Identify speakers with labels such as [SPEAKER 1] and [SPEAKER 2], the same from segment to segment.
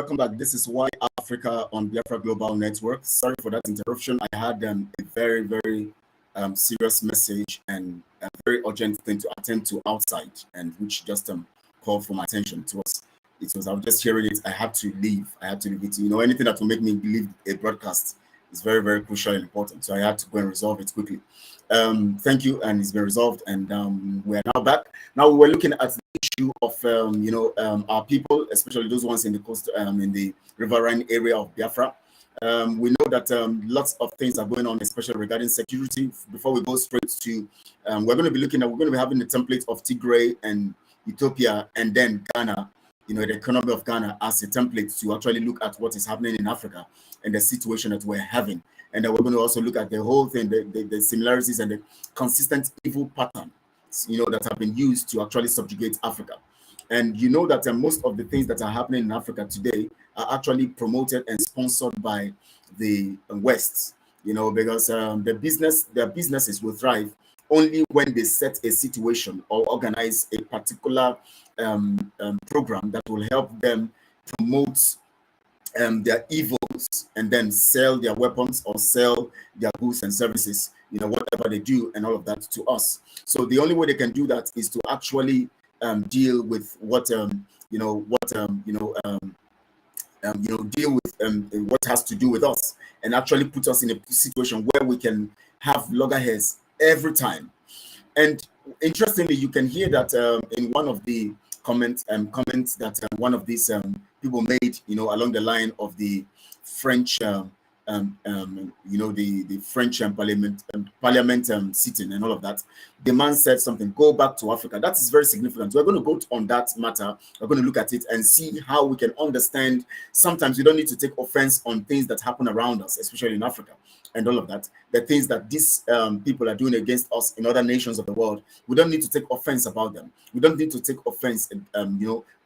[SPEAKER 1] welcome back. This is Why Africa on Biafra Global Network. Sorry for that interruption. I had a very, very serious message and a very urgent thing to attend to outside, and which just called for my attention. I was just hearing it. I had to leave. I had to leave it. You know, anything that will make me leave a broadcast is very, very crucial and important. So I had to go and resolve it quickly. Thank you, and it's been resolved, and we're now back. Now we were looking at the issue of our people, especially those ones in the coast, in the riverine area of Biafra. We know that lots of things are going on, especially regarding security. Before we go straight to, we're going to be having the template of Tigray and Ethiopia, and then Ghana. You know, the economy of Ghana as a template to actually look at what is happening in Africa and the situation that we're having. And then we're going to also look at the whole thing, the similarities and the consistent evil pattern, that have been used to actually subjugate Africa. And you know that most of the things that are happening in Africa today are actually promoted and sponsored by the West, because their businesses will thrive only when they set a situation or organize a particular program that will help them promote their evils and then sell their weapons or sell their goods and services, whatever they do and all of that to us. So the only way they can do that is to actually deal with what deal with what has to do with us, and actually put us in a situation where we can have loggerheads every time. And interestingly, you can hear that in one of the comments that one of these people made, along the line of the French, the French parliament sitting and all of that. The man said something, go back to Africa. That is very significant. We're going to go on that matter. We're going to look at it and see how we can understand. Sometimes we don't need to take offense on things that happen around us, especially in Africa and all of that. The things that these people are doing against us in other nations of the world, we don't need to take offense about them. We don't need to take offense,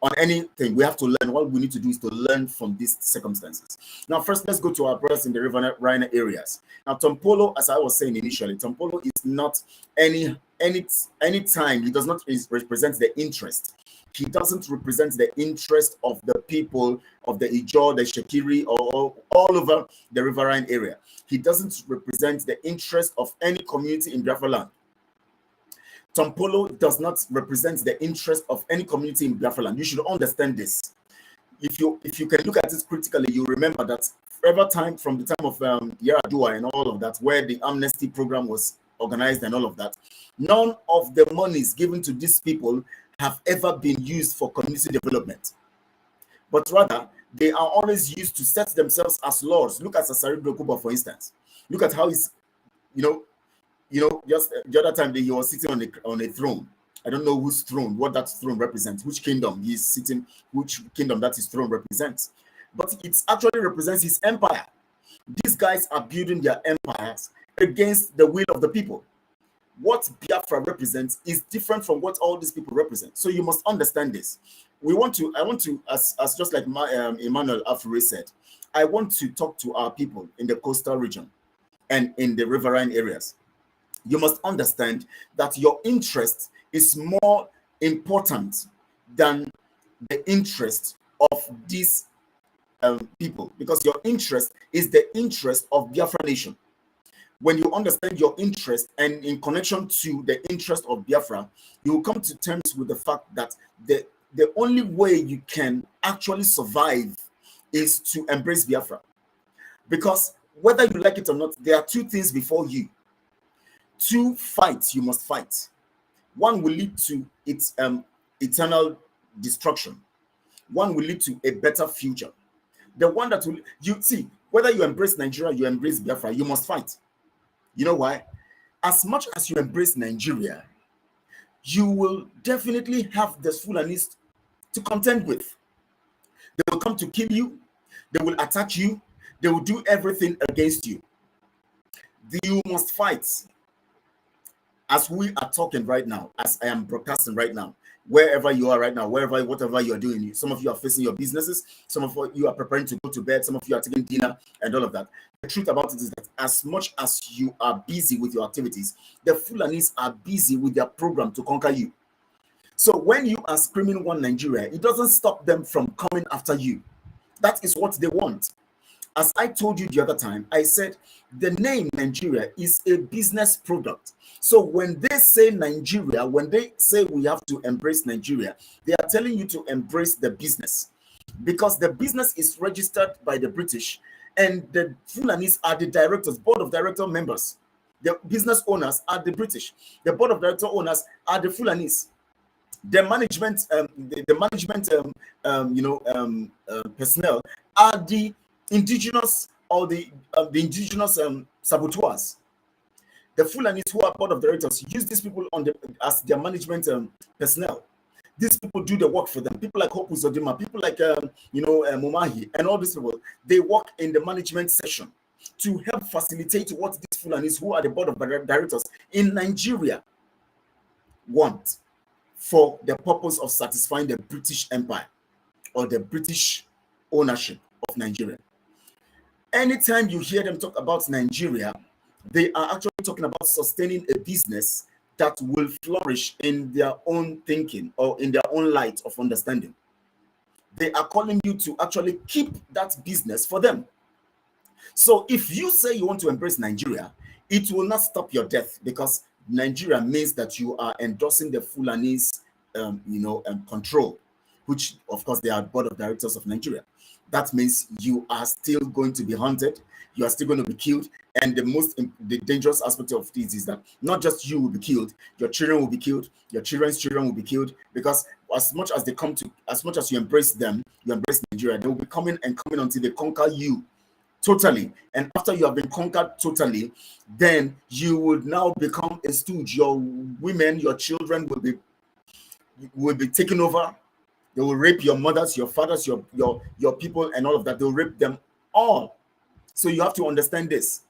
[SPEAKER 1] on anything. We have to learn. What we need to do is to learn from these circumstances. Now, first, let's go to our brothers in the riverine areas. Now, Tompolo, as I was saying initially, Tompolo is not any time. He does not represent the interest. He doesn't represent the interest of the people of the Ijaw, the Shekiri, or all over the riverine area. He doesn't represent the interest of any community in Biafra land. Tompolo does not represent the interest of any community in Biafra land. You should understand this. If you can look at this critically, you remember that from the time of Yaradua and all of that, where the amnesty program was organized and all of that, none of the monies given to these people have ever been used for community development, but rather they are always used to set themselves as lords. Look at Sasari Dokuba, for instance. Look at how he's, just the other time that he was sitting on a throne. I don't know whose throne, what that throne represents, which kingdom he's sitting, which kingdom that his throne represents. But it actually represents his empire. These guys are building their empires against the will of the people. What Biafra represents is different from what all these people represent. So you must understand this. I want to, as just like Emmanuel Afure said, I want to talk to our people in the coastal region and in the riverine areas. You must understand that your interest is more important than the interest of these people, because your interest is the interest of Biafra nation. When you understand your interest and in connection to the interest of Biafra, you will come to terms with the fact that the only way you can actually survive is to embrace Biafra. Because whether you like it or not, there are two things before you. Two fights you must fight. One will lead to its eternal destruction. One will lead to a better future. The one that will, you see, whether you embrace Nigeria, you embrace Biafra, you must fight. You know why? As much as you embrace Nigeria, you will definitely have the Fulanese to contend with. They will come to kill you. They will attack you. They will do everything against you. You must fight. As we are talking right now, as I am broadcasting right now, wherever you are right now, whatever you are doing, some of you are facing your businesses, some of you are preparing to go to bed, some of you are taking dinner and all of that. The truth about it is that as much as you are busy with your activities, the Fulanese are busy with their program to conquer you. So when you are screaming one Nigeria, it doesn't stop them from coming after you. That is what they want. As I told you the other time, I said the name Nigeria is a business product. So when they say Nigeria, when they say we have to embrace Nigeria, they are telling you to embrace the business, because the business is registered by the British, and the Fulanis are the directors, board of director members. The business owners are the British. The board of director owners are the Fulanis. The management, the management, personnel are the indigenous, or the indigenous saboteurs. The Fulanis who are board of directors use these people as their management personnel. These people do the work for them. People like Hope Uzodima, people like Mumahi, and all these people, they work in the management session to help facilitate what these Fulanis, who are the board of directors in Nigeria, want, for the purpose of satisfying the British Empire or the British ownership of Nigeria. Anytime you hear them talk about Nigeria, they are actually talking about sustaining a business that will flourish in their own thinking or in their own light of understanding. They are calling you to actually keep that business for them. So if you say you want to embrace Nigeria, it will not stop your death, because Nigeria means that you are endorsing the Fulani's control, which of course they are board of directors of Nigeria. That means you are still going to be hunted, you are still going to be killed, and the dangerous aspect of this is that not just you will be killed, your children will be killed, your children's children will be killed, because as much as you embrace them, you embrace Nigeria, they will be coming until they conquer you totally. And after you have been conquered totally, then you would now become a stooge. Your women, your children will be taken over. They will rape your mothers, your fathers, your people, and all of that. They'll rape them all. So you have to understand this.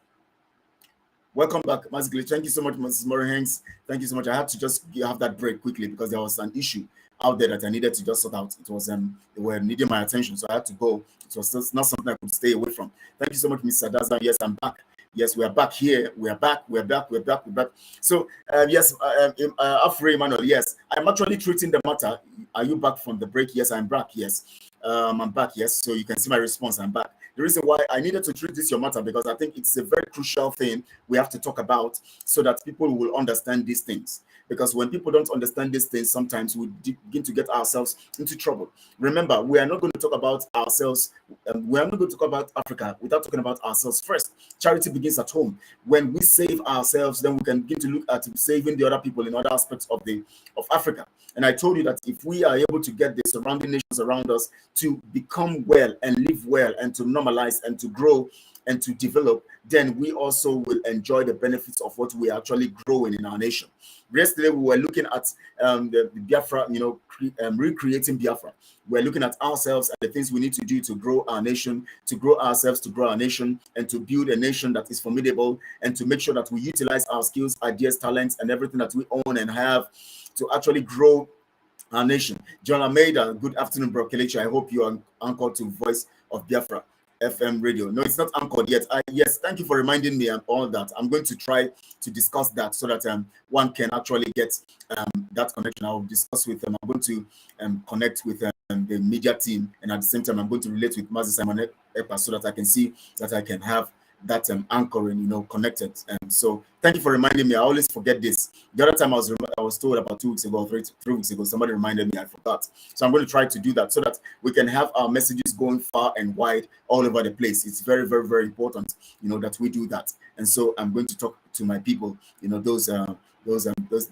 [SPEAKER 1] Welcome back, Mazgli. Thank you so much, Mrs. Murray Hanks. Thank you so much. I had to just have that break quickly because there was an issue out there that I needed to just sort out. It was they were needing my attention, so I had to go. It was just not something I could stay away from. Thank you so much, Mr. Daza. Yes, I'm back. Yes, we are back here. We are back. We're back. So, yes, Afri Emmanuel, yes, I'm actually treating the matter. Are you back from the break? Yes, I'm back. Yes, I'm back. Yes, so you can see my response. I'm back. The reason why I needed to treat this your matter, because I think it's a very crucial thing we have to talk about so that people will understand these things. Because when people don't understand these things, sometimes we begin to get ourselves into trouble. Remember, we are not going to talk about ourselves. We are not going to talk about Africa without talking about ourselves first. Charity begins at home. When we save ourselves, then we can begin to look at saving the other people in other aspects of Africa. And I told you that if we are able to get the surrounding nations around us to become well and live well and to normalize and to grow and to develop, then we also will enjoy the benefits of what we are actually growing in our nation. Yesterday, we were looking at the Biafra, recreating Biafra. We're looking at ourselves and the things we need to do to grow our nation, to grow ourselves, to grow our nation, and to build a nation that is formidable, and to make sure that we utilize our skills, ideas, talents, and everything that we own and have to actually grow our nation. John Almeida, good afternoon, bro. Kelechi, I hope you are anchored to Voice of Biafra FM radio. No, it's not anchored yet. Yes, thank you for reminding me and all that. I'm going to try to discuss that so that one can actually get that connection. I'll discuss with them. I'm going to connect with the media team, and at the same time, I'm going to relate with Mazi Simon Epa so that I can see that I can have that anchoring, connected. And so thank you for reminding me. I always forget this. The other time I was told about 2 weeks ago, 3 weeks ago, somebody reminded me, I forgot. So I'm going to try to do that so that we can have our messages going far and wide all over the place. It's very, very, very important, that we do that. And so I'm going to talk to my people, those the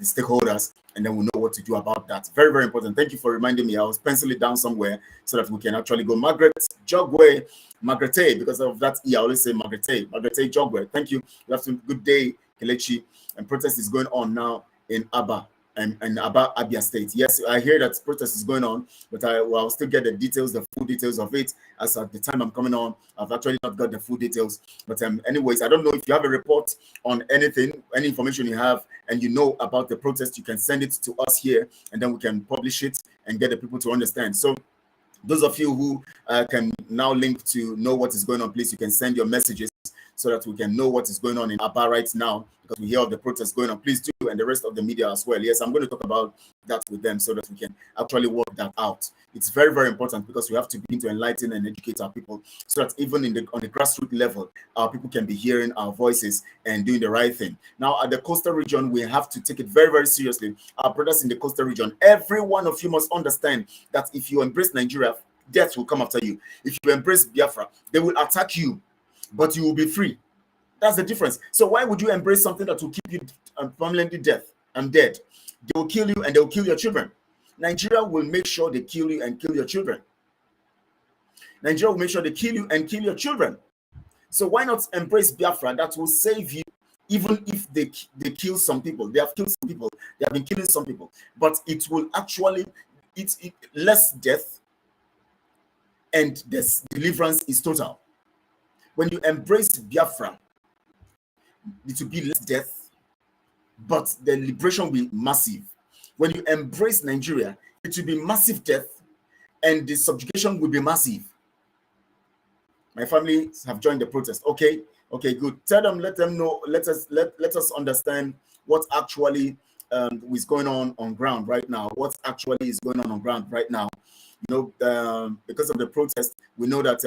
[SPEAKER 1] stakeholders, and then we'll know what to do about that. Very, very important. Thank you for reminding me. I was penciling it down somewhere so that we can actually go. Margaret Jogwe, Margaret, because of that I always say Margaret Jogwe. Thank you. Good day, Kelechi. And protest is going on now in Aba and Abia State. Yes, I hear that protest is going on, but I'll still get the full details of it. As at the time I'm coming on, I've actually not got the full details. But anyways, I don't know if you have a report on anything, any information you have, and you know about the protest, you can send it to us here, and then we can publish it and get the people to understand. So those of you who can now link to know what is going on, please, you can send your messages so that we can know what is going on in Aba right now, because we hear of the protests going on. Please do, and the rest of the media as well. Yes, I'm going to talk about that with them so that we can actually work that out. It's very, very important, because we have to begin to enlighten and educate our people, so that even on the grassroots level, our people can be hearing our voices and doing the right thing. Now, at the coastal region, we have to take it very, very seriously. Our brothers in the coastal region, every one of you must understand that if you embrace Nigeria, death will come after you. If you embrace Biafra, they will attack you, but you will be free. That's the difference. So why would you embrace something that will keep you permanently dead? They will kill you, and they will kill your children. Nigeria will make sure they kill you and kill your children. Nigeria will make sure they kill you and kill your children. So why not embrace Biafra? That will save you, even if they kill some people. They have killed some people. They have been killing some people. But it will actually, it's less death, and this deliverance is total. When you embrace Biafra, it will be less death, but the liberation will be massive. When you embrace Nigeria, it will be massive death, and the subjugation will be massive. My family have joined the protest. Okay, good. Tell them, let them know, let us understand what actually is going on ground right now. What actually is going on ground right now. Because of the protest, we know that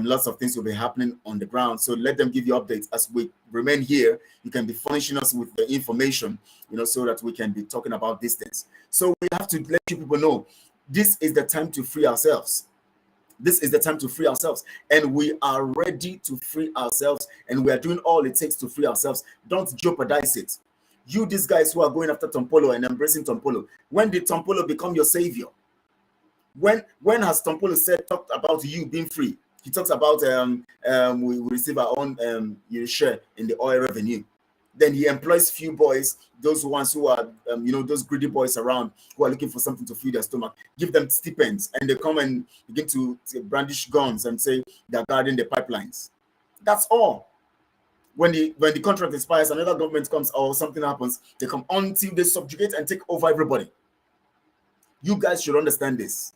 [SPEAKER 1] lots of things will be happening on the ground. So let them give you updates. As we remain here, you can be furnishing us with the information, so that we can be talking about these things. So we have to let you people know this is the time to free ourselves. This is the time to free ourselves, and we are ready to free ourselves, and we are doing all it takes to free ourselves. Don't jeopardize it. You, these guys who are going after Tompolo and embracing Tompolo, when did Tompolo become your savior? When has Tompolo talked about you being free? He talks about we receive our own share in the oil revenue. Then he employs few boys, those ones who are those greedy boys around who are looking for something to feed their stomach. Give them stipends, and they come and begin to brandish guns and say they're guarding the pipelines. That's all. When the contract expires, another government comes or something happens, they come until they subjugate and take over everybody. You guys should understand this.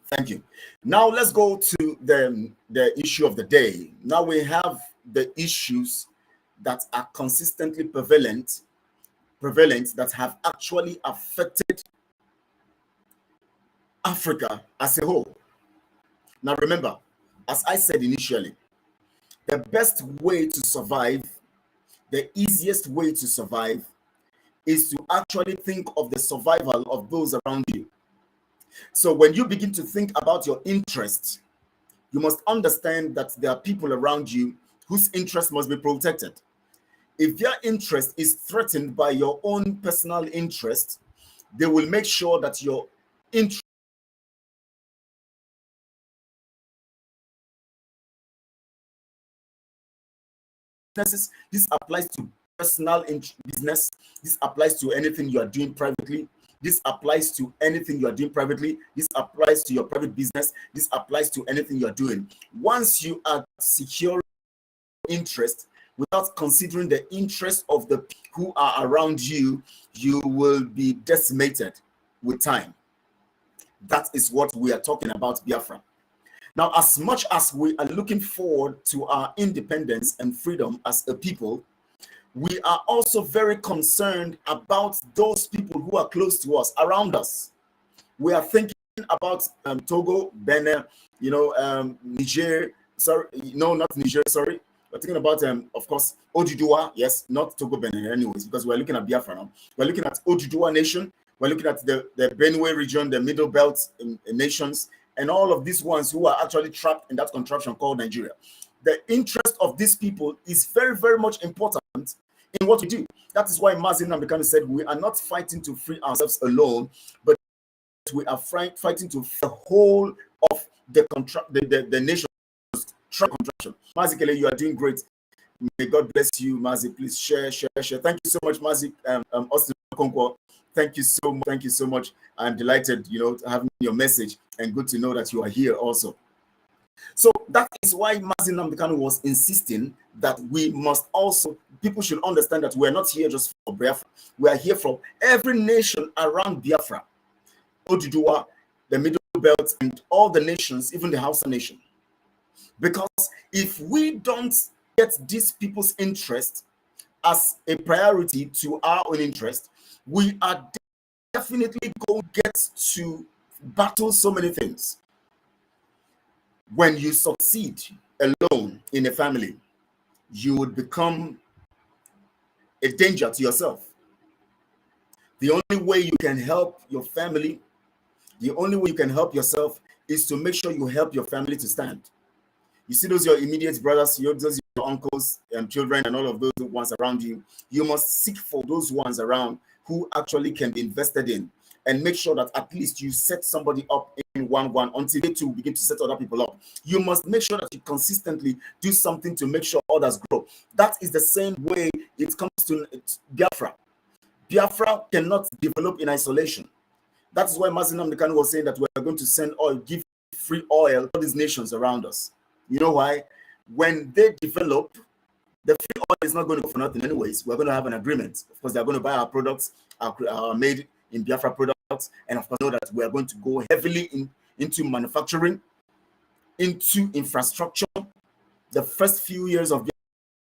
[SPEAKER 1] Thank you. Now let's go to the issue of the day. Now we have the issues that are consistently prevalent that have actually affected Africa as a whole. Now remember, as I said initially, the best way to survive, the easiest way to survive, is to actually think of the survival of those around you. So when you begin to think about your interests, you must understand that there are people around you whose interest must be protected. If their interest is threatened by your own personal interest, they will make sure that your interest this applies to personal business. This applies to anything you are doing privately. This applies to anything you are doing privately. This applies to your private business. This applies to anything you are doing. Once you are securing interest without considering the interest of the people who are around you, you will be decimated with time. That is what we are talking about, Biafra. Now, as much as we are looking forward to our independence and freedom as a people, we are also very concerned about those people who are close to us, around us. We are thinking about Togo, Benin, Niger. Sorry, no, not Niger. Sorry, we're thinking about, of course, Oduduwa. Yes, not Togo, Benin, anyways, because we're looking at Biafra now. We're looking at Oduduwa nation. We're looking at the Benue region, the Middle Belt nations, and all of these ones who are actually trapped in that contraption called Nigeria. The interest of these people is very, very much important in what we do. That is why Mazi Nnamdi Kanu said we are not fighting to free ourselves alone, but we are fighting to free the whole of the nation's contraption. Mazi Kele, you are doing great. May God bless you, Mazi. Please share. Thank you so much, Mazi. Austin Okonkwo. Thank you so much. I'm delighted, to have your message, and good to know that you are here also. So that is why Mazi Nnamdi Kanu was insisting that we must also, people should understand that we're not here just for Biafra. We are here from every nation around Biafra. Oduduwa, the Middle Belt, and all the nations, even the Hausa nation. Because if we don't get these people's interest as a priority to our own interest, we are definitely going to get to battle so many things. When you succeed alone in a family, you would become a danger to yourself. The only way you can help your family, the only way you can help yourself is to make sure you help your family to stand. You see those your immediate brothers, those your uncles and children and all of those ones around you. You must seek for those ones around who actually can be invested in, and make sure that at least you set somebody up in one until they too begin to set other people up. You must make sure that you consistently do something to make sure others grow. That is the same way it comes to Biafra. Biafra cannot develop in isolation. That is why Mazinam Dekanu was saying that we're going to send oil, give free oil to all these nations around us. You know why? When they develop, the free oil is not going to go for nothing anyways. We're going to have an agreement. Of course, they're going to buy our products, our made in Biafra products, and of course know that we are going to go heavily into manufacturing, into infrastructure. The first few years of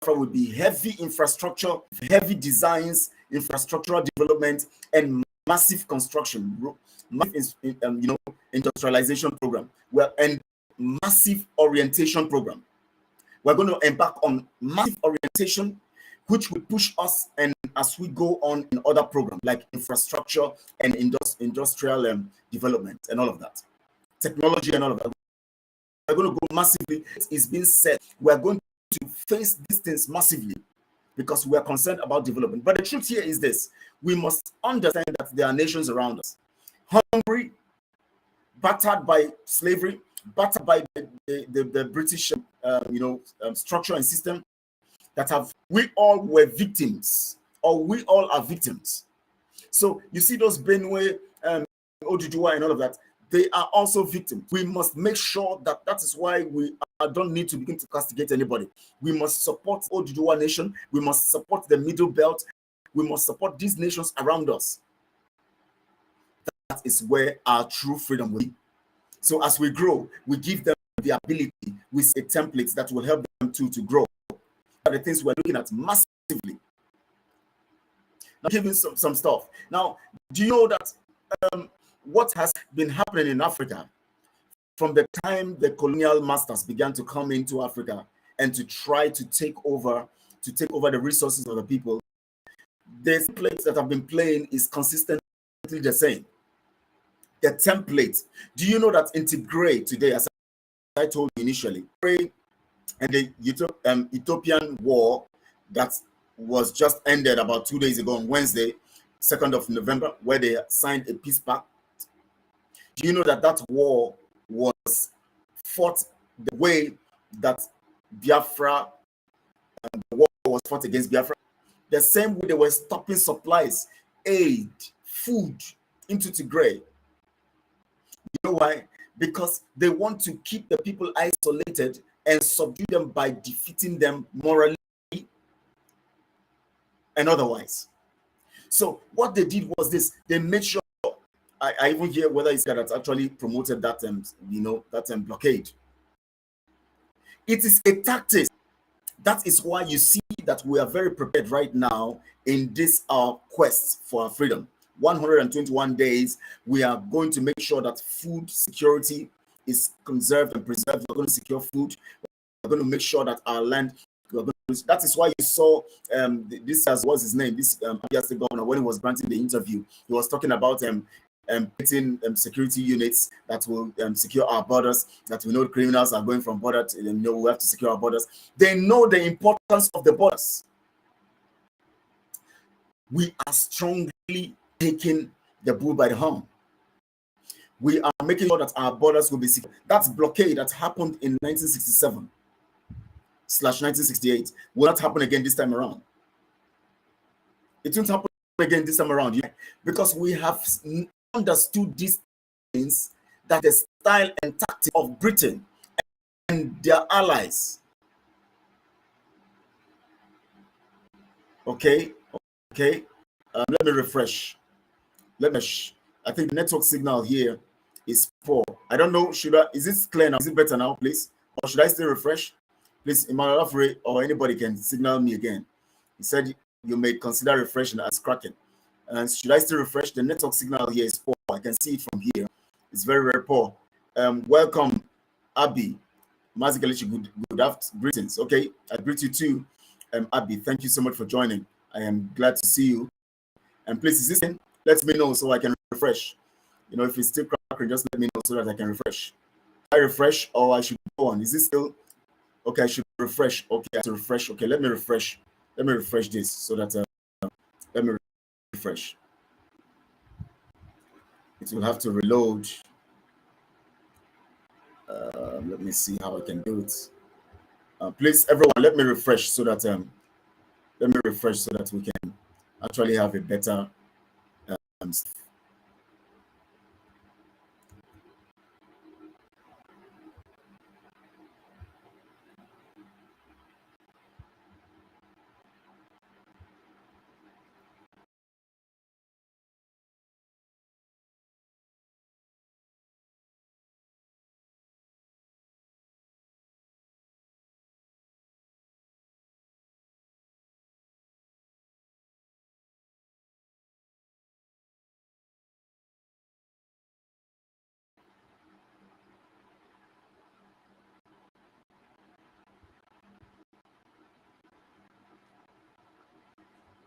[SPEAKER 1] Biafra will be heavy infrastructure, heavy designs, infrastructural development, and massive construction, industrialization program, and massive orientation program. We're going to embark on massive orientation, which will push us, and as we go on in other programs like infrastructure and industrial development and all of that, technology and all of that. We're going to go massively. It's been said we're going to face these things massively because we are concerned about development. But the truth here is this: we must understand that there are nations around us, hungry, battered by slavery, battered by the British structure and system, that we all were victims, or we all are victims. So you see those Benue, Oduduwa and all of that, they are also victims. We must make sure that is why we don't need to begin to castigate anybody. We must support Oduduwa nation. We must support the Middle Belt. We must support these nations around us. That is where our true freedom will be. So as we grow, we give them the ability with a template that will help them to grow. Are the things we're looking at massively. Now, giving some stuff. Now, do you know that what has been happening in Africa from the time the colonial masters began to come into Africa and to try to take over the resources of the people? The templates that have been playing is consistently the same. The template. Do you know that in Tigray today, as I told you initially, and the Ethiopian war that was just ended about 2 days ago on Wednesday, 2nd of November, where they signed a peace pact. Do you know that war was fought the way that Biafra, the war was fought against Biafra? The same way they were stopping supplies, aid, food into Tigray. You know why? Because they want to keep the people isolated and subdue them by defeating them morally and otherwise. So what they did was this: they made sure. I even hear whether it's that actually promoted that blockade. It is a tactic. That is why you see that we are very prepared right now in this quest for our freedom. 121 days, we are going to make sure that food security is conserved and preserved. We're going to secure food. We're going to make sure that our land. That is why you saw this as what's his name, this State governor, when he was granting the interview, he was talking about getting security units that will secure our borders. That we know criminals are going from border to, we have to secure our borders. They know the importance of the borders. We are strongly taking the bull by the horn. We are making sure that our borders will be secure. That's blockade that happened in 1967/1968 will not happen again this time around. It won't happen again this time around, because we have understood these things, that the style and tactic of Britain and their allies. Okay. Let me refresh. I think the network signal here is poor. I don't know. Is it clear now? Is it better now, please? Or should I still refresh? Please, Emmanuel Afre or anybody can signal me again. He said you may consider refreshing as cracking. And should I still refresh? The network signal here is poor. I can see it from here. It's very, very poor. Welcome, Abby. Mazikalichi, good afternoon. Greetings. Okay, I greet you too, Abby. Thank you so much for joining. I am glad to see you. And please, is this in? Let me know so I can refresh. You know, if it's still cracking, just let me know so that I can refresh. I refresh or I should go on? Is this still okay? I should refresh. Okay, I have to refresh. Okay, let me refresh. Let me refresh this so that let me refresh. It will have to reload. Let me see how I can do it. Please, everyone, let me refresh so that we can actually have a better.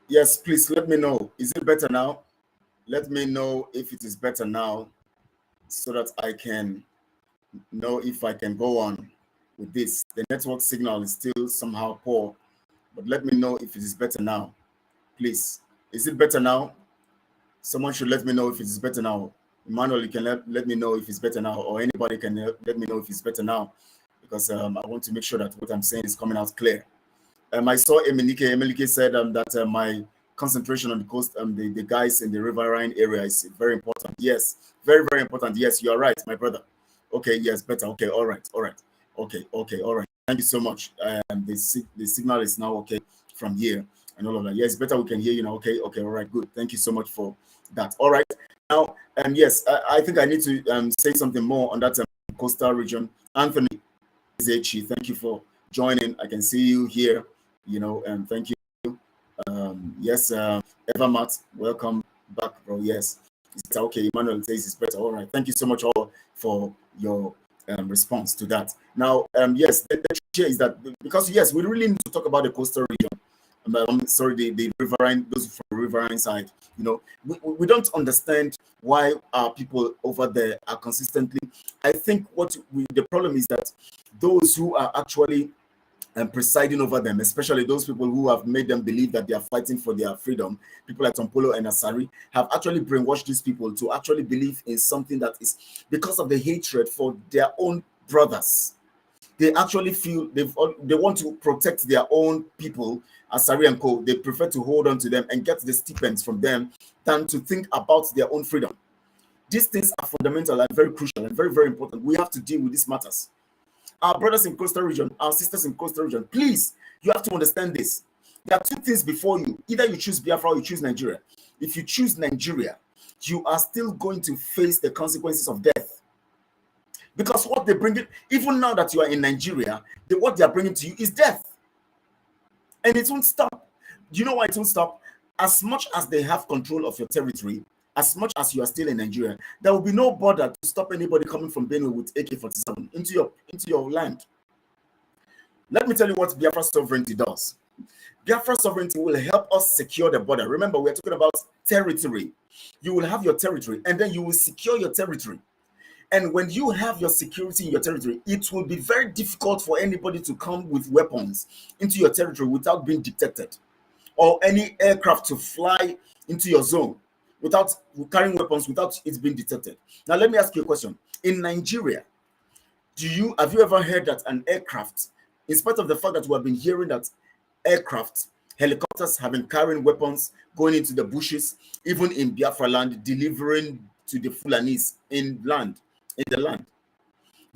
[SPEAKER 1] Yes, please let me know. Is it better now? Let me know if it is better now so that I can know if I can go on with this. The network signal is still somehow poor, but let me know if it is better now. Please. Is it better now? Someone should let me know if it is better now. Emmanuel, you can let me know if it's better now, or anybody can let me know if it's better now, because I want to make sure that what I'm saying is coming out clear. I saw Emelike. Emelike said that my concentration on the coast, the guys in the riverine area is very important. Yes, very, very important. Yes, you are right, my brother. Okay, yes, better. Okay, all right, all right. Okay, okay, all right. Thank you so much. The signal is now okay from here and all of that. Yes, better we can hear you now. Okay, okay, all right, good. Thank you so much for that. All right. Now, yes, I think I need to say something more on that coastal region. Anthony Zechi, thank you for joining. I can see you here. You know, and thank you. Yes, Evermat, welcome back, bro. Yes, it's okay. Emmanuel says it's better. All right, thank you so much all for your response to that. Now, yes, the issue is that because yes, we really need to talk about the coastal region. I'm sorry, the riverine, those from the riverine side. You know, we don't understand why our people over there are consistently. I think the problem is that those who are actually and presiding over them, especially those people who have made them believe that they are fighting for their freedom, people like Tompolo and Asari, have actually brainwashed these people to actually believe in something that is because of the hatred for their own brothers. They actually feel they want to protect their own people, Asari and Co. They prefer to hold on to them and get the stipends from them than to think about their own freedom. These things are fundamental and very crucial and very, very important. We have to deal with these matters. Our brothers in coastal region, our sisters in coastal region, please, you have to understand this. There are two things before you. Either you choose Biafra or you choose Nigeria. If you choose Nigeria, you are still going to face the consequences of death. Because what they bring it, even now that you are in Nigeria, what they are bringing to you is death. And it won't stop. Do you know why it won't stop? As much as they have control of your territory, as much as you are still in Nigeria, there will be no border to stop anybody coming from Benue with AK-47 into your land. Let me tell you what Biafra sovereignty does. Biafra sovereignty will help us secure the border. Remember, we're talking about territory. You will have your territory, and then you will secure your territory. And when you have your security in your territory, it will be very difficult for anybody to come with weapons into your territory without being detected, or any aircraft to fly into your zone without carrying weapons, without it being detected. Now, let me ask you a question. In Nigeria, have you ever heard that an aircraft, in spite of the fact that we have been hearing that aircraft, helicopters have been carrying weapons, going into the bushes, even in Biafra land, delivering to the Fulanis in the land,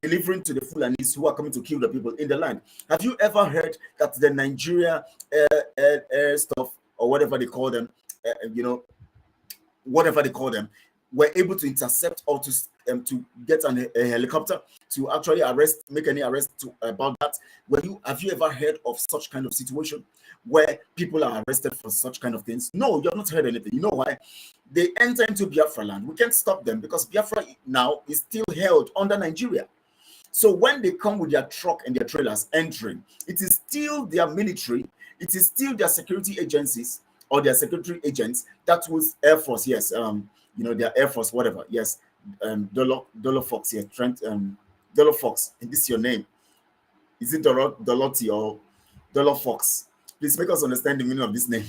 [SPEAKER 1] delivering to the Fulanis who are coming to kill the people in the land. Have you ever heard that the Nigeria air stuff, or whatever they call them, whatever they call them, were able to intercept or to to get a helicopter to actually make any arrest about that? Have you ever heard of such kind of situation where people are arrested for such kind of things? No, you have not heard anything. You know why? They enter into Biafra land. We can't stop them because Biafra now is still held under Nigeria. So when they come with their truck and their trailers entering, it is still their military, it is still their security agencies or their security agents. That was Air Force, yes, their Air Force, whatever, yes, Dollar Fox, yes, Trent, Dollar Fox, and this is your name. Is it Dolotti or Dollar Fox? Please make us understand the meaning of this name.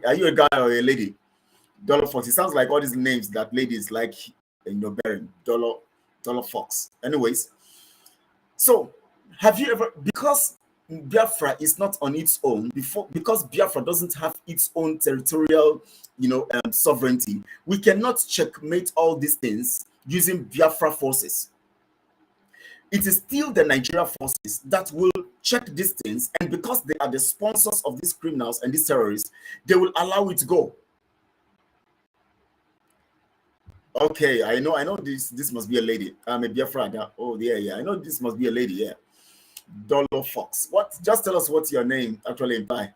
[SPEAKER 1] Are you a guy or a lady? Dollar Fox. It sounds like all these names that ladies like, bearing. Dollar Fox. Anyways, so have you ever, because Biafra is not on its own, because Biafra doesn't have its own territorial, sovereignty, we cannot checkmate all these things using Biafra forces. It is still the Nigeria forces that will check these things, and because they are the sponsors of these criminals and these terrorists, they will allow it to go. Okay, I know this must be a lady. I'm a Biafra. Oh, yeah. I know this must be a lady, yeah. Dollar Fox. What? Just tell us what's your name actually imply.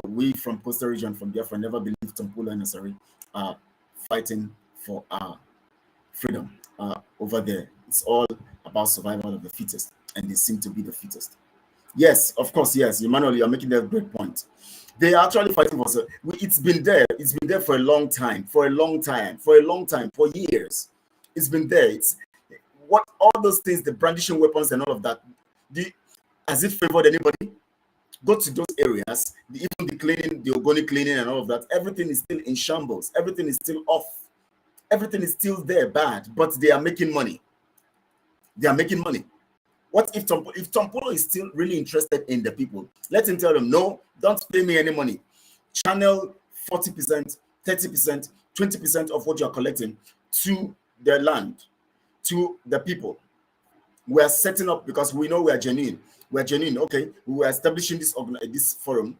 [SPEAKER 1] We from Coastal Region, from Biafra, never believed Tompulo and Asari are fighting for our freedom over there. It's all about survival of the fittest, and they seem to be the fittest. Yes, of course, yes. Emmanuel, you're making a great point. They are actually fighting for. It's been there. It's been there for a long time. For years. It's been there. It's what all those things, the brandishing weapons and all of that. As it favored anybody. Go to those areas. Even the cleaning, the organic cleaning, and all of that. Everything is still in shambles. Everything is still off. Everything is still there, bad. But they are making money. What if Tompolo is still really interested in the people? Let him tell them, no, don't pay me any money. Channel 40%, 30%, 20% of what you're collecting to the land, to the people. We are setting up because we know we are genuine. Okay, we are establishing this forum.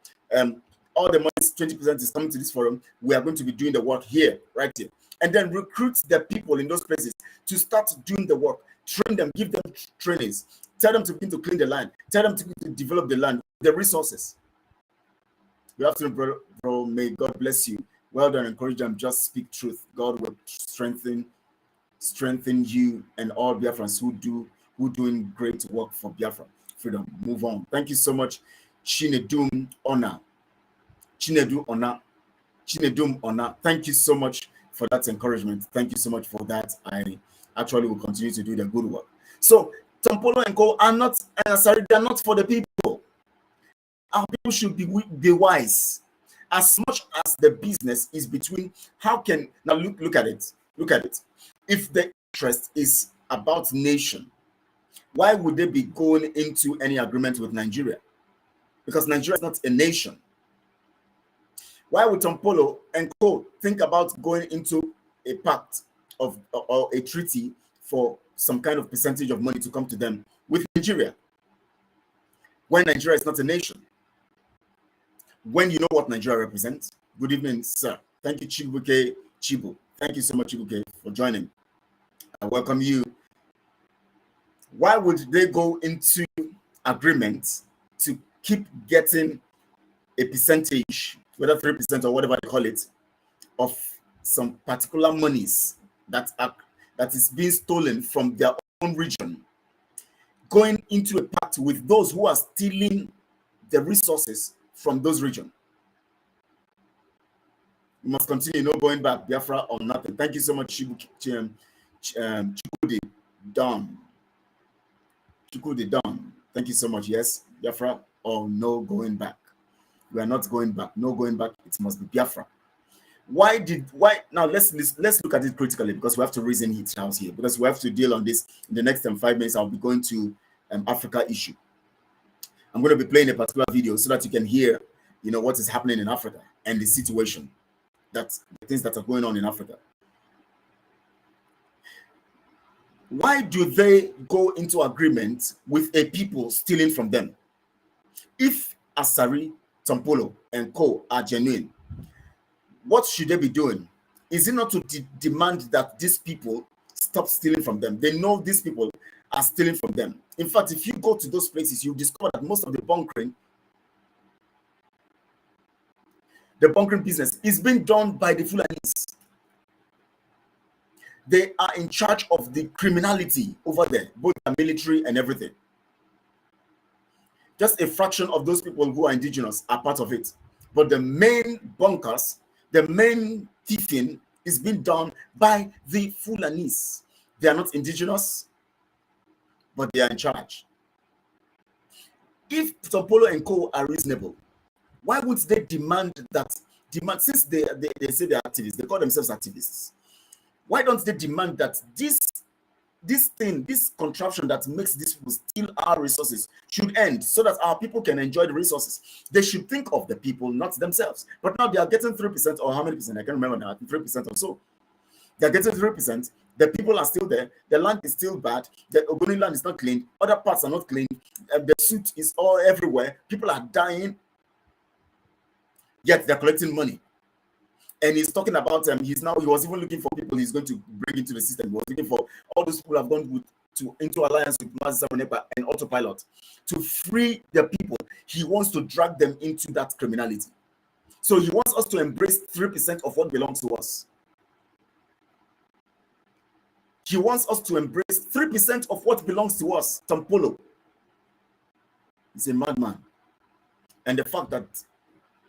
[SPEAKER 1] All the money, 20% is coming to this forum. We are going to be doing the work here, right here. And then recruit the people in those places to start doing the work. Train them, give them trainings. Tell them to begin to clean the land. Tell them to develop the land, the resources. Good afternoon, bro. May God bless you. Well done. Encourage them. Just speak truth. God will strengthen you and all Biafrans who doing great work for Biafra freedom. Move on. Thank you so much, Chinedum Ona. Thank you so much for that encouragement. Thank you so much for that. I actually will continue to do the good work. So Tompolo and Co are not, they're not for the people. Our people should be wise. As much as the business is between, now look at it. If the interest is about nation, why would they be going into any agreement with Nigeria? Because Nigeria is not a nation. Why would Tompolo and Co think about going into a pact or a treaty for some kind of percentage of money to come to them with Nigeria, when Nigeria is not a nation? When you know what Nigeria represents? Good evening, sir. Thank you, Chibuke Chibu. Thank you so much, Chibuke, for joining. I welcome you. Why would they go into agreements to keep getting a percentage, whether 3% or whatever they call it, of some particular monies that is being stolen from their own region, going into a pact with those who are stealing the resources from those regions? We must continue, no going back, Biafra or nothing. Thank you so much, Chukwudi Don. Thank you so much. Yes, Biafra or no going back. We are not going back. No going back. It must be Biafra. Why now? Let's look at it critically, because we have to reason it out here, because we have to deal on this in the next 5 minutes. I'll be going to Africa issue. I'm going to be playing a particular video so that you can hear, what is happening in Africa and the situation, the things that are going on in Africa. Why do they go into agreement with a people stealing from them? If Asari, Tompolo, and Co are genuine, what should they be doing? Is it not to demand that these people stop stealing from them? They know these people are stealing from them. In fact, if you go to those places, you discover that most of the bunkering business is being done by the Fulanis. They are in charge of the criminality over there, both the military and everything. Just a fraction of those people who are indigenous are part of it. But the main bunkers, the main thieving is being done by the Fulanis. They are not indigenous, but they are in charge. If Tompolo and Co are reasonable, why would they demand since they say they're activists, they call themselves activists. Why don't they demand that this contraption that makes these people steal our resources should end so that our people can enjoy the resources? They should think of the people, not themselves. But now they are getting 3% or how many percent? I can't remember now. 3% or so. They're getting 3%. The people are still there. The land is still bad. The Ogoni land is not clean. Other parts are not clean. The soot is all everywhere. People are dying. Yet they're collecting money. And he's talking about he was even looking for people he's going to bring into the system. He was looking for all those people who have gone into alliance with Master and Autopilot to free the people. He wants to drag them into that criminality. So he wants us to embrace 3% of what belongs to us. He wants us to embrace 3% of what belongs to us. Tompolo. He's a madman. And the fact that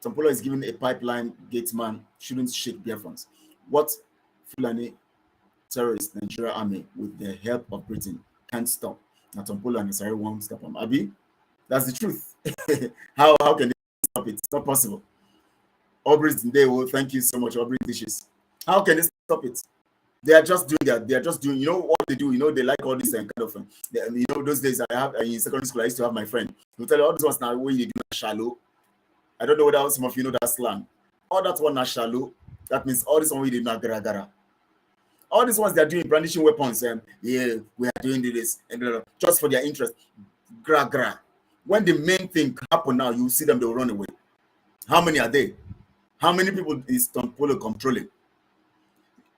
[SPEAKER 1] Tompolo is given a pipeline gatesman shouldn't shake Biafrans. What Fulani terrorist Nigeria army, with the help of Britain, can't stop. Now Tompolo and Isari won't stop them. Abi, that's the truth. How can they stop it? It's not possible. Aubrey's day. Well, thank you so much, Aubrey Dishes. How can they stop it? They are just doing that. They are just doing. You know what they do? You know they like all this and kind of. You know those days I have in secondary school. I used to have my friend who tell you all these ones now when you do shallow. I don't know whether some of you know that slang. All that one are shallow. That means all this one we did not gara gara. All these ones they are doing brandishing weapons. Yeah, we are doing this and just for their interest. Gra gra. When the main thing happen now, you see them, they will run away. How many are they? How many people is Tompolo controlling?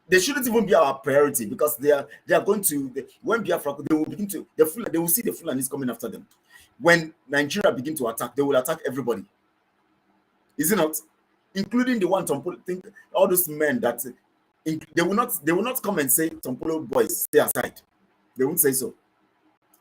[SPEAKER 1] They shouldn't even be our priority because they are going to when Biafra they will begin to they will see the Fulanis coming after them. When Nigeria begin to attack, they will attack everybody. Is it not? Including the one Tompolo. Think all those men that they will not come and say Tompolo boys stay aside. They won't say so.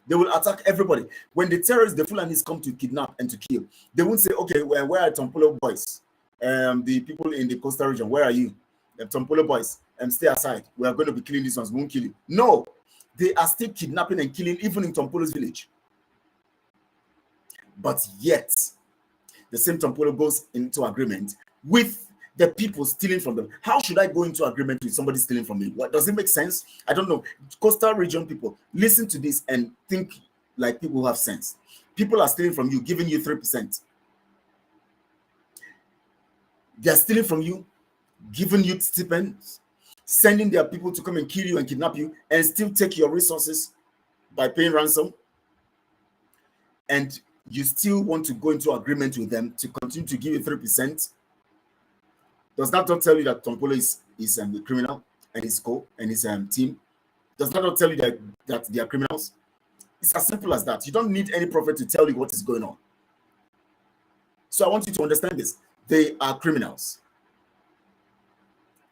[SPEAKER 1] They will attack everybody. When the terrorists, the Fulanis come to kidnap and to kill, they won't say, okay, where are Tompolo boys? The people in the coastal region, where are you? The Tompolo boys, stay aside. We are going to be killing these ones. We won't kill you. No, they are still kidnapping and killing even in Tompolo's village. But yet, the same Tompolo goes into agreement with the people stealing from them. How should I go into agreement with somebody stealing from me? What does it make sense? I don't know. Coastal region people, listen to this and think like people who have sense. People are stealing from you, giving you 3%. They are stealing from you, giving you stipends, sending their people to come and kill you and kidnap you, and still take your resources by paying ransom. And you still want to go into agreement with them to continue to give you 3%. Does that not tell you that Tompolo is a criminal and his co and his team? Does that not tell you that they are criminals? It's as simple as that. You don't need any prophet to tell you what is going on. So I want you to understand this. They are criminals.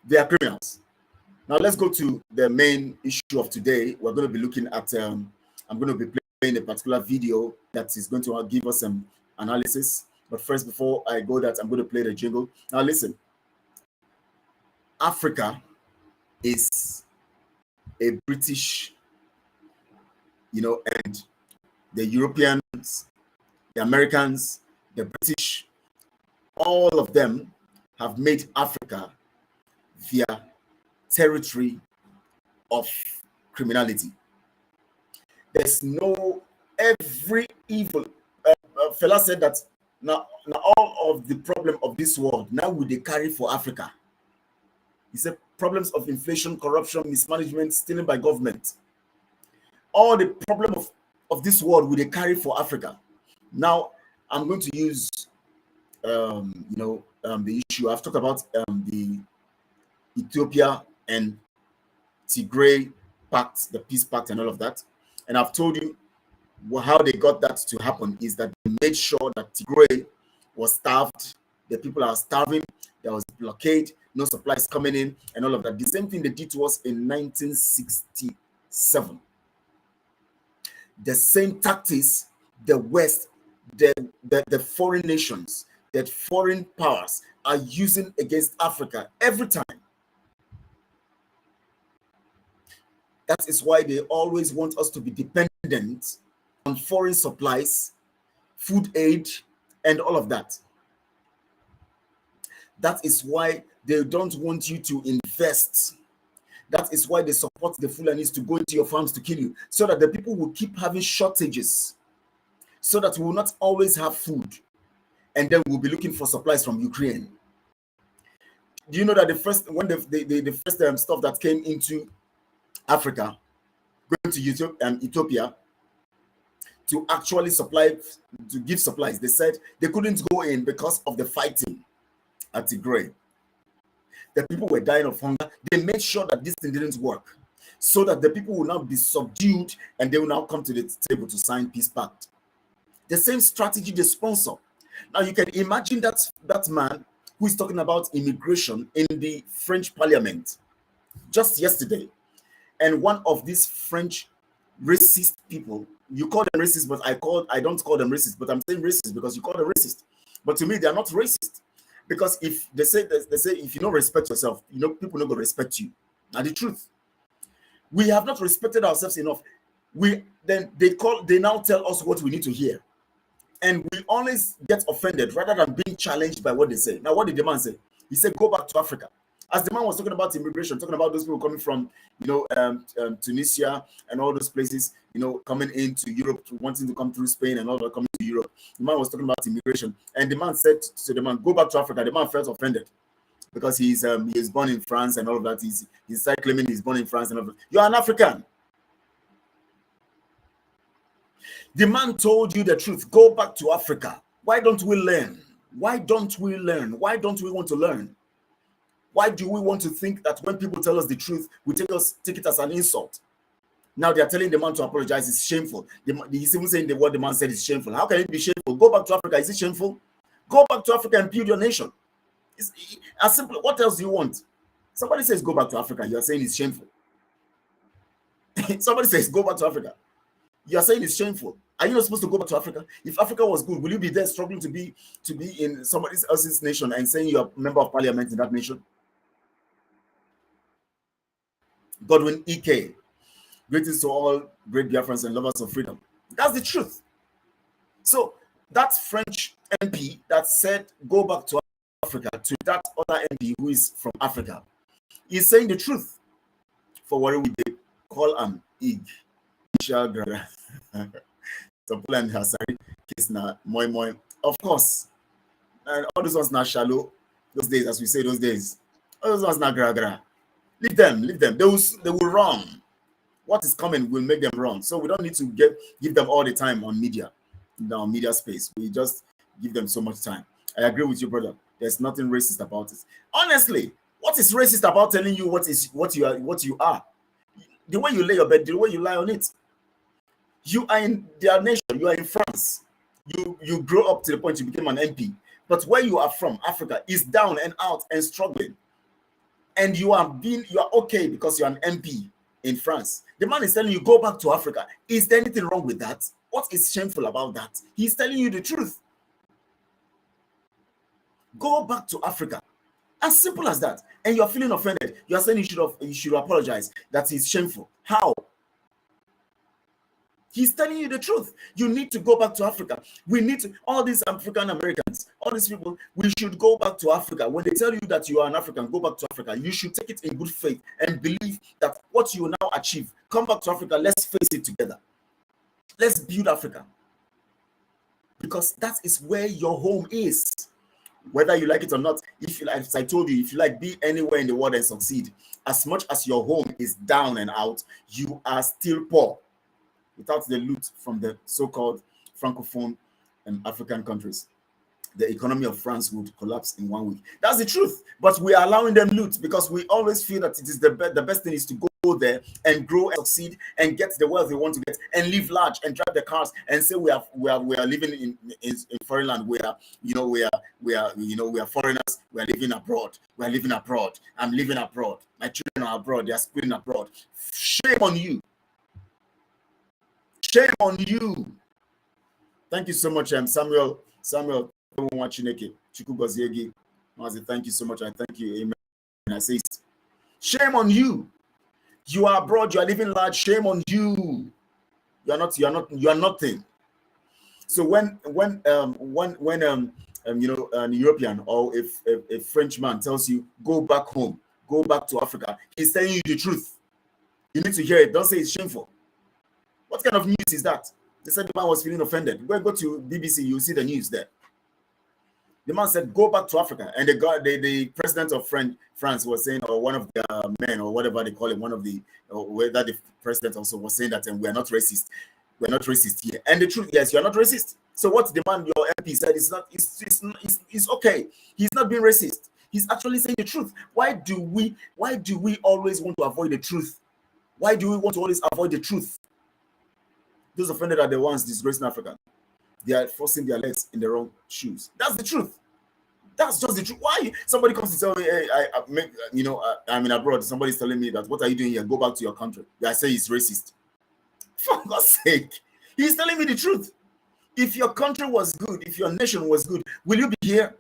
[SPEAKER 1] They are criminals. Now let's go to the main issue of today. We're going to be looking at, I'm going to be playing a particular video that is going to give us some analysis. But first, before I go that, I'm going to play the jingle. Now listen. Africa is a British, and the Europeans, the Americans, the British, all of them have made Africa their territory of criminality. There's every evil. Fela said that now all of the problem of this world now will they carry for Africa. He said problems of inflation, corruption, mismanagement, stealing by government. All the problem of this world will they carry for Africa. Now, I'm going to use, the issue. I've talked about the Ethiopia and Tigray pact, the peace pact and all of that. And I've told you how they got that to happen is that they made sure that Tigray was starved. The people are starving. There was blockade, no supplies coming in and all of that. The same thing they did to us in 1967. The same tactics the West, the foreign nations, that foreign powers are using against Africa every time. That is why they always want us to be dependent on foreign supplies, food aid, and all of that. That is why they don't want you to invest. That is why they support the Fulanis to go into your farms to kill you, so that the people will keep having shortages, so that we will not always have food, and then we'll be looking for supplies from Ukraine. Do you know that the first stuff that came into Africa, going to Ethiopia, to actually supply, to give supplies, they said they couldn't go in because of the fighting at Tigray. The people were dying of hunger. They made sure that this thing didn't work, so that the people will now be subdued and they will now come to the table to sign peace pact. The same strategy they sponsor. Now you can imagine that man who is talking about immigration in the French parliament just yesterday, and one of these French racist people, you call them racist, but I don't call them racist, but I'm saying racist because you call them racist. But to me, they are not racist. Because if they say if you don't respect yourself, people don't go respect you. Now the truth, we have not respected ourselves enough. They now tell us what we need to hear, and we always get offended rather than being challenged by what they say. Now, what did the man say? He said, "Go back to Africa." As the man was talking about immigration, talking about those people coming from Tunisia and all those places, coming into Europe, wanting to come through Spain and all that, coming to Europe. The man was talking about immigration, and the man said to the man, "Go back to Africa." The man felt offended because he is born in France and all of that. He started claiming he's born in France and all of that. You're an African. The man told you the truth. Go back to Africa. Why don't we learn? Why don't we learn? Why don't we want to learn? Why do we want to think that when people tell us the truth, we take it as an insult? Now they are telling the man to apologize. It's shameful. He's even saying what the man said is shameful. How can it be shameful? Go back to Africa. Is it shameful? Go back to Africa and build your nation. It's as simple. What else do you want? Somebody says go back to Africa. You are saying it's shameful. Somebody says go back to Africa. You are saying it's shameful. Are you not supposed to go back to Africa? If Africa was good, will you be there struggling to be in somebody else's nation and saying you're a member of parliament in that nation? Godwin E.K. Greetings to all great Biafrans and lovers of freedom. That's the truth. So that French MP that said go back to Africa, to that other MP who is from Africa, is saying the truth. For what we did, call Ig. Of course. And all those ones now shallow, those days, as we say those days. All those ones now gra. Leave them. They will run. What is coming will make them run. So we don't need to give them all the time on media, in our media space. We just give them so much time. I agree with you, brother. There's nothing racist about it. Honestly, what is racist about telling you what you are? The way you lay your bed, the way you lie on it. You are in their nation. You are in France. You grow up to the point you became an MP. But where you are from, Africa, is down and out and struggling. And you are okay because you're an MP in France. The man is telling you, go back to Africa. Is there anything wrong with that? What is shameful about that? He's telling you the truth. Go back to Africa. As simple as that. And you're feeling offended. You're saying you should apologize. That is shameful. How? He's telling you the truth. You need to go back to Africa. We need to, all these African Americans, all these people, we should go back to Africa. When they tell you that you are an African, go back to Africa. You should take it in good faith and believe that what you now achieve, come back to Africa, let's face it together. Let's build Africa. Because that is where your home is. Whether you like it or not, if you like, as I told you, if you like be anywhere in the world and succeed, as much as your home is down and out, you are still poor. Without the loot from the so-called Francophone and African countries. the economy of France would collapse in 1 week. That's the truth. But we are allowing them loot because we always feel that it is the best thing is to go there and grow and succeed and get the wealth we want to get and live large and drive the cars and say we are living in foreign land. We are foreigners. We are living abroad. We are living abroad. I'm living abroad. My children are abroad. They are schooling abroad. Shame on you. Shame on you. Thank you so much, Samuel. Thank you so much. I thank you. Amen. And I say, shame on you. You are abroad. You are living large. Shame on you. You are nothing. So when an European or if a Frenchman tells you go back home, go back to Africa, he's telling you the truth. You need to hear it. Don't say it's shameful. What kind of news is that? They said the man was feeling offended. Go to BBC, you'll see the news there. The man said, go back to Africa. And the president of France was saying, or one of the men, or whatever they call him, whether the president also was saying that we are not racist. We're not racist here. And the truth, yes, you're not racist. So what the man, your MP said, it's okay. He's not being racist. He's actually saying the truth. Why do we always want to avoid the truth? Why do we want to always avoid the truth? Those offended are the ones disgracing Africa. They are forcing their legs in the wrong shoes. That's the truth. That's just the truth. Why somebody comes to tell me, hey, I'm in abroad. Somebody's telling me that, what are you doing here? Go back to your country. I say he's racist. For God's sake, he's telling me the truth. If your country was good, if your nation was good, will you be here?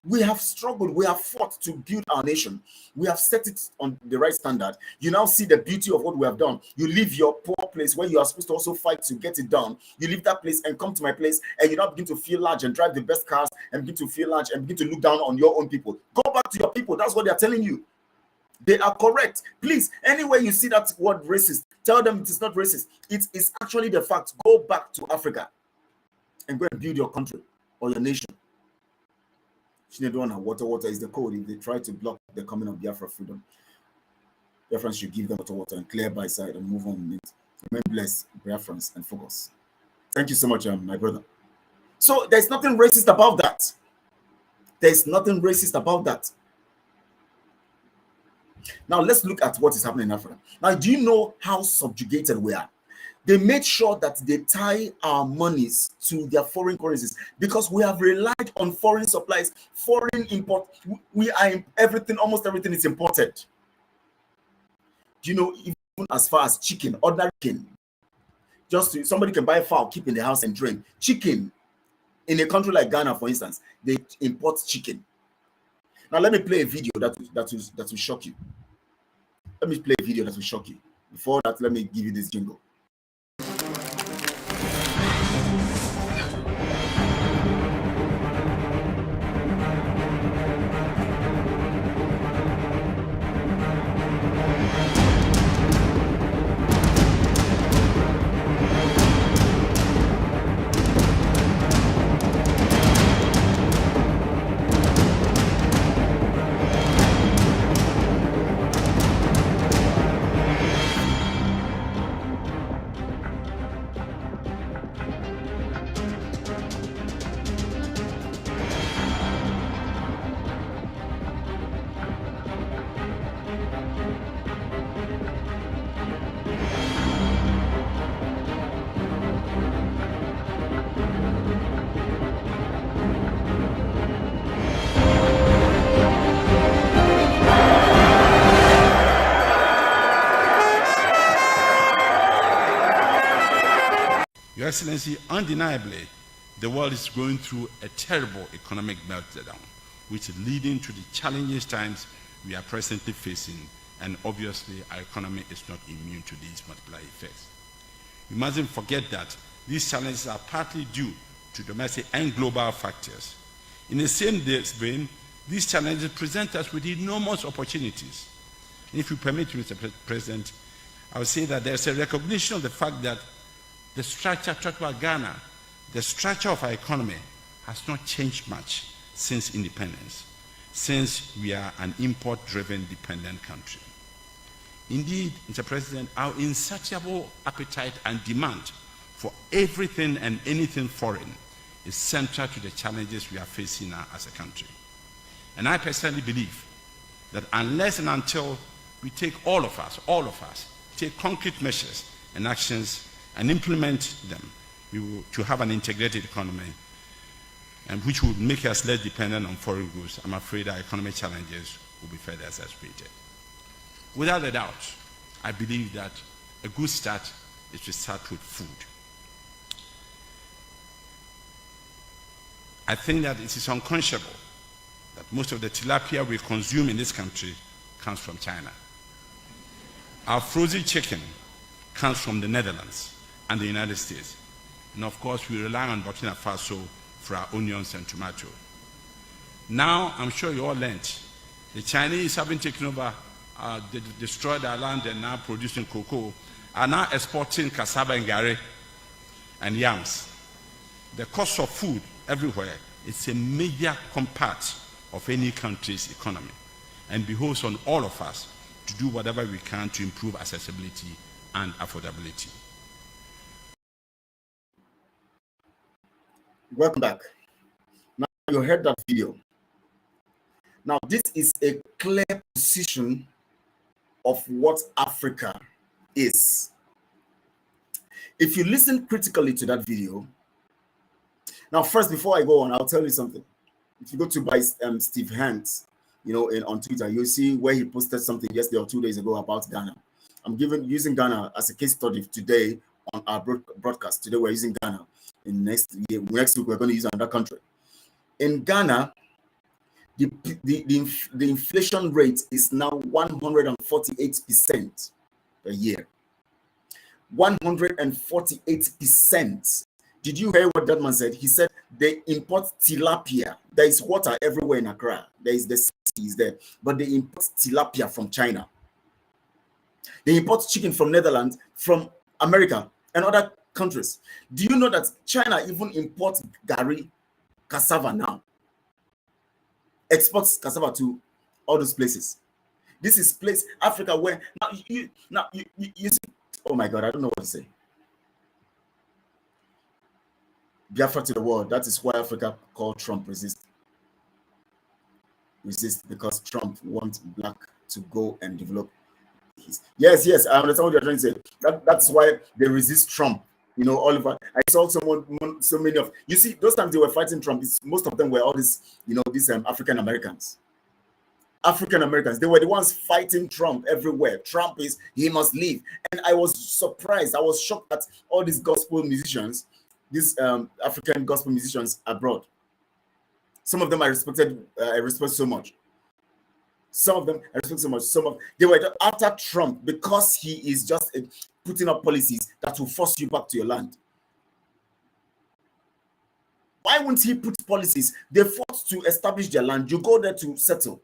[SPEAKER 1] We have struggled. We have fought to build our nation. We have set it on the right standard. You now see the beauty of what we have done. You leave your poor place where you are supposed to also fight to get it done. You leave that place and come to my place, and you now begin to feel large and drive the best cars and begin to feel large and begin to look down on your own people. Go back to your people. That's what they are telling you. They are correct. Please, anywhere you see that word racist, tell them it is not racist. It is actually the fact. Go back to Africa and go and build your country or your nation. Water is the code. If they try to block the coming of Biafra freedom, Biafrans should give them water and clear by side and move on with it. Remain blessed, Biafrans, and focus. Thank you so much, my brother. So there's nothing racist about that. There's nothing racist about that. Now let's look at what is happening in Africa. Now, do you know how subjugated we are? They made sure that they tie our monies to their foreign currencies because we have relied on foreign supplies, foreign import. We are everything, almost everything is imported. Do you know, even as far as chicken, ordinary chicken, somebody can buy a fowl, keep in the house and train. Chicken, in a country like Ghana, for instance, they import chicken. Now let me play a video that will shock you. Let me play a video that will shock you. Before that, let me give you this jingle.
[SPEAKER 2] Your Excellency, undeniably, the world is going through a terrible economic meltdown, which is leading to the challenging times we are presently facing, and obviously our economy is not immune to these multiplier effects. We mustn't forget that these challenges are partly due to domestic and global factors. In the same vein, these challenges present us with enormous opportunities. And if you permit me, Mr. President, I would say that there's a recognition of the fact that the structure, talk about Ghana, the structure of our economy has not changed much since independence, since we are an import-driven dependent country. Indeed, Mr. President, our insatiable appetite and demand for everything and anything foreign is central to the challenges we are facing now as a country. And I personally believe that unless and until we take all of us, take concrete measures and actions and implement them, we will to have an integrated economy, and which would make us less dependent on foreign goods. I'm afraid our economic challenges will be further exacerbated. Without a doubt, I believe that a good start is to start with food. I think that it is unconscionable that most of the tilapia we consume in this country comes from China. Our frozen chicken comes from the Netherlands and the United States. And of course, we rely on Burkina Faso for our onions and tomato. Now, I'm sure you all learned, the Chinese having taken over, they destroyed our land and now producing cocoa, are now exporting cassava and gari and yams. The cost of food everywhere is a major part of any country's economy, and behoves on all of us to do whatever we can to improve accessibility and affordability.
[SPEAKER 1] Welcome back. Now you heard that video. Now this is a clear position of what Africa is. If you listen critically to that video, now first, before I go on, I'll tell you something. If you go to by Steve Hanks, on Twitter, you'll see where he posted something yesterday or 2 days ago about Ghana. I'm using Ghana as a case study today on our broadcast. Today we're using Ghana. Next week we're going to use another country. In Ghana, the inflation rate is now 148% a year. 148%. Did you hear what that man said? He said they import tilapia. There is water everywhere in Accra. There is the sea is there, but they import tilapia from China. They import chicken from Netherlands, from America, and other countries. Do you know that China even imports gari, cassava now? Exports cassava to all those places. This is place Africa where you see, oh my God, I don't know what to say. Biafra to the world. That is why Africa called Trump resist. Resist because Trump wants black to go and develop his. Yes, I understand what you're trying to say. That's why they resist Trump. All over. I saw so many of. You see, those times they were fighting Trump. Most of them were all these, these African Americans. African Americans. They were the ones fighting Trump everywhere. Trump he must leave. And I was surprised. I was shocked that all these gospel musicians, these African gospel musicians abroad, some of them I respect so much. Some of them I respect so much. They were after Trump because he is just putting up policies that will force you back to your land. Why wouldn't he put policies? They fought to establish their land. You go there to settle.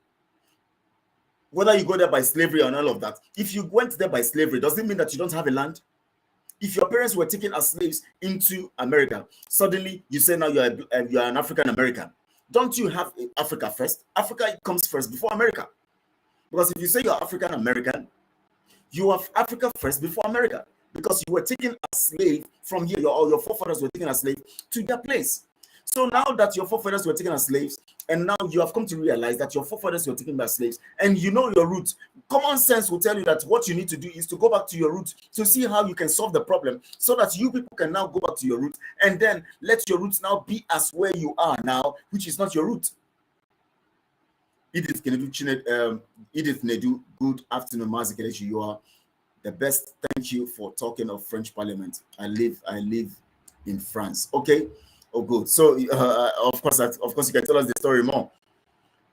[SPEAKER 1] Whether you go there by slavery or all of that. If you went there by slavery, does it mean that you don't have a land? If your parents were taken as slaves into America, suddenly you say now you're an African American. Don't you have Africa first? Africa comes first before America. Because if you say you're African American, you have Africa first before America. Because you were taken as slave from here, your forefathers were taken as slaves to their place. So now that your forefathers were taken as slaves, and now you have come to realize that your forefathers were taken as slaves, and you know your roots, common sense will tell you that what you need to do is to go back to your roots to see how you can solve the problem so that you people can now go back to your roots and then let your roots now be as where you are now, which is not your root. Edith Nedu, good afternoon, Mazikelechi. You are the best. Thank you for talking of French Parliament. I live in France. Okay. Oh, good. So, of course, you can tell us the story more.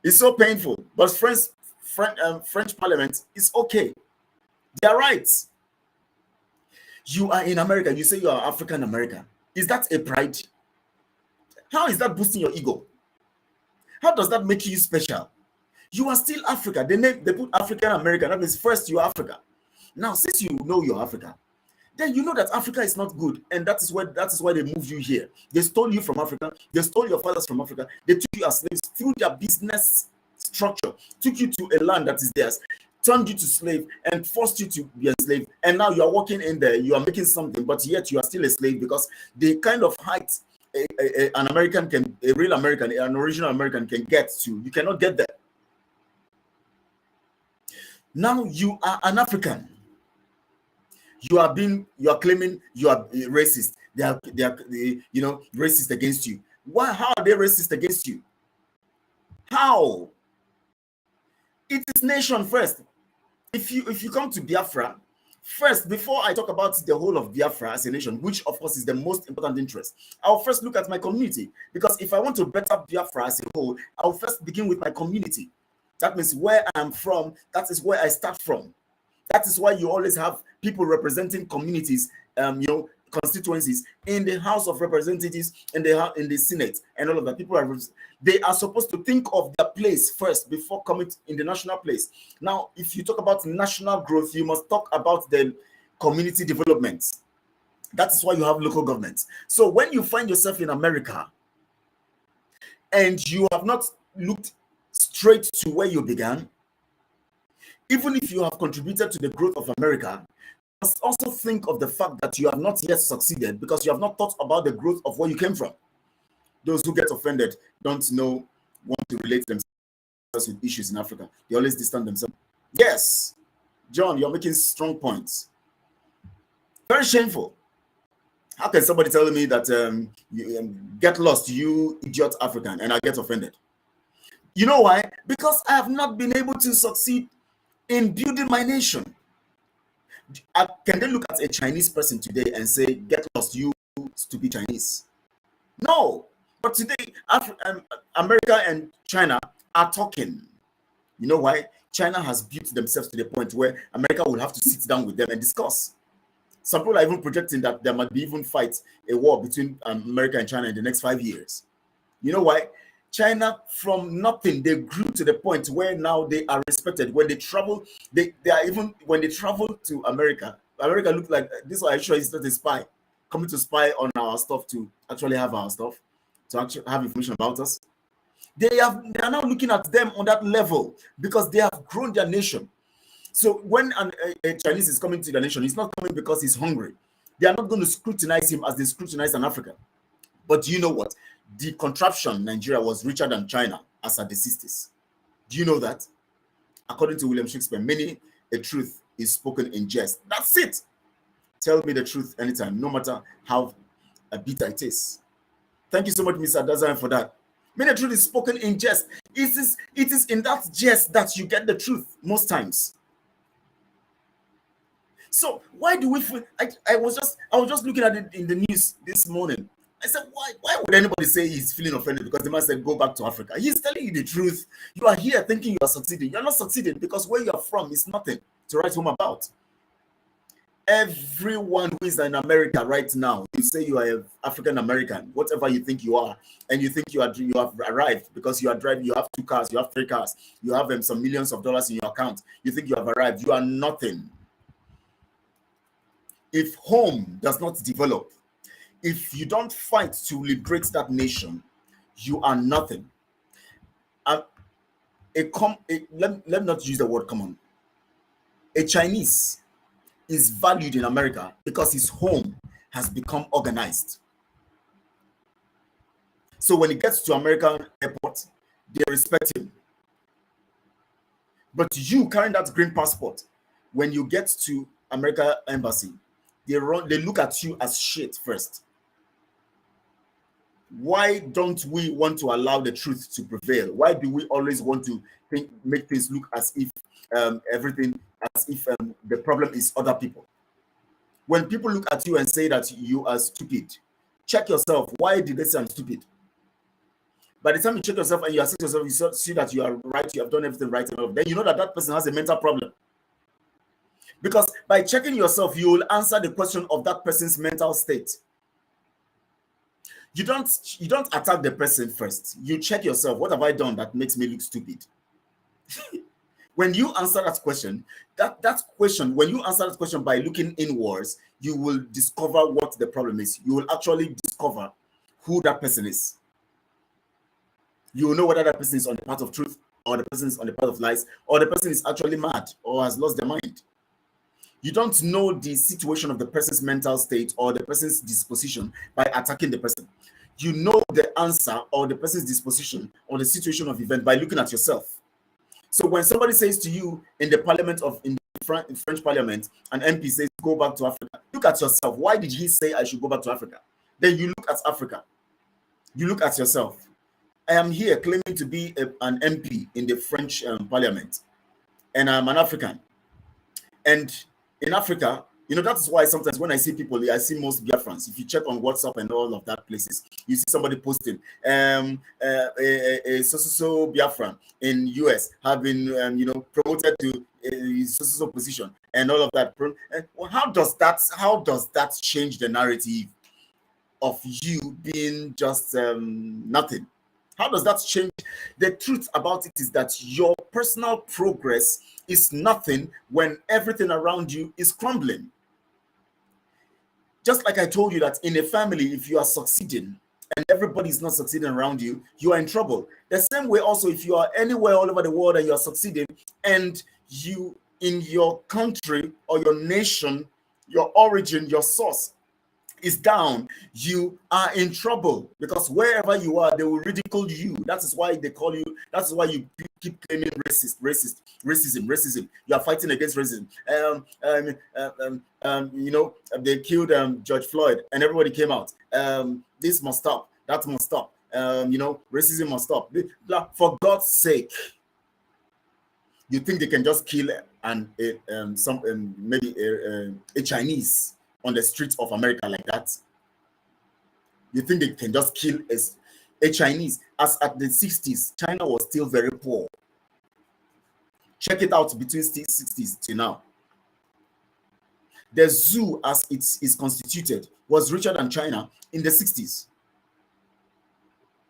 [SPEAKER 1] It's so painful, but French Parliament is okay. They are right. You are in America. You say you are African American. Is that a pride? How is that boosting your ego? How does that make you special? You are still Africa. They put African American. That means first you are Africa. Now, since you know you're Africa, then you know that Africa is not good, and that is why they moved you here. They stole you from Africa. They stole your fathers from Africa. They took you as slaves through their business structure, took you to a land that is theirs, turned you to slave, and forced you to be a slave. And now you are working in there. You are making something, but yet you are still a slave because they kind of hide an American can, a real American, an original American can get to. You cannot get there. Now you are an African. You are claiming you are racist. They are racist against you. Why? How are they racist against you? How? It is nation first. If you come to Biafra, first, before I talk about the whole of Biafra as a nation, which of course is the most important interest, I'll first look at my community. Because if I want to better Biafra as a whole, I'll first begin with my community. That means where I'm from, that is where I start from. That is why you always have people representing communities, constituencies in the House of Representatives, in the Senate, and all of that. They are supposed to think of their place first before coming in the national place. Now, if you talk about national growth, you must talk about the community development. That is why you have local governments. So when you find yourself in America and you have not looked straight to where you began, even if you have contributed to the growth of America, you must also think of the fact that you have not yet succeeded because you have not thought about the growth of where you came from. Those who get offended want to relate themselves with issues in Africa. They always distance themselves. Yes, John, you're making strong points. Very shameful. How can somebody tell me that get lost, you idiot African, and I get offended? You know why? Because I have not been able to succeed in building my nation. Can they look at a Chinese person today and say, get lost, you stupid Chinese? No. But today, America and China are talking. You know why? China has built themselves to the point where America will have to sit down with them and discuss. Some people are even projecting that there might be even a war between America and China in the next 5 years. You know why? China, from nothing, they grew to the point where now they are respected. When they travel, when they travel to America looks like this. I sure is not a spy coming to spy on our stuff, to actually have our stuff, to actually have information about us. They are now looking at them on that level because they have grown their nation. So when a Chinese is coming to the nation, he's not coming because he's hungry. They are not going to scrutinize him as they scrutinize an African. But do you know what? The contraption Nigeria was richer than China as at the 60s. Do you know that? According to William Shakespeare, many a truth is spoken in jest. That's it. Tell me the truth anytime, no matter how bitter it is. Thank you so much, Mr. Dazan, for that. Many a truth is spoken in jest. It is in that jest that you get the truth most times. So why do we feel? I was just looking at it in the news this morning. I said, why would anybody say he's feeling offended because the man said go back to Africa? He's telling you the truth. You are here thinking you are succeeding. You're not succeeding because where you are from is nothing to write home about. Everyone who is in America right now, you say you are an African American, whatever you think you are, and you think you have arrived because you are driving, you have 2 cars, you have 3 cars, you have some millions of dollars in your account. You think you have arrived. You are nothing. If home does not develop, if you don't fight to liberate that nation, you are nothing. Let me not use the word common. A Chinese is valued in America because his home has become organized. So when he gets to American airport, they respect him. But you carrying that green passport, when you get to American embassy, they look at you as shit first. Why don't we want to allow the truth to prevail? Why do we always want to make things look as if the problem is other people? When people look at you and say that you are stupid, check yourself. Why did they say I'm stupid? By the time you check yourself and you assess yourself, you see that you are right, you have done everything right, and then you know that person has a mental problem. Because by checking yourself, you will answer the question of that person's mental state. You don't attack the person first. You check yourself. What have I done that makes me look stupid? When you answer that question, when you answer that question by looking inwards, you will discover what the problem is. You will actually discover who that person is. You will know whether that person is on the path of truth, or the person is on the path of lies, or the person is actually mad or has lost their mind. You don't know the situation of the person's mental state or the person's disposition by attacking the person. You know the answer or the person's disposition or the situation of event by looking at yourself. So when somebody says to you in the French Parliament, an MP says go back to Africa, look at yourself. Why did he say I should go back to Africa? Then you look at Africa. You look at yourself. I am here claiming to be an MP in the French Parliament, and I'm an African. And in Africa, that is why sometimes when I see people, I see most Biafrans. If you check on WhatsApp and all of that places, you see somebody posting, so Biafran in US have been, promoted to so position and all of that. Well, how does that change the narrative of you being just nothing? How does that change? The truth about it is that your personal progress is nothing when everything around you is crumbling. Just like I told you that in a family, if you are succeeding and everybody is not succeeding around you, you are in trouble. The same way also, if you are anywhere all over the world and you are succeeding and you in your country or your nation, your origin, your source is down, you are in trouble, because wherever you are, they will ridicule you. That is why they call you, that's why you keep claiming racism. You are fighting against racism. They killed George Floyd and everybody came out. This must stop, that must stop. Racism must stop. For God's sake, you think they can just kill maybe a Chinese on the streets of America like that? You think they can just kill a Chinese? As at the 60s, China was still very poor. Check it out between 60s to now. The zoo, as it is constituted, was richer than China in the 60s.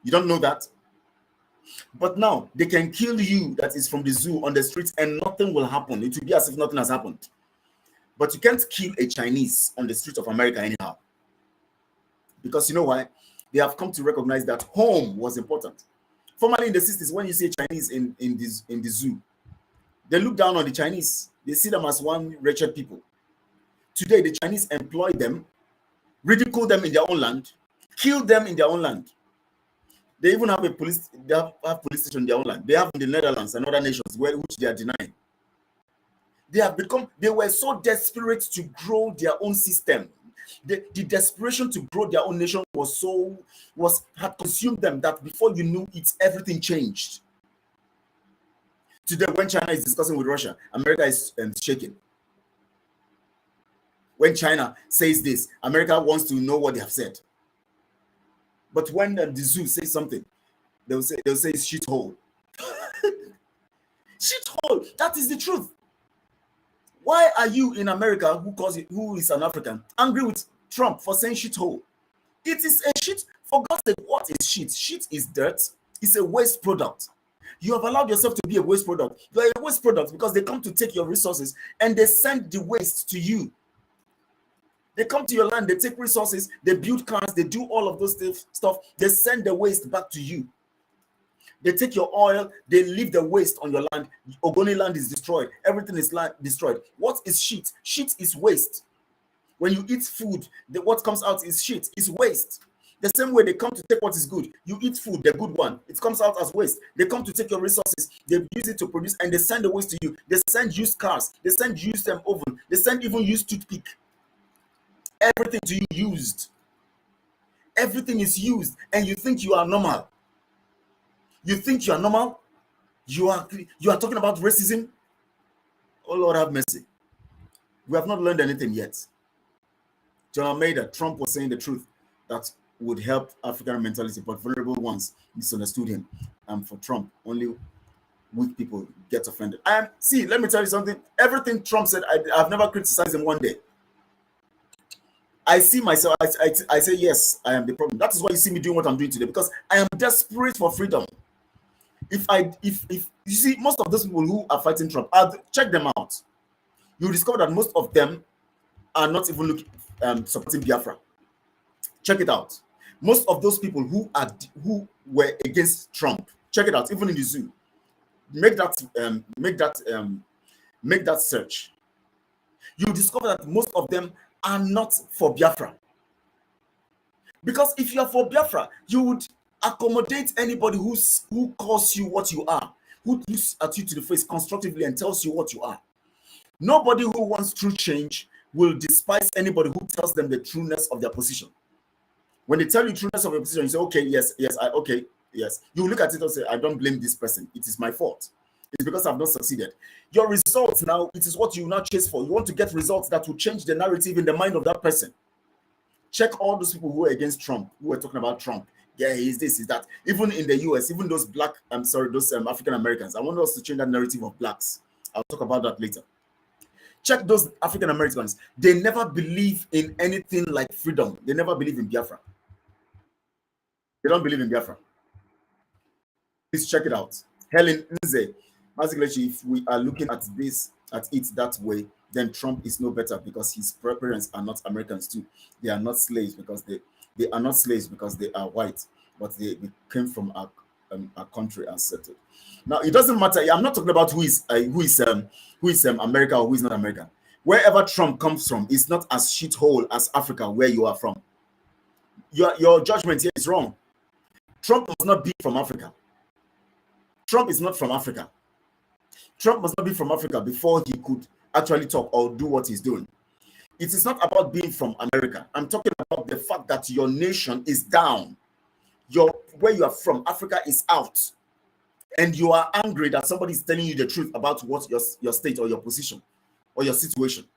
[SPEAKER 1] You don't know that? But now they can kill you that is from the zoo on the streets and nothing will happen. It will be as if nothing has happened. But you can't kill a Chinese on the streets of America anyhow. Because you know why? They have come to recognize that home was important. Formerly in the 60s, when you see a Chinese in the zoo, they look down on the Chinese. They see them as one wretched people. Today, the Chinese employ them, ridicule them in their own land, kill them in their own land. They even have police station in their own land. They have in the Netherlands and other nations which they are denying. They were so desperate to grow their own system. The desperation to grow their own nation had consumed them, that before you knew it, everything changed. Today, when China is discussing with Russia, America is shaking. When China says this, America wants to know what they have said. But when the zoo says something, they'll say it's shithole. Shithole. That is the truth. Why are you in America, who is an African, angry with Trump for saying shithole? It is a shit. For God's sake, what is shit? Shit is dirt. It's a waste product. You have allowed yourself to be a waste product. You are a waste product because they come to take your resources and they send the waste to you. They come to your land, they take resources, they build cars, they do all of those stuff. They send the waste back to you. They take your oil, they leave the waste on your land. Ogoni land is destroyed. Everything is destroyed. What is shit? Shit is waste. When you eat food, what comes out is shit. It's waste. The same way they come to take what is good. You eat food, the good one. It comes out as waste. They come to take your resources. They use it to produce, and they send the waste to you. They send used cars. They send used oven. They send even used toothpick. Everything to you used. Everything is used, and you think you are normal. You think you are normal? You are talking about racism? Oh Lord, have mercy. We have not learned anything yet. John Almeida, Trump was saying the truth that would help African mentality, but vulnerable ones misunderstood him. For Trump, only weak people get offended. See, let me tell you something. Everything Trump said, I've never criticized him one day. I see myself, I say, yes, I am the problem. That is why you see me doing what I'm doing today, because I am desperate for freedom. If you see, most of those people who are fighting Trump, check them out. You discover that most of them are not even supporting Biafra. Check it out. Most of those people who were against Trump, check it out. Even in the zoo, make that search. You discover that most of them are not for Biafra. Because if you are for Biafra, you would accommodate anybody who calls you what you are, who looks at you to the face constructively and tells you what you are. Nobody who wants true change will despise anybody who tells them the trueness of their position. When they tell you trueness of your position, you say, okay, yes, okay, yes. You look at it and say, I don't blame this person. It is my fault. It's because I've not succeeded. Your results now, it is what you now chase for. You want to get results that will change the narrative in the mind of that person. Check all those people who are against Trump, who are talking about Trump. Yeah, he's this, he's that. Even in the US, even those those African Americans. I want us to change that narrative of blacks. I'll talk about that later. Check those African Americans. They never believe in anything like freedom. They never believe in Biafra. They don't believe in Biafra. Please check it out. Helen Nze. Basically, if we are looking at it that way, then Trump is no better because his parents are not Americans too. They are not slaves because they are not slaves because they are white, but they came from a country and settled. Now it doesn't matter. I'm not talking about who is America or who is not American. Wherever Trump comes from, it's not as shithole as Africa, where you are from. Your judgment here is wrong. Trump must not be from Africa. Trump is not from Africa. Trump must not be from Africa before he could actually talk or do what he's doing. It is not about being from America. I'm talking about the fact that your nation is down. Where you are from, Africa is out. And you are angry that somebody is telling you the truth about what your state or your position or your situation.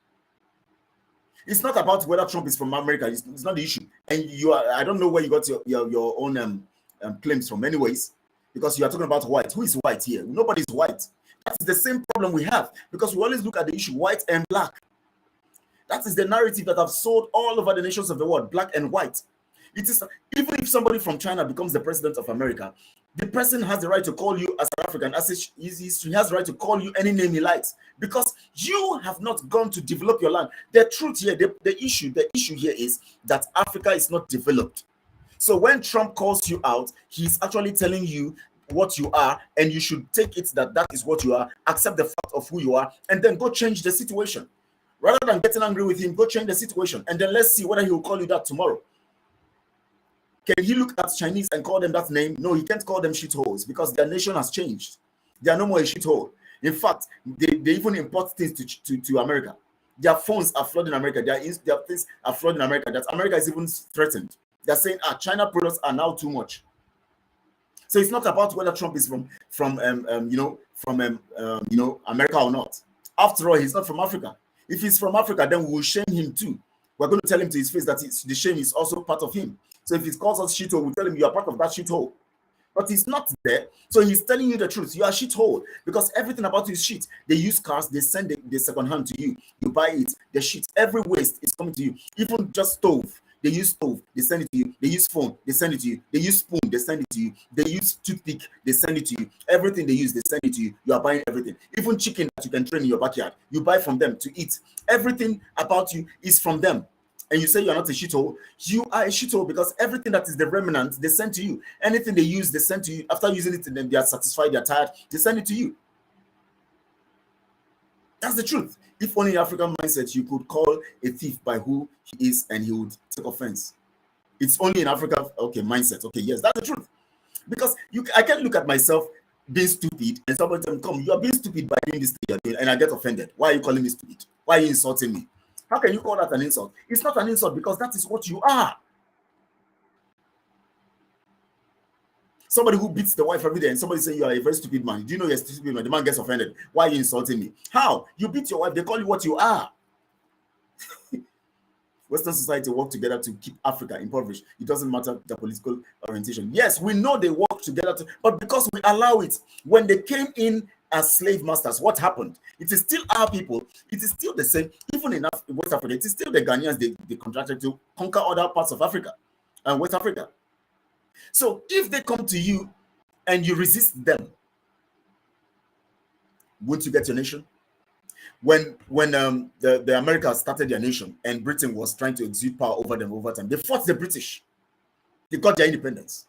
[SPEAKER 1] It's not about whether Trump is from America. It's not the issue. And I don't know where you got your own claims from anyways, because you are talking about white. Who is white here? Nobody is white. That's the same problem we have, because we always look at the issue white and black. That is the narrative that I've sold all over the nations of the world, black and white. It is, even if somebody from China becomes the president of America, the person has the right to call you as an African, he has the right to call you any name he likes, because you have not gone to develop your land. The truth here, the issue here is that Africa is not developed. So when Trump calls you out, he's actually telling you what you are, and you should take it that is what you are, accept the fact of who you are, and then go change the situation. Rather than getting angry with him, go change the situation, and then let's see whether he will call you that tomorrow. Can he look at Chinese and call them that name? No, he can't call them shitholes, because their nation has changed. They are no more a shithole. In fact, they even import things to America. Their phones are flooding America. Their things are flooding America. That America is even threatened. They're saying, China products are now too much. So it's not about whether Trump is from America or not. After all, he's not from Africa. If he's from Africa, then we will shame him too. We're going to tell him to his face that the shame is also part of him. So if he calls us shithole, we'll tell him you are part of that shithole. But he's not there. So he's telling you the truth. You are shithole, because everything about you is shit. They use cars, they send the second hand to you. You buy it, the shit. Every waste is coming to you. Even just stove. They use stove, they send it to you. They use phone, they send it to you. They use spoon, they send it to you. They use toothpick, they send it to you. Everything they use, they send it to you. You are buying everything. Even chicken that you can train in your backyard, you buy from them to eat. Everything about you is from them. And you say you are not a shithole. You are a shithole because everything that is the remnant, they send to you. Anything they use, they send to you. After using it, and then they are satisfied, they are tired, they send it to you. That's the truth. If only in African mindset, you could call a thief by who he is and he would take offense. It's only in Africa, okay, mindset. Okay, yes, that's the truth. Because I can't look at myself being stupid and somebody tell me, come, you are being stupid by doing this thing you're doing, and I get offended. Why are you calling me stupid? Why are you insulting me? How can you call that an insult? It's not an insult, because that is what you are. Somebody who beats the wife every day and somebody say you are a very stupid man. Do you know you're a stupid man? The man gets offended. Why are you insulting me? How? You beat your wife, they call you what you are. Western society work together to keep Africa impoverished. It doesn't matter the political orientation. Yes, we know they work together, but because we allow it. When they came in as slave masters, what happened? It is still our people. It is still the same. Even in West Africa, it is still the Ghanaians they contracted to conquer other parts of Africa and West Africa. So if they come to you and you resist them, won't you get your nation? When the Americans started their nation and Britain was trying to exert power over them over time, they fought the British. They got their independence.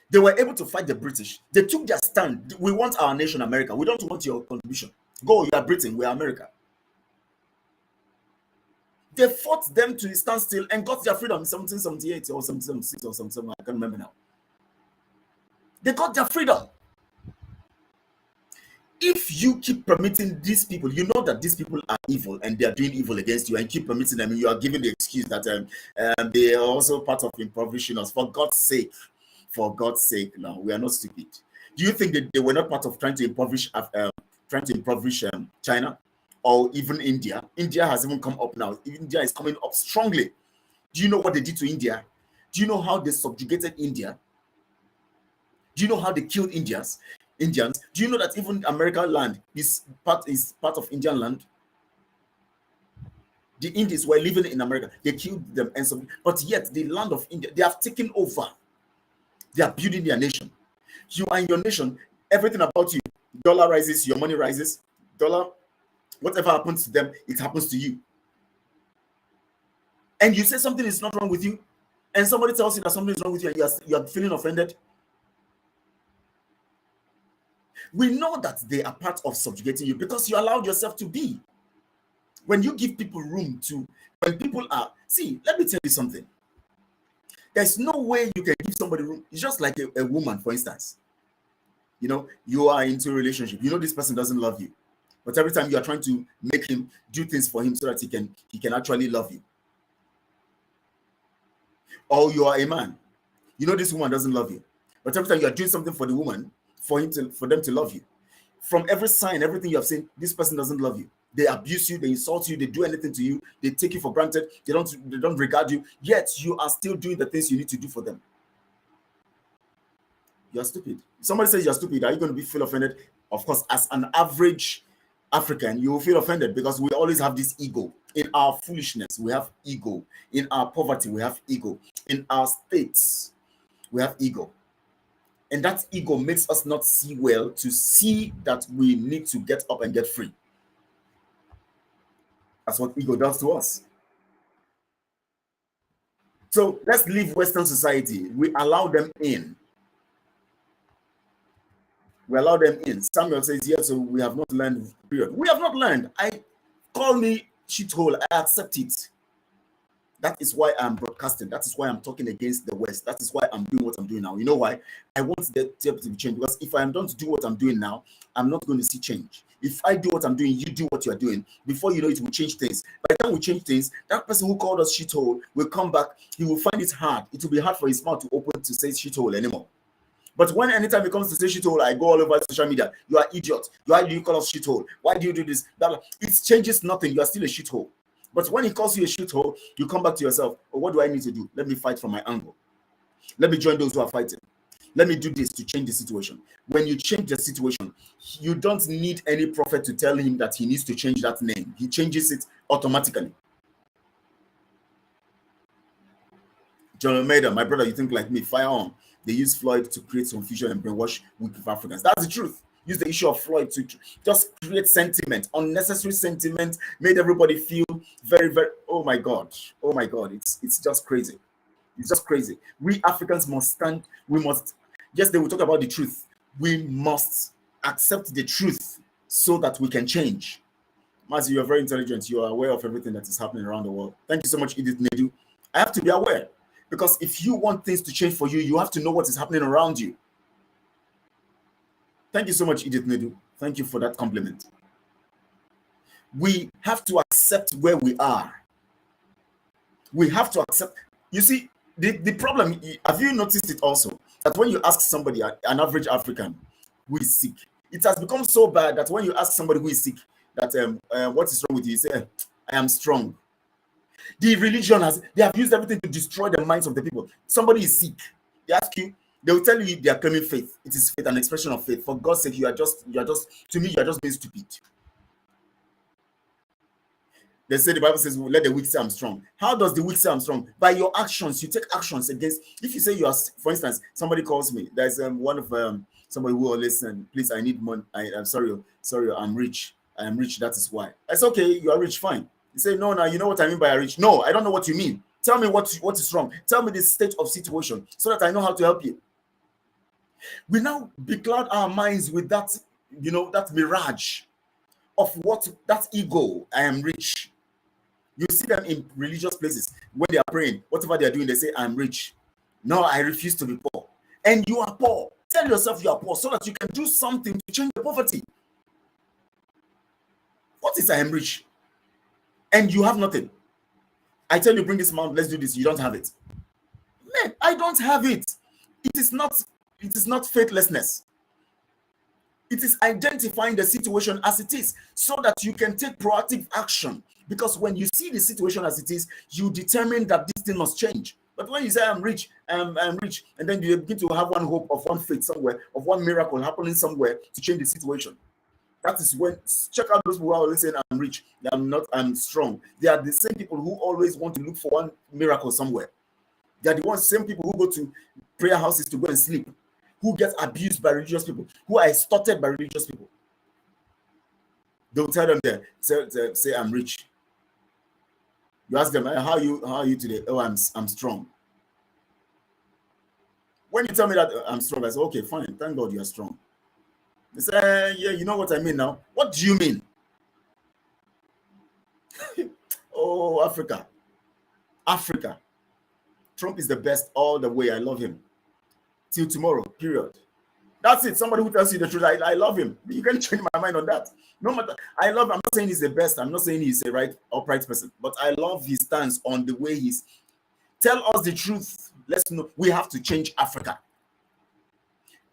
[SPEAKER 1] They were able to fight the British. They took their stand. We want our nation, America. We don't want your contribution. Go, you are Britain, we are America. They fought them to stand still and got their freedom in 1778 or 1776 or something. I can't remember now. They got their freedom. If you keep permitting these people, you know that these people are evil and they are doing evil against you, and keep permitting them, you are giving the excuse that they are also part of impoverishing us. For God's sake, no, we are not stupid. Do you think that they were not part of trying to impoverish China or even India? India has even come up now. India is coming up strongly. Do you know what they did to India? Do you know how they subjugated India? Do you know how they killed Indians? Do you know that even American land is part of Indian land? The Indians were living in America. They killed them, and so, but yet the land of India, they have taken over. They are building their nation. You are in your nation. Everything about you, dollar rises, your money rises. Dollar, whatever happens to them, it happens to you. And you say something is not wrong with you, and somebody tells you that something is wrong with you, and you are feeling offended. We know that they are part of subjugating you because you allowed yourself to be. When you give people room to, when people are, see, let me tell you something. There's no way you can give somebody room. It's just like a woman, for instance. You know, you are into a relationship. You know this person doesn't love you. But every time you are trying to make him do things for him so that he can actually love you. Or you are a man. You know this woman doesn't love you. But every time you are doing something for the woman, for them to love you. From every sign, everything you have seen, this person doesn't love you. They abuse you, they insult you, they do anything to you, they take you for granted, they don't regard you, yet you are still doing the things you need to do for them. You're stupid. If somebody says you're stupid, are you going to feel offended? Of course, as an average African, you will feel offended because we always have this ego. In our foolishness, we have ego. In our poverty, we have ego. In our states, we have ego. And that ego makes us not see well, to see that we need to get up and get free. That's what ego does to us. So let's leave Western society. We allow them in. We allow them in. Samuel says, yes, so we have not learned, period. We have not learned. Call me shithole. I accept it. That is why I'm broadcasting. That is why I'm talking against the West. That is why I'm doing what I'm doing now. You know why? I want the to be changed, because if I don't do what I'm doing now, I'm not going to see change. If I do what I'm doing, you do what you're doing. Before you know it, will change things. By the time we change things, that person who called us shithole will come back. He will find it hard. It will be hard for his mouth to open to say shithole anymore. But when anytime it comes to say shithole, I go all over social media. You are idiot. Why do you call us shithole? Why do you do this? It changes nothing. You are still a shithole. But when he calls you a shithole, you come back to yourself. Oh, what do I need to do? Let me fight from my angle. Let me join those who are fighting. Let me do this to change the situation. When you change the situation, you don't need any prophet to tell him that he needs to change that name. He changes it automatically. John Almeida, my brother, you think like me, fire on. They use Floyd to create confusion and brainwash weak Africans. That's the truth. Use the issue of Floyd to just create sentiment, unnecessary sentiment, made everybody feel very, very, oh my God, it's just crazy. It's just crazy. We Africans must stand, yes, they will talk about the truth. We must accept the truth so that we can change. Mazi, you're very intelligent. You are aware of everything that is happening around the world. Thank you so much, Edith Nedu. I have to be aware, because if you want things to change for you, you have to know what is happening around you. Thank you so much, Edith Nedu. Thank you for that compliment. We have to accept where we are. We have to accept. You see, the problem, have you noticed it also, that when you ask somebody, an average African who is sick, it has become so bad that when you ask somebody who is sick, that what is wrong with you, you say, I am strong. The religion they have used everything to destroy the minds of the people. Somebody is sick. They ask you, they will tell you they are claiming faith. It is faith, an expression of faith. For God's sake, you are just, to me, you are just being stupid. They say, the Bible says, let the weak say I'm strong. How does the weak say I'm strong? By your actions. You take actions against. If you say you are, for instance, somebody calls me. There's one of somebody who will listen. Please, I need money. I'm sorry, I'm rich. I am rich. That is why. It's okay. You are rich. Fine. You say, no, you know what I mean by rich. No, I don't know what you mean. Tell me what is wrong. Tell me the state of situation so that I know how to help you. We now becloud our minds with that, that mirage of what, that ego, I am rich. You see them in religious places when they are praying, whatever they are doing, they say, I'm rich. No, I refuse to be poor. And you are poor. Tell yourself you are poor so that you can do something to change the poverty. What is I am rich? And you have nothing. I tell you, bring this amount, let's do this. You don't have it. Man, I don't have it. It is not faithlessness. It is identifying the situation as it is so that you can take proactive action. Because when you see the situation as it is, you determine that this thing must change. But when you say I'm rich, I'm rich, and then you begin to have one hope of one faith somewhere, of one miracle happening somewhere to change the situation. That is when, check out those who are always saying I'm rich, I'm strong. They are the same people who always want to look for one miracle somewhere. They are the same people who go to prayer houses to go and sleep, who get abused by religious people, who are extorted by religious people. They'll tell them there, say I'm rich. You ask them, how are you today? Oh, I'm strong. When you tell me that I'm strong, I say, okay, fine, thank God you are strong. They say, yeah, you know what I mean now. What do you mean? Oh, Africa. Trump is the best all the way. I love him. Till tomorrow, period. That's it. Somebody who tells you the truth, I love him. You can change my mind on that. No matter, I'm not saying he's the best. I'm not saying he's a upright person. But I love his stance on the way he's. Tell us the truth. Let's know. We have to change Africa.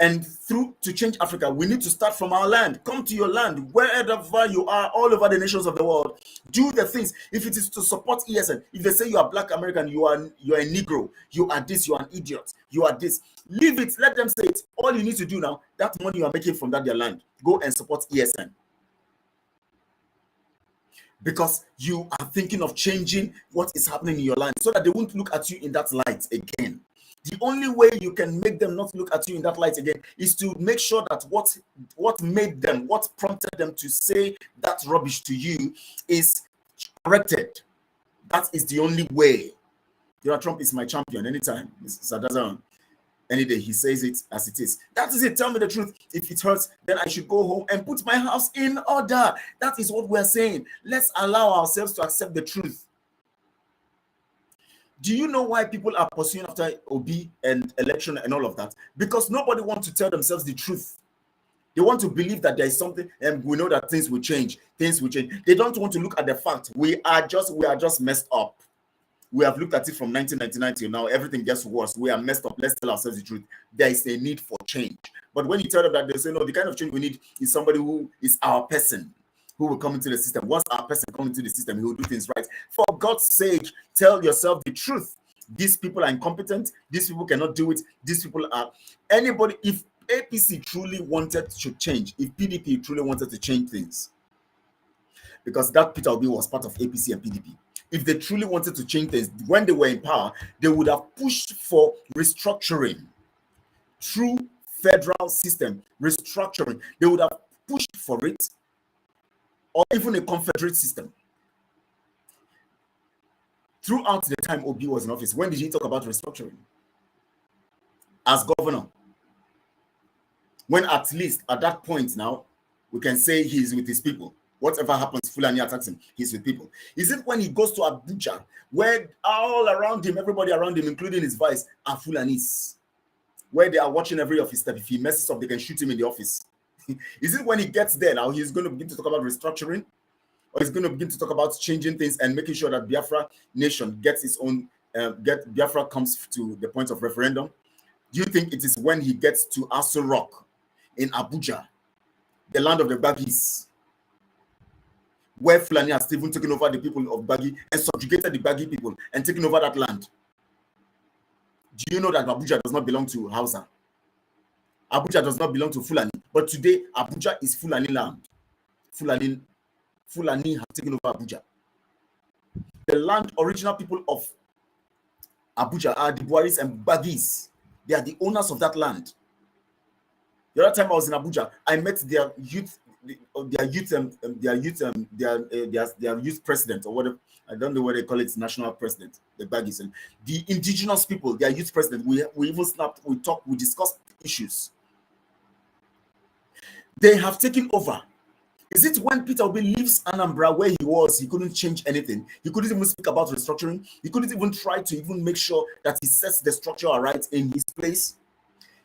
[SPEAKER 1] And to change Africa, we need to start from our land. Come to your land, wherever you are, all over the nations of the world. Do the things. If it is to support ESN, if they say you are Black American, you are a Negro, you are this, you are an idiot, you are this. Leave it. Let them say it. All you need to do now, that money you are making from their land, go and support ESN. Because you are thinking of changing what is happening in your land so that they won't look at you in that light again. The only way you can make them not look at you in that light again is to make sure that what prompted them to say that rubbish to you is corrected. That is the only way. Trump is my champion anytime. Any day he says it as it is. That is it. Tell me the truth. If it hurts, then I should go home and put my house in order. That is what we're saying. Let's allow ourselves to accept the truth. Do you know why people are pursuing after Obi and election and all of that? Because nobody wants to tell themselves the truth. They want to believe that there is something, and we know that things will change. Things will change. They don't want to look at the fact. We are just messed up. We have looked at it from 1999 till now. Everything gets worse. We are messed up. Let's tell ourselves the truth. There is a need for change. But when you tell them that, they say, no, the kind of change we need is somebody who is our person, who will come into the system. Once our person comes into the system, he will do things right. For God's sake, tell yourself the truth. These people are incompetent. These people cannot do it. These people are... Anybody, if APC truly wanted to change, if PDP truly wanted to change things, because that Peter Obi was part of APC and PDP, if they truly wanted to change things, when they were in power, they would have pushed for restructuring. True federal system, restructuring. They would have pushed for it, or even a confederate system. Throughout the time Obi was in office, when did he talk about restructuring? As governor. When at least at that point now, we can say he's with his people. Whatever happens, Fulani attacks him, he's with people. Is it when he goes to Abuja, where all around him, everybody around him, including his vice, are Fulanis, where they are watching every of his step? If he messes up, they can shoot him in the office. Is it when he gets there now, he's going to begin to talk about restructuring? Or he's going to begin to talk about changing things and making sure that Biafra nation gets its own, Biafra comes to the point of referendum? Do you think it is when he gets to Aso Rock in Abuja, the land of the Baggies, where Fulani has even taken over the people of Baggy and subjugated the Baggy people and taken over that land? Do you know that Abuja does not belong to Hausa? Abuja does not belong to Fulani. But today, Abuja is Fulani land. Fulani have taken over Abuja. The original people of Abuja are the Buaris and Baggies. They are the owners of that land. The other time I was in Abuja, I met their youth president, or whatever. I don't know what they call it, national president, the Baggies. And the indigenous people, their youth president, we even snapped, we talked, we discussed issues. They have taken over. Is it when Peter Obi leaves Anambra where he was, he couldn't change anything? He couldn't even speak about restructuring. He couldn't even try to even make sure that he sets the structure right in his place.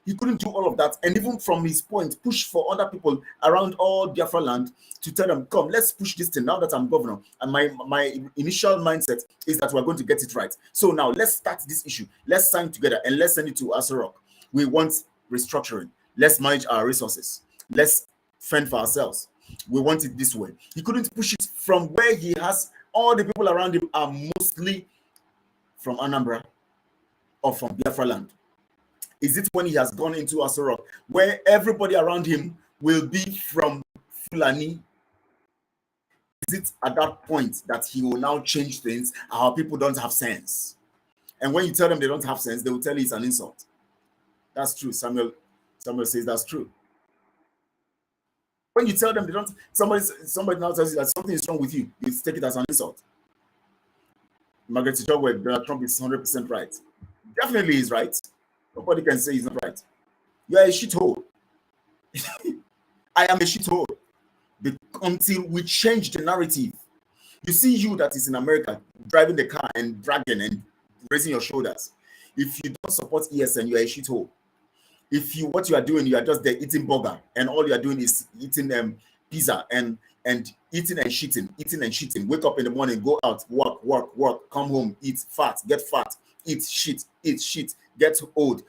[SPEAKER 1] He couldn't do all of that. And even from his point, push for other people around all Biafra land to tell them, come, let's push this thing now that I'm governor. And my initial mindset is that we're going to get it right. So now let's start this issue. Let's sign together and let's send it to Aso. We want restructuring. Let's manage our resources. Let's fend for ourselves. We want it this way. He couldn't push it from where he has all the people around him are mostly from Anambra or from Biafra land. Is it when he has gone into Aso where everybody around him will be from Fulani? Is it at that point that he will now change things? Our people don't have sense. And when you tell them they don't have sense, they will tell you it's an insult. That's true. Samuel says that's true. When you tell them they don't, somebody now tells you that something is wrong with you, you take it as an insult. Margaret Chogwe, Donald Trump is 100% right. Definitely is right. Nobody can say he's not right. You are a shithole. I am a shithole. Until we change the narrative. You see you that is in America driving the car and bragging and raising your shoulders. If you don't support ESN, you are a shithole. If what you are doing, you are just there eating burger, and all you are doing is eating pizza and eating and shitting. Wake up in the morning, go out, work, come home, eat fat, get fat, eat shit, get old,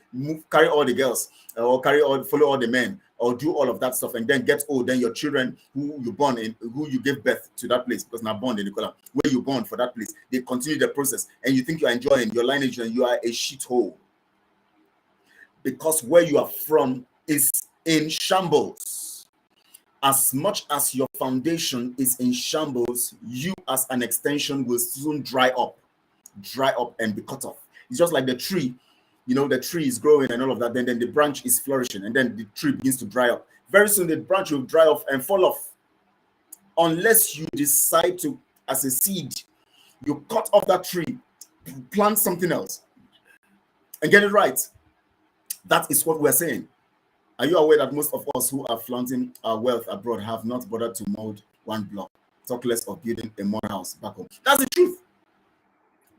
[SPEAKER 1] carry all the girls, or follow all the men, or do all of that stuff, and then get old. Then your children who you born in, who you gave birth to that place, because now born in Nicola, where you born for that place, they continue the process, and you think you are enjoying your lineage, and you are a shithole. Because where you are from is in shambles. As much as your foundation is in shambles, you as an extension will soon dry up and be cut off. It's just like the tree, the tree is growing and all of that, then the branch is flourishing, and then the tree begins to dry up. Very soon the branch will dry off and fall off. Unless you decide to, as a seed, you cut off that tree, plant something else, and get it right. That is what we're saying. Are you aware that most of us who are flaunting our wealth abroad have not bothered to mold one block? Talk less of building a more house back home. That's the truth.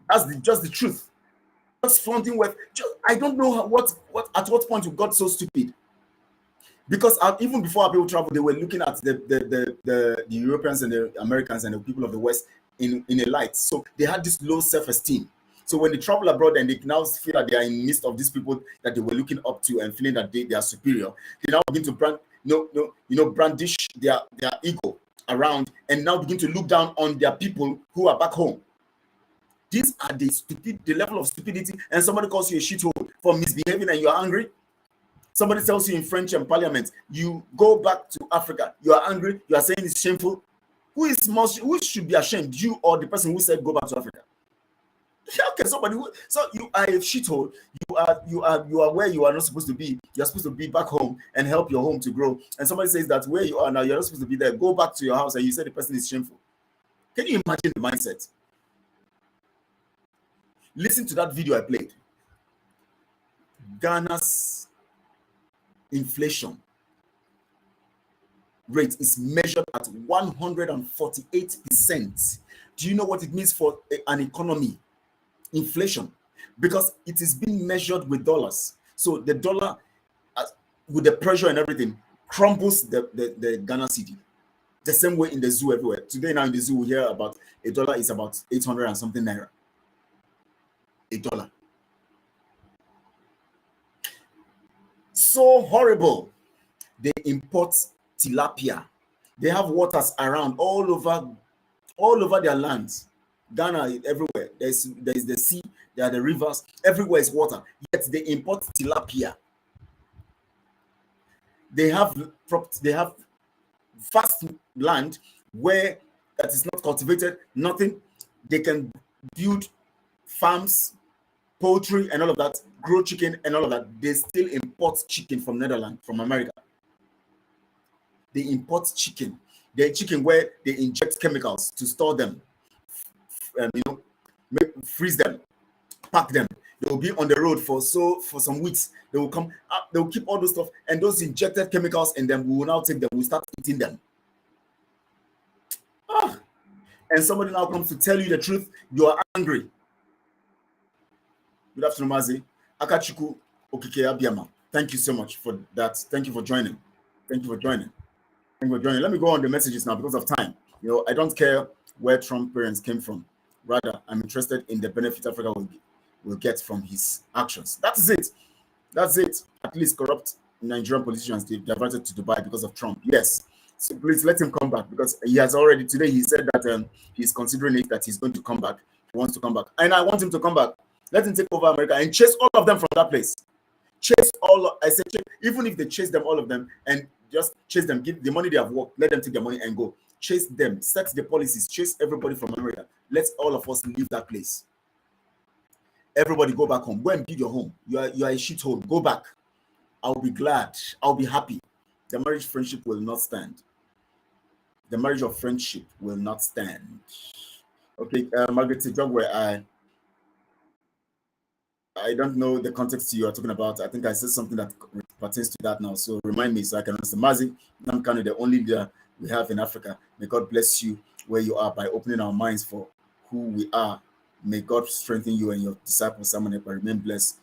[SPEAKER 1] That's just the truth. Just flaunting wealth. I don't know at what point we got so stupid. Because even before our people traveled, they were looking at the Europeans and the Americans and the people of the West in a light. So they had this low self-esteem. So when they travel abroad and they now feel that they are in the midst of these people that they were looking up to and feeling that they are superior, they now begin to brandish their ego around and now begin to look down on their people who are back home. These are the level of stupidity. And somebody calls you a shithole for misbehaving and you are angry. Somebody tells you in French and Parliament, you go back to Africa, you are angry, you are saying it's shameful. Who should be ashamed, you or the person who said go back to Africa? Okay, so you are a shithole. You are where you are not supposed to be. You're supposed to be back home and help your home to grow. And somebody says that where you are now, you're not supposed to be there. Go back to your house, and you say the person is shameful. Can you imagine the mindset? Listen to that video I played. Ghana's inflation rate is measured at 148%. Do you know what it means for an economy? Inflation, because it is being measured with dollars. So the dollar, with the pressure and everything, crumbles the Ghana cedi. The same way in the zoo everywhere. Today now in the zoo we hear about $1 is about 800 and something naira. $1. So horrible. They import tilapia. They have waters around all over their lands. Ghana, everywhere. There's the sea, there are the rivers, everywhere is water. Yet they import tilapia. They have vast land where that is not cultivated, nothing. They can build farms, poultry, and all of that, grow chicken and all of that. They still import chicken from Netherlands, from America. They import chicken. The chicken where they inject chemicals to store them. Freeze them, pack them. They will be on the road for some weeks. They will come up, they will keep all those stuff, and those injected chemicals in them, we will now take them, we'll start eating them. and somebody now comes to tell you the truth, you are angry. Good afternoon, Mazi. Akachuku Okike Abiyama. Thank you so much for that. Thank you for joining. Thank you for joining. Thank you for joining. Let me go on the messages now because of time. I don't care where Trump parents came from. Rather, I'm interested in the benefit Africa will get from his actions. That's it. That's it. At least corrupt Nigerian politicians, they diverted to Dubai because of Trump. Yes. So please let him come back, because he has already, today he said that he's considering it, that he's going to come back. He wants to come back. And I want him to come back. Let him take over America and chase all of them from that place. Chase all, I said, even if they chase them, all of them, and just chase them, give the money they have worked, let them take their money and go. Chase them, set the policies, chase everybody from America. Let all of us leave that place. Everybody go back home. Go and build your home. You are a shithole. Go back. I'll be glad. I'll be happy. The marriage friendship will not stand. The marriage of friendship will not stand. Okay, Margaret Jogwe, I don't know the context you are talking about. I think I said something that pertains to that now. So remind me so I can understand. Mazi Namkanu, the only leader we have in Africa. May God bless you where you are by opening our minds for who we are. May God strengthen you and your disciples. Someone remain blessed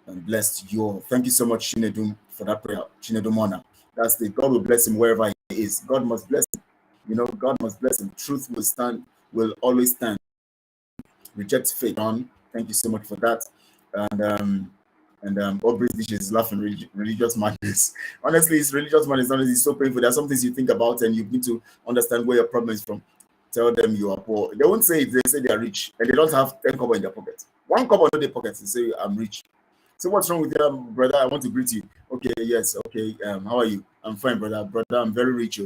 [SPEAKER 1] and blessed you all. Thank you so much, Chinedum, for that prayer. Chinedum Mona. That's the God will bless him wherever he is. God must bless him. God must bless him. Truth will stand, will always stand. Reject fake on. Thank you so much for that. And Aubrey's dishes laughing religious madness. Honestly, it's religious madness. Honestly, it's so painful. There are some things you think about and you need to understand where your problem is from. Tell them you are poor. They won't say it. They say they are rich and they don't have 10 kobo in their pocket. 1 kobo in their pocket. They say I'm rich. So what's wrong with you, brother? I want to greet you. Okay, yes, okay. How are you? I'm fine, brother. Brother, I'm very rich.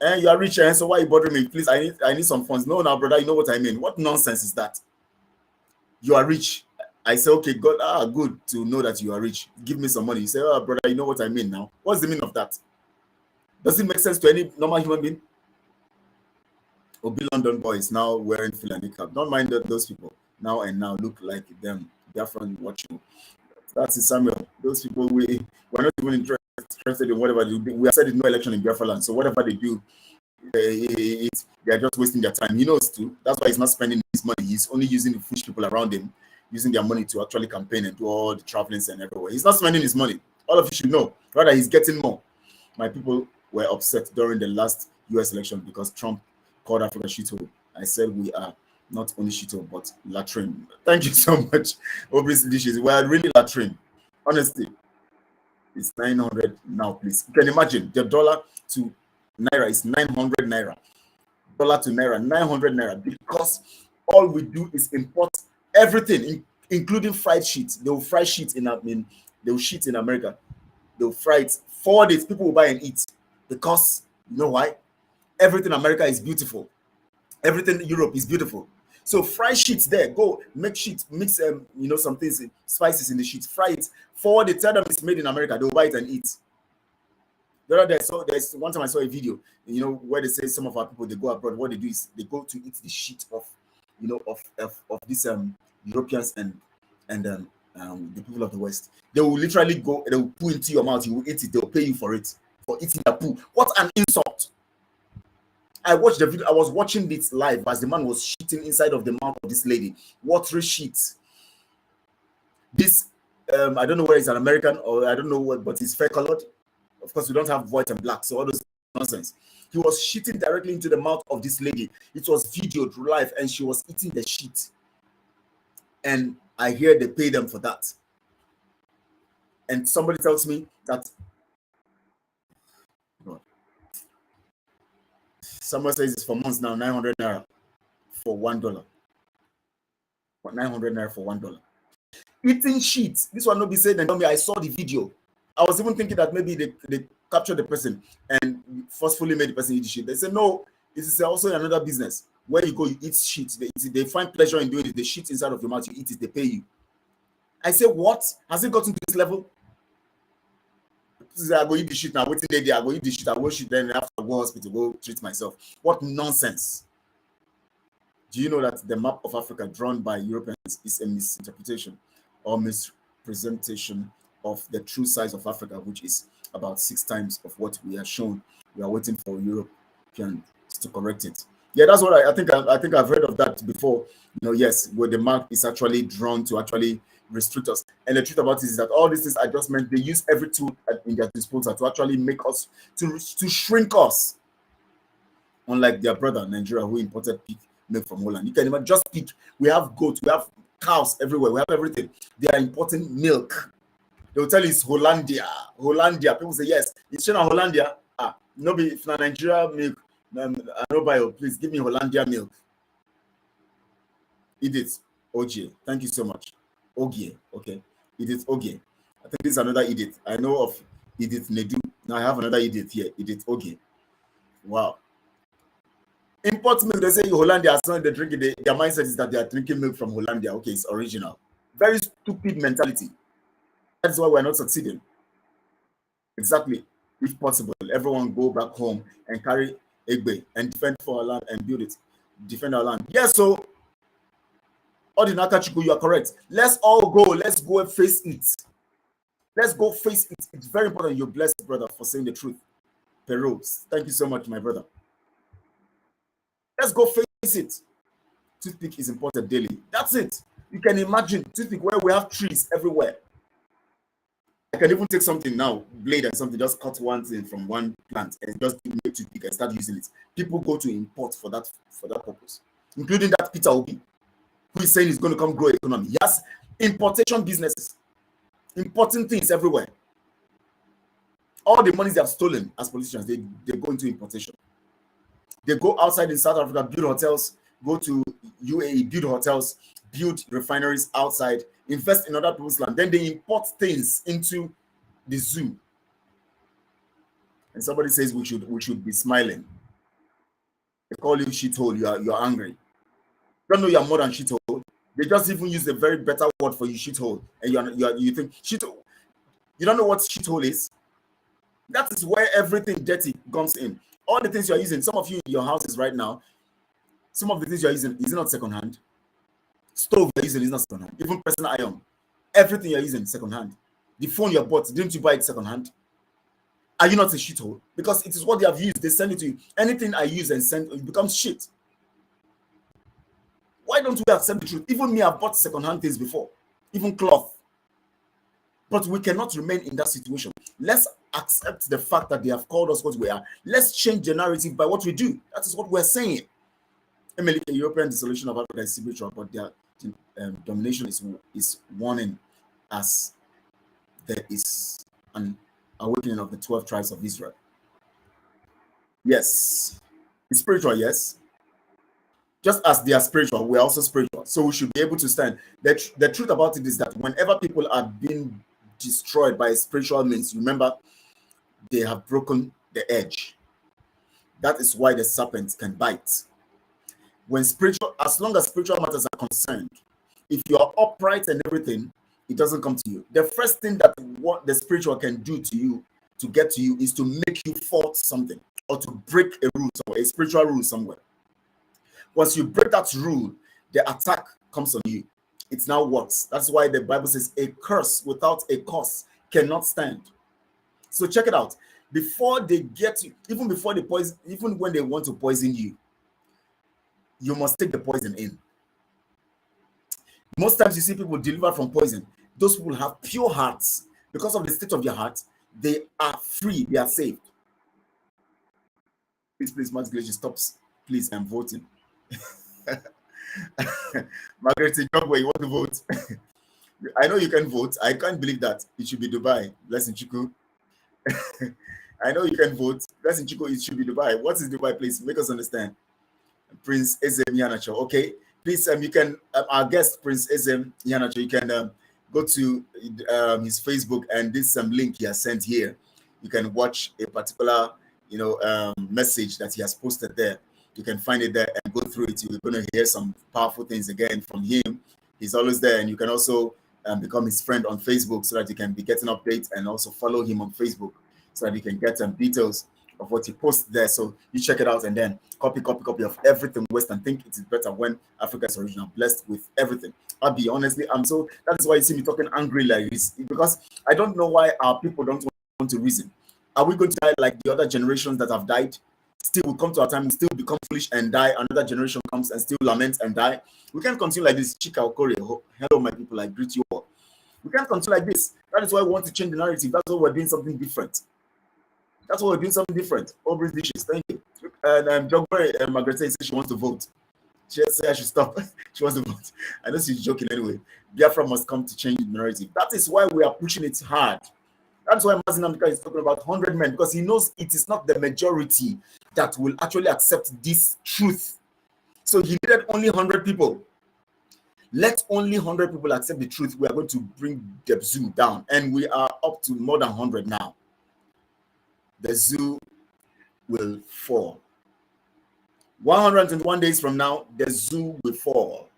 [SPEAKER 1] And you are rich, and so why you bothering me? Please, I need some funds. No, now, brother, you know what I mean. What nonsense is that? You are rich. I say, okay, God, good to know that you are rich. Give me some money. You say, oh, brother, you know what I mean now. What's the meaning of that? Does it make sense to any normal human being? Obi London boys now wearing Fulani cap. Don't mind those people. Now and now look like them. Biafra watching. That's it, Samuel. Those people, we're not even interested in whatever they do. We have said no election in Biafra land. So whatever they do, they are just wasting their time. He knows too. That's why he's not spending his money. He's only using the foolish people around him, using their money to actually campaign and do all the travelings and everywhere. He's not spending his money. All of you should know. Rather, he's getting more. My people were upset during the last US election because Trump called Africa shithole. I said we are not only shithole, but latrine. Thank you so much. Obviously, dishes. We are really latrine. Honestly, it's 900 now, please. You can imagine the dollar to naira is 900 naira. Dollar to naira, 900 naira. Because all we do is import everything, including fried sheets. They will fry sheets they will sheet in America. They will fry it. 4 days, people will buy and eat. Because, you know why? Everything in America is beautiful. Everything in Europe is beautiful. So fry sheets there. Go make sheets, mix some things, spices in the sheets, fry it. Forward, they tell them it's made in America. They'll buy it and eat. The other day, there's one time I saw a video, where they say some of our people, they go abroad. What they do is they go to eat the sheet of these Europeans and the people of the West. They will literally go, they will poo into your mouth. You will eat it. They will pay you for it, for eating the poo. What an insult! I watched the video. I was watching this live as the man was shitting inside of the mouth of this lady. Watery shit. This, I don't know whether it's an American or I don't know what, but it's fair colored. Of course, we don't have white and black, so all those nonsense. He was shitting directly into the mouth of this lady. It was videoed live, and she was eating the shit. And I hear they pay them for that. And somebody tells me that. Someone says it's for months now, 900 naira for $1. What, 900 naira for $1? Eating shit. This one not be said and tell me I saw the video. I was even thinking that maybe they captured the person and forcefully made the person eat the shit. They said no, this is also another business where you go, you eat shit. They find pleasure in doing it. The shit inside of your mouth, you eat it, they pay you. I say, what? Has it gotten to this level? I go eat the shit now. Waiting there, I go eat the shit. I wash it, then after I go hospital, go treat myself. What nonsense! Do you know that the map of Africa drawn by Europeans is a misinterpretation or misrepresentation of the true size of Africa, which is about 6 times of what we are shown? We are waiting for Europeans to correct it. Yeah, that's what I think. I think I've heard of that before. Yes, where the mark is actually drawn to actually restrict us. And the truth about it is that all these things I just meant, they use every tool in their disposal to actually make us to shrink us. Unlike their brother Nigeria, who imported pig milk from Holland. You can imagine, just pig. We have goats, we have cows everywhere, we have everything. They are importing milk. They will tell you it's Hollandia. Hollandia. People say yes, it's China Hollandia. No be if na Nigeria milk. I no buy. Please give me Hollandia milk. Edith Ogie, thank you so much. Ogie, okay. Edith Ogie. I think this is another Edith. I know of Edith Nedu. Now I have another Edith here. Edith Ogie. Wow. Import milk, they say Hollandia, as long as they drink it, their mindset is that they are drinking milk from Hollandia. Okay, it's original. Very stupid mentality. That's why we're not succeeding. Exactly. If possible, everyone go back home and carry Egbe and defend for our land and build it. Defend our land. Yes, so Odinaka, you are correct. Let's all go. Let's go and face it. Let's go face it. It's very important. You're blessed, brother, for saying the truth. Perros, thank you so much, my brother. Let's go face it. Toothpick is imported daily. That's it. You can imagine toothpick where we have trees everywhere. I can even take something now, blade and something, just cut one thing from one plant and just make toothpick and start using it. People go to import for that purpose, including that Peter Obi, who is saying he's going to come grow economy. He has importation businesses, importing things everywhere. All the monies they have stolen as politicians, they go into importation. They go outside in South Africa, build hotels, go to UAE, build hotels, build refineries outside, invest in other people's land. Then they import things into the zoo. And somebody says we should be smiling. They call you shithole, you're angry. You don't know you're more than shithole. They just even use a very better word for you, shithole. And you think shithole. You don't know what shithole is? That is where everything dirty comes in. All the things you're using, some of you in your houses right now, some of the things you're using is not secondhand. Stove you're using is not secondhand. Even personal iron, everything you're using secondhand. The phone you bought, didn't you buy it secondhand? Are you not a shithole? Because it is what they have used. They send it to you. Anything I use and send, it becomes shit. Why don't we accept the truth? Even me, I've bought secondhand things before, even cloth. But we cannot remain in that situation. Let's accept the fact that they have called us what we are. Let's change the narrative by what we do. That is what we're saying. Emily, the European dissolution of Africa is spiritual, but their domination is warning as there is an awakening of the 12 tribes of Israel. Yes, it's spiritual, yes. Just as they are spiritual, we are also spiritual. So we should be able to stand. The truth about it is that whenever people are being destroyed by spiritual means, remember, they have broken the edge. That is why the serpent can bite. As long as spiritual matters are concerned, if you are upright and everything, it doesn't come to you. The first thing that what the spiritual can do to you, to get to you, is to make you fault something or to break a rule somewhere, a spiritual rule somewhere. Once you break that rule, the attack comes on you. It's now works. That's why the Bible says a curse without a cause cannot stand. So check it out. Before they get you, even before they poison, even when they want to poison you, you must take the poison in. Most times you see people deliver from poison. Those people have pure hearts. Because of the state of their heart, they are free, they are saved. Please, Max Glacier, stops. Please, I'm voting. Margaret, where you want to vote? I know you can vote. I can't believe that. It should be Dubai. Blessing Chiku. I know you can vote. Blessing Chiku, it should be Dubai. What is Dubai, please? Make us understand. Prince Ezem Yanacho. Okay. Please, you can, our guest, Prince Ezem Yanacho, you can go to his Facebook, and this link he has sent here. You can watch a particular, message that he has posted there. You can find it there and go through it. You're going to hear some powerful things again from him. He's always there, and you can also become his friend on Facebook so that you can be getting updates, and also follow him on Facebook so that you can get some details of what he posts there. So you check it out and then copy of everything Western. Think it is better when Africa is original, blessed with everything. I'll be honestly, that is why you see me talking angry like this, because I don't know why our people don't want to reason. Are we going to die like the other generations that have died? still will come to our time, we still become foolish and die. Another generation comes and still lament and die. We can't continue like this. Chika Okore, hello, my people, I greet you all. We can't continue like this. That is why we want to change the narrative. That's why we're doing something different. That's why we're doing something different. All these dishes. Thank you. And Margaret says she wants to vote. She said I should stop. She wants to vote. I know she's joking anyway. Biafra must come to change the narrative. That is why we are pushing it hard. That's why Mazin Amika is talking about 100 men, because he knows it is not the majority that will actually accept this truth. So he needed only 100 people. Let only 100 people accept the truth. We are going to bring the zoo down. And we are up to more than 100 now. The zoo will fall. 121 days from now, the zoo will fall.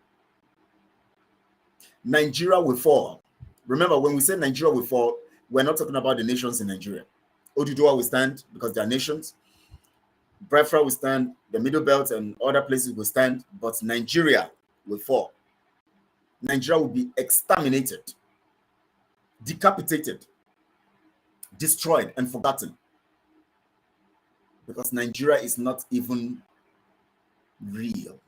[SPEAKER 1] Nigeria will fall. Remember, when we say Nigeria will fall, we're not talking about the nations in Nigeria. Oduduwa will stand because they are nations. Biafra will stand, the Middle Belt and other places will stand, but Nigeria will fall. Nigeria will be exterminated, decapitated, destroyed, and forgotten. Because Nigeria is not even real.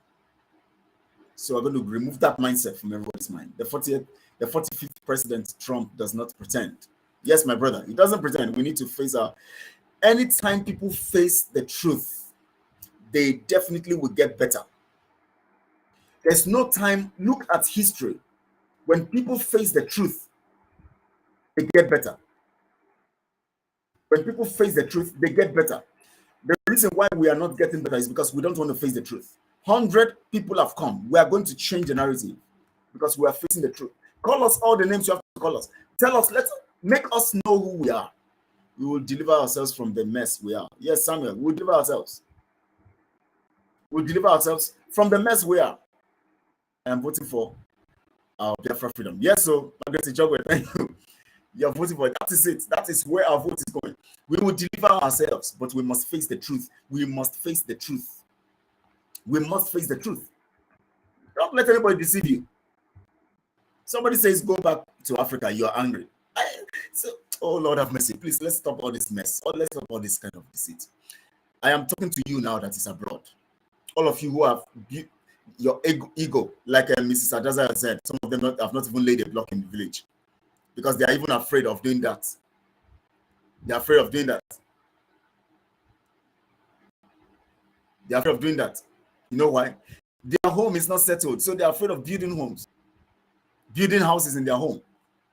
[SPEAKER 1] So we're going to remove that mindset from everybody's mind. The 45th president, Trump, does not pretend. Yes, my brother, he doesn't pretend. We need to face our... Anytime people face the truth, they definitely will get better. There's no time. Look at history. When people face the truth, they get better. When people face the truth, they get better. The reason why we are not getting better is because we don't want to face the truth. 100 people have come. We are going to change the narrative because we are facing the truth. Call us all the names you have to call us. Tell us, let's make us know who we are. We will deliver ourselves from the mess we are. Yes, Samuel, we'll deliver ourselves. We'll deliver ourselves from the mess we are. I am voting for our Biafra freedom. Yes, so Margaret Ijogwe, thank you. You're voting for it. That is it. That is where our vote is going. We will deliver ourselves, but we must face the truth. We must face the truth. We must face the truth. Don't let anybody deceive you. Somebody says, go back to Africa, you're angry. Oh, Lord have mercy. Please, let's stop all this mess. Or let's stop all this kind of deceit. I am talking to you now that is abroad. All of you who have your ego, like Mrs. Adaza said, some of them have not even laid a block in the village because they are even afraid of doing that. They are afraid of doing that. They are afraid of doing that. You know why? Their home is not settled, so they are afraid of building homes, building houses in their home.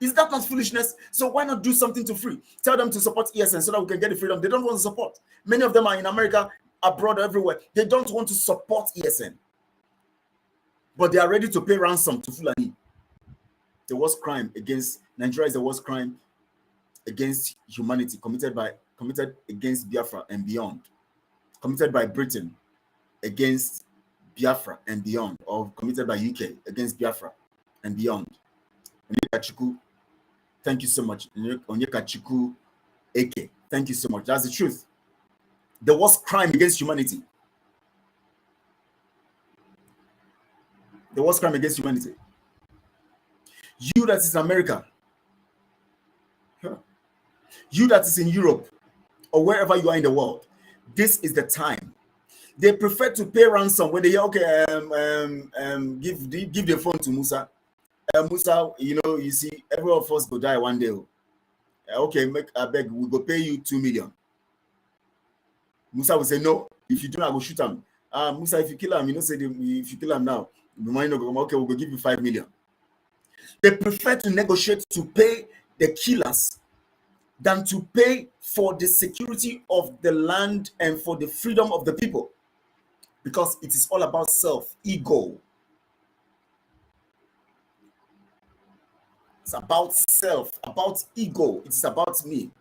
[SPEAKER 1] Is that not foolishness? So why not do something to free? Tell them to support ESN so that we can get the freedom. They don't want to support. Many of them are in America, abroad, everywhere. They don't want to support ESN. But they are ready to pay ransom to Fulani. The worst crime against Nigeria is the worst crime against humanity committed against Biafra and beyond. Committed by Britain against Biafra and beyond, or committed by UK against Biafra and beyond. Onyekachiku, thank you so much. Onyekachiku Eke, thank you so much. That's the truth. The worst crime against humanity. The worst crime against humanity. You that is in America, you that is in Europe, or wherever you are in the world, this is the time. They prefer to pay ransom when they hear, okay, give the phone to Musa. Musa, you see, every of us go die one day. Okay, I beg, we go pay you 2 million. Musa will say, no, if you do not, I will shoot him. Musa, if you kill him, say if you kill him now, okay, we'll go give you 5 million. They prefer to negotiate to pay the killers than to pay for the security of the land and for the freedom of the people. Because it is all about self-ego. It's about self, about ego. It's about me.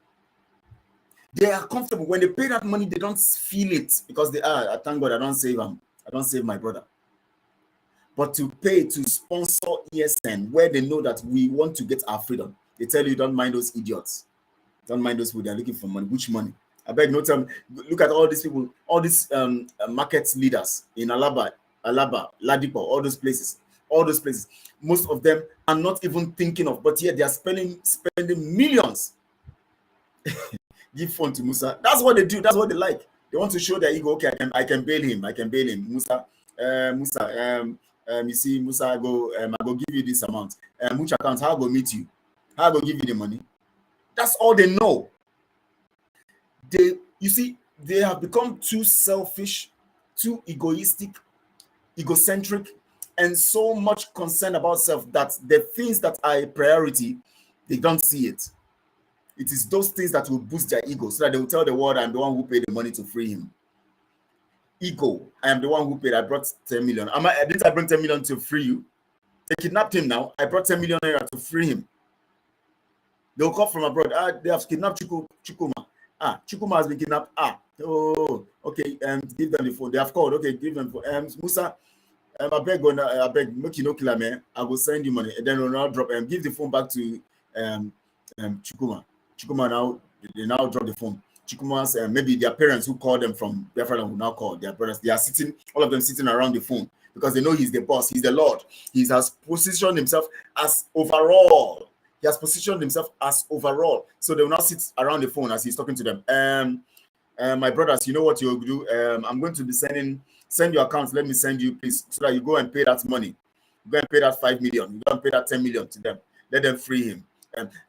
[SPEAKER 1] They are comfortable. When they pay that money, they don't feel it because they are, thank God, I don't save them. I don't save my brother. But to pay to sponsor ESN, where they know that we want to get our freedom, they tell you, don't mind those idiots. Don't mind those people. They're looking for money. Which money? I beg no time. Look at all these people, all these market leaders in Alaba, Ladipo, all those places. Most of them are not even thinking of, but yet they are spending millions. Give phone to Musa. That's what they do. That's what they like. They want to show their ego. Okay, I can bail him. I can bail him. Musa, you see, Musa, I go give you this amount. Which account? How I go meet you? How I go give you the money? That's all they know. You see, they have become too selfish, too egoistic, egocentric, and so much concerned about self that the things that are a priority, they don't see it. It is those things that will boost their ego so that they will tell the world, I'm the one who paid the money to free him. Ego, I am the one who paid. I brought 10 million. Didn't I bring 10 million to free you? They kidnapped him now. I brought 10 million naira to free him. They'll come from abroad. They have kidnapped Chukuma. Chukuma has been kidnapped. Oh, okay. Give them the phone. They have called. Okay, give them phone. Musa, I beg, make you no kill me. I will send you money. And then I'll drop. Give the phone back to Chukuma. Chukuma now, they now drop the phone. Chukuma's maybe their parents who called them from Biafra will now call their brothers. They are sitting, all of them sitting around the phone because they know he's the boss, he's the Lord. He has positioned himself as overall. He has positioned himself as overall. So they will now sit around the phone as he's talking to them. My brothers, you know what you'll do? I'm going to be send your accounts. Let me send you, please, so that you go and pay that money. Go and pay that 5 million. You go and pay that 10 million to them. Let them free him.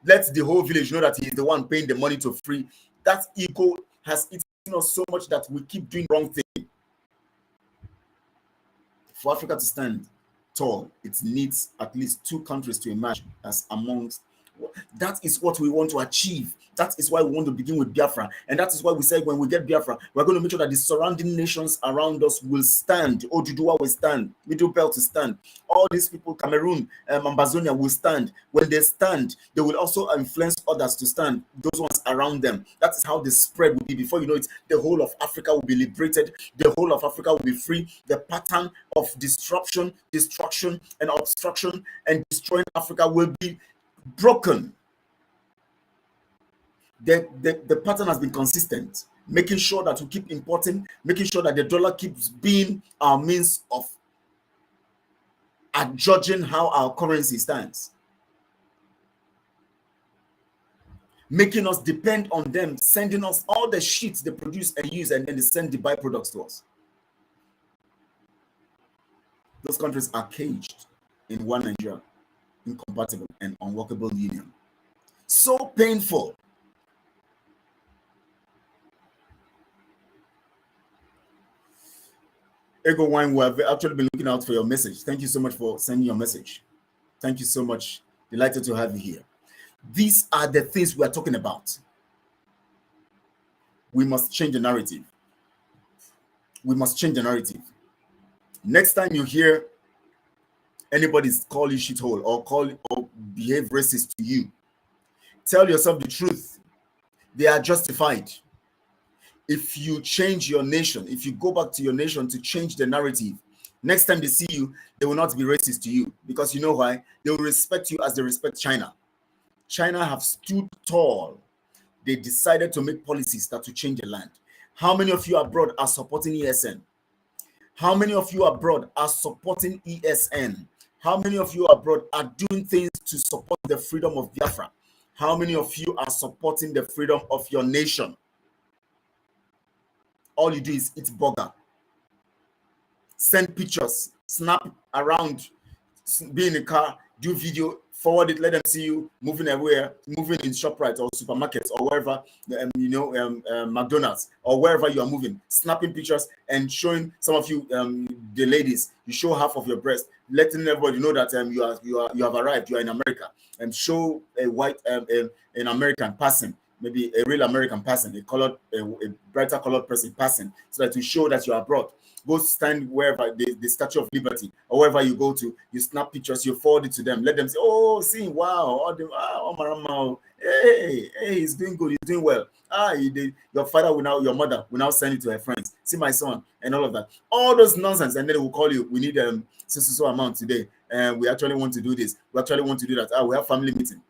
[SPEAKER 1] Let the whole village know that he is the one paying the money to free. That ego has eaten us so much that we keep doing wrong thing. For Africa to stand tall, it needs at least 2 countries to emerge as amongst. That is what we want to achieve. That is why we want to begin with Biafra. And that is why we said when we get Biafra, we're going to make sure that the surrounding nations around us will stand. Oduduwa will stand. Middle Belt will stand. All these people, Cameroon, Ambazonia will stand. When they stand, they will also influence others to stand. Those ones around them. That is how the spread will be. Before you know it, the whole of Africa will be liberated. The whole of Africa will be free. The pattern of disruption, destruction, and obstruction and destroying Africa will be broken. The pattern has been consistent, making sure that we keep importing, making sure that the dollar keeps being our means of judging how our currency stands, making us depend on them, sending us all the shit they produce and use, and then they send the byproducts to us. Those countries are caged in one Nigeria, incompatible and unworkable union. So painful. Ego Wine, we have actually been looking out for your message. Thank you so much for sending your message. Thank you so much. Delighted to have you here. These are the things we are talking about. We must change the narrative. We must change the narrative. Next time you hear anybody call you shithole or behave racist to you, tell yourself the truth. They are justified. If you change your nation, if you go back to your nation to change the narrative, next time they see you, they will not be racist to you. Because you know why? They will respect you as they respect China. China have stood tall. They decided to make policies that will change the land. How many of you abroad are supporting ESN? How many of you abroad are supporting ESN? How many of you abroad are doing things to support the freedom of Biafra? How many of you are supporting the freedom of your nation? All you do is eat burger, send pictures, snap around, be in the car, do video, forward it, let them see you moving everywhere, moving in ShopRite or supermarkets or wherever, McDonald's or wherever you are moving, snapping pictures and showing some of you, the ladies, you show half of your breast, letting everybody know that you have arrived, you are in America, and show a white, an American person. Maybe a real American person, a brighter colored person passing, so that you show that you are abroad. Go stand wherever the Statue of Liberty or wherever you go to, you snap pictures, you forward it to them, let them say, oh, see, wow, hey, he's doing good, he's doing well. Your father will now, your mother will now send it to her friends. See my son, and all of that. All those nonsense, and then they will call you. We need so amount today, and we actually want to do this. We actually want to do that. We have family meeting.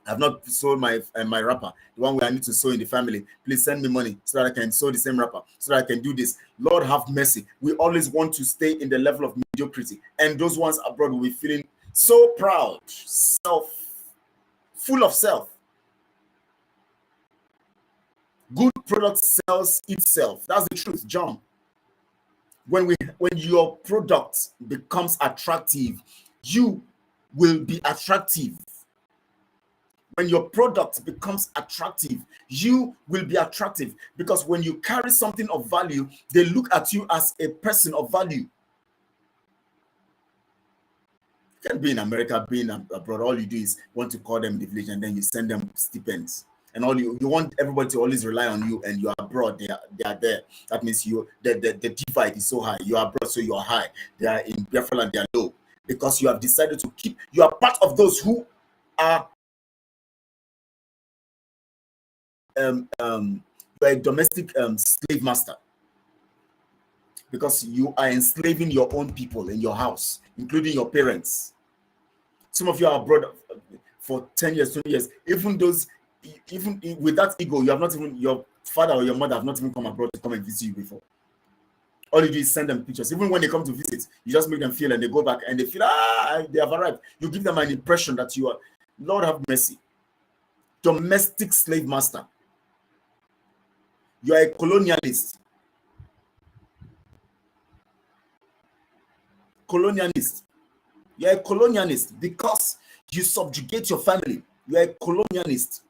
[SPEAKER 1] I've not sold my wrapper, the one where I need to sow in the family. Please send me money so that I can sow the same wrapper, so that I can do this. Lord, have mercy. We always want to stay in the level of mediocrity. And those ones abroad will be feeling so proud, full of self. Good product sells itself. That's the truth, John. When your product becomes attractive, you will be attractive. When your product becomes attractive, you will be attractive, because when you carry something of value, they look at you as a person of value. You can be in America, being abroad, all you do is want to call them in the village, and then you send them stipends. And all you want everybody to always rely on you, and you are abroad, they are there. That means the divide is so high. You are abroad, so you are high. They are in Biafra and they are low, because you have decided to keep. You are part of those who are you're a domestic slave master, because you are enslaving your own people in your house, including your parents. Some of you are abroad for 10 years, 20 years. Even with that ego, you have not even, your father or your mother have not even come abroad to come and visit you before. All you do is send them pictures. Even when they come to visit, you just make them feel, and they go back and they feel, they have arrived. You give them an impression that you are, Lord have mercy, domestic slave master. You are a colonialist. Colonialist. You are a colonialist because you subjugate your family. You are a colonialist.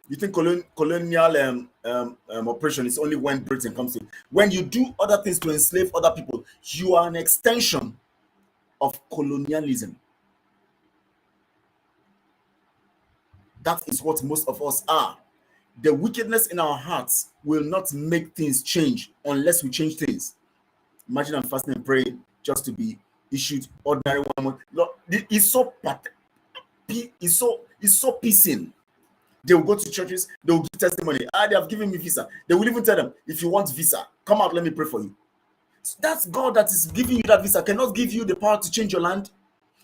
[SPEAKER 1] You think colonial operation is only when Britain comes in. When you do other things to enslave other people, you are an extension of colonialism. That is what most of us are. The wickedness in our hearts will not make things change unless we change things. Imagine I'm fasting and praying just to be issued ordinary 1 month. Lord, it's so pissing. They will go to churches, they will give testimony. They have given me visa. They will even tell them, if you want visa, come out, let me pray for you. That's God that is giving you that visa cannot give you the power to change your land.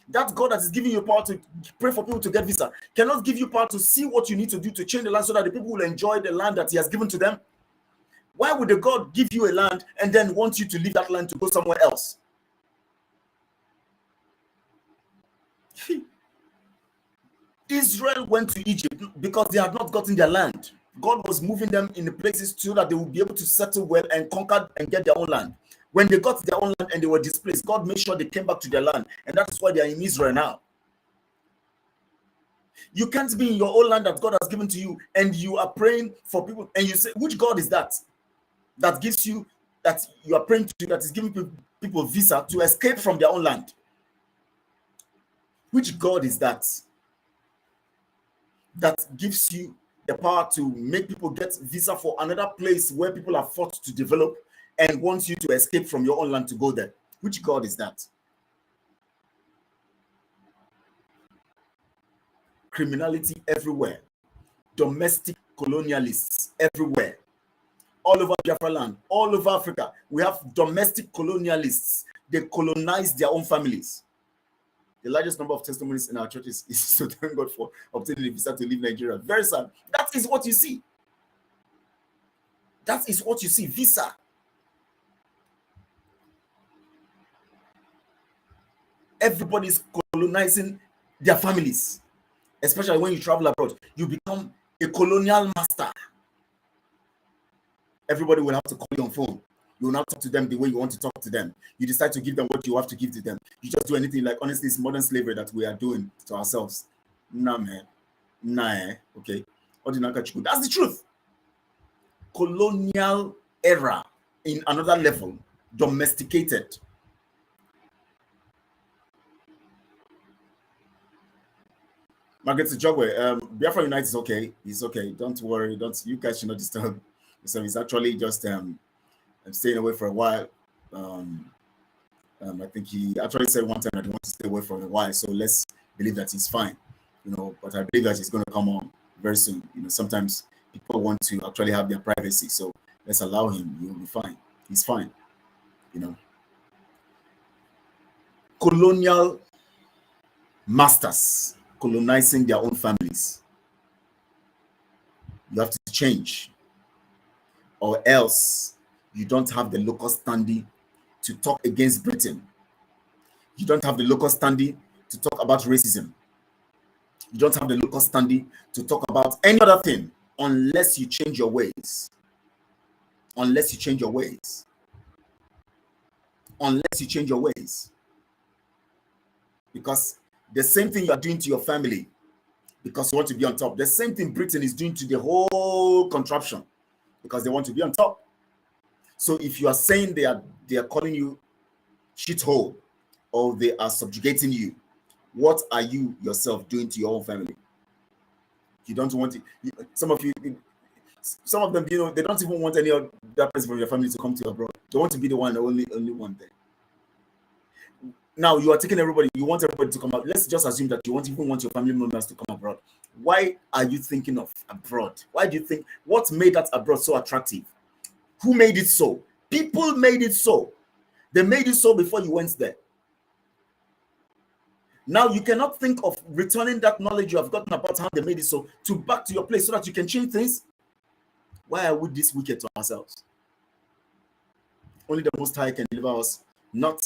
[SPEAKER 1] That God that is giving you power to pray for people to get visa cannot give you power to see what you need to do to change the land so that the people will enjoy the land that he has given to them. Why would the God give you a land and then want you to leave that land to go somewhere else? Israel went to Egypt because they had not gotten their land. God was moving them in the places so that they would be able to settle well and conquer and get their own land. When they got their own land and they were displaced, God made sure they came back to their land. And that is why they are in Israel now. You can't be in your own land that God has given to you and you are praying for people and you say, which God is that? That gives you, that you are praying to, that is giving people visa to escape from their own land. Which God is that? That gives you the power to make people get visa for another place where people are fought to develop and wants you to escape from your own land to go there. Which God is that? Criminality everywhere. Domestic colonialists everywhere. All over Biafra land, all over Africa, we have domestic colonialists. They colonize their own families. The largest number of testimonies in our churches is to thank God for obtaining a visa to leave Nigeria. Very sad. That is what you see. That is what you see. Visa. Everybody's colonizing their families. Especially when you travel abroad. You become a colonial master. Everybody will have to call you on phone. You will not talk to them the way you want to talk to them. You decide to give them what you have to give to them. You just do anything. Like, honestly, it's modern slavery that we are doing to ourselves. Nah, man. Nah, okay. That's the truth. Colonial era in another level. Domesticated. Margaret Jogwe, Biafra United is okay. It's okay. Don't worry. You guys should not disturb. So it's actually just I'm staying away for a while. I think he actually said one time that he wants to stay away for a while. So let's believe that he's fine, But I believe that he's going to come on very soon. Sometimes people want to actually have their privacy, so let's allow him. He'll be fine. He's fine, Colonial masters colonizing their own families. You have to change, or else you don't have the local standing to talk against Britain. You don't have the local standing to talk about racism. You don't have the local standing to talk about any other thing unless you change your ways. Unless you change your ways. Unless you change your ways. Because the same thing you are doing to your family because you want to be on top. The same thing Britain is doing to the whole contraption because they want to be on top. So if you are saying they are calling you shithole or they are subjugating you, what are you yourself doing to your own family? You don't want it. Some of them, you know, they don't even want any other person from your family to come to abroad. They want to be the one, the only one there. Now you are taking everybody. You want everybody to come out. Let's just assume that you even want your family members to come abroad. Why are you thinking of abroad? Why do you think? What made that abroad so attractive? Who made it so? People made it so. They made it so before you went there. Now you cannot think of returning that knowledge you have gotten about how they made it so to back to your place so that you can change things. Why are we this wicked to ourselves? Only the Most High can deliver us, not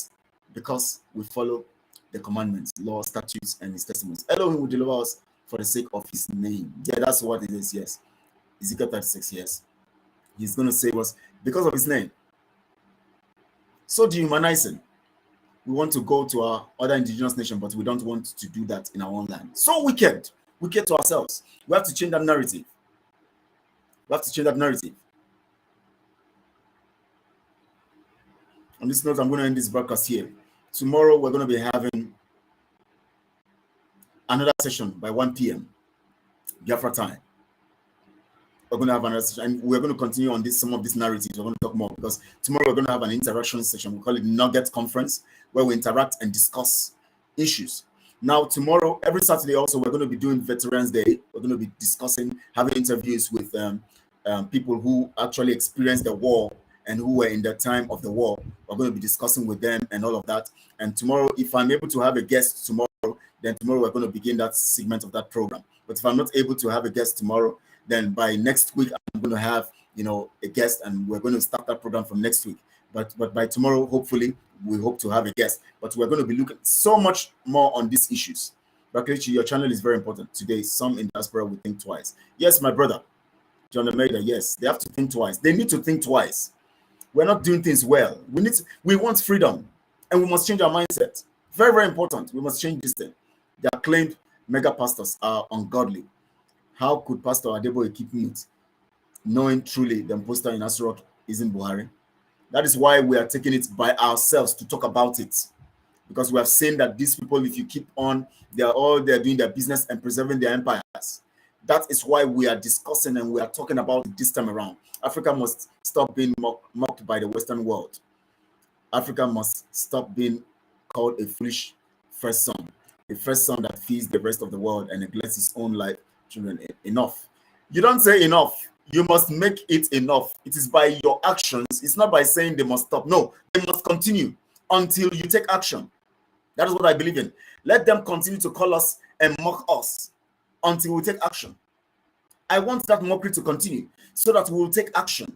[SPEAKER 1] because we follow the commandments, laws, statutes, and his testimonies. Elohim will deliver us for the sake of his name. Yeah, that's what it is, yes. Ezekiel 36, yes. He's going to save us because of his name. So dehumanizing. We want to go to our other indigenous nation, but we don't want to do that in our own land. So wicked to ourselves. We have to change that narrative. On this note, I'm going to end this broadcast here. Tomorrow, we're going to be having another session by 1 p.m. Biafra time. We're going to have another session, and we're going to continue on some of these narratives. We're going to talk more because tomorrow we're going to have an interaction session. We call it Nugget Conference, where we interact and discuss issues. Now, tomorrow, every Saturday also, we're going to be doing Veterans Day. We're going to be discussing, having interviews with people who actually experienced the war and who were in the time of the war. We're going to be discussing with them and all of that. And tomorrow, if I'm able to have a guest tomorrow, then tomorrow we're going to begin that segment of that program. But if I'm not able to have a guest tomorrow, then by next week, I'm going to have, a guest, and we're going to start that program from next week. But by tomorrow, hopefully, we hope to have a guest. But we're going to be looking so much more on these issues. Bakrichi, your channel is very important. Today, some in diaspora will think twice. Yes, my brother, John Almeida, yes, they have to think twice. They need to think twice. We're not doing things well. We want freedom, and we must change our mindset. Very, very important. We must change this thing. The acclaimed mega pastors are ungodly. How could Pastor Adeboye keep mute, knowing truly the imposter in Asrock isn't Buhari? That is why we are taking it by ourselves to talk about it. Because we have seen that these people, if you keep on, they're doing their business and preserving their empires. That is why we are discussing and we are talking about it this time around. Africa must stop being mocked by the Western world. Africa must stop being called a foolish first son. A first son that feeds the rest of the world and neglects his own life. Children, enough. You don't say enough. You must make it enough. It is by your actions. It's not by saying they must stop. No, they must continue until you take action. That is what I believe in. Let them continue to call us and mock us until we take action. I want that mockery to continue so that we will take action.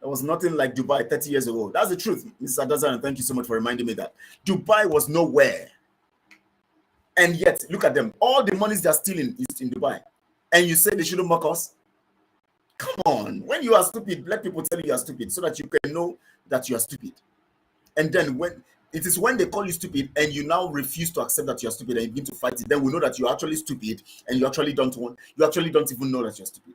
[SPEAKER 1] There was nothing like Dubai 30 years ago. That's the truth, Mr. Adazan, and thank you so much for reminding me that. Dubai was nowhere. And yet, look at them. All the monies they're stealing is in Dubai. And you say they shouldn't mock us? Come on. When you are stupid, let people tell you are stupid so that you can know that you are stupid. And then when they call you stupid and you now refuse to accept that you are stupid and you begin to fight it, then we know that you're actually stupid and you actually don't even know that you're stupid.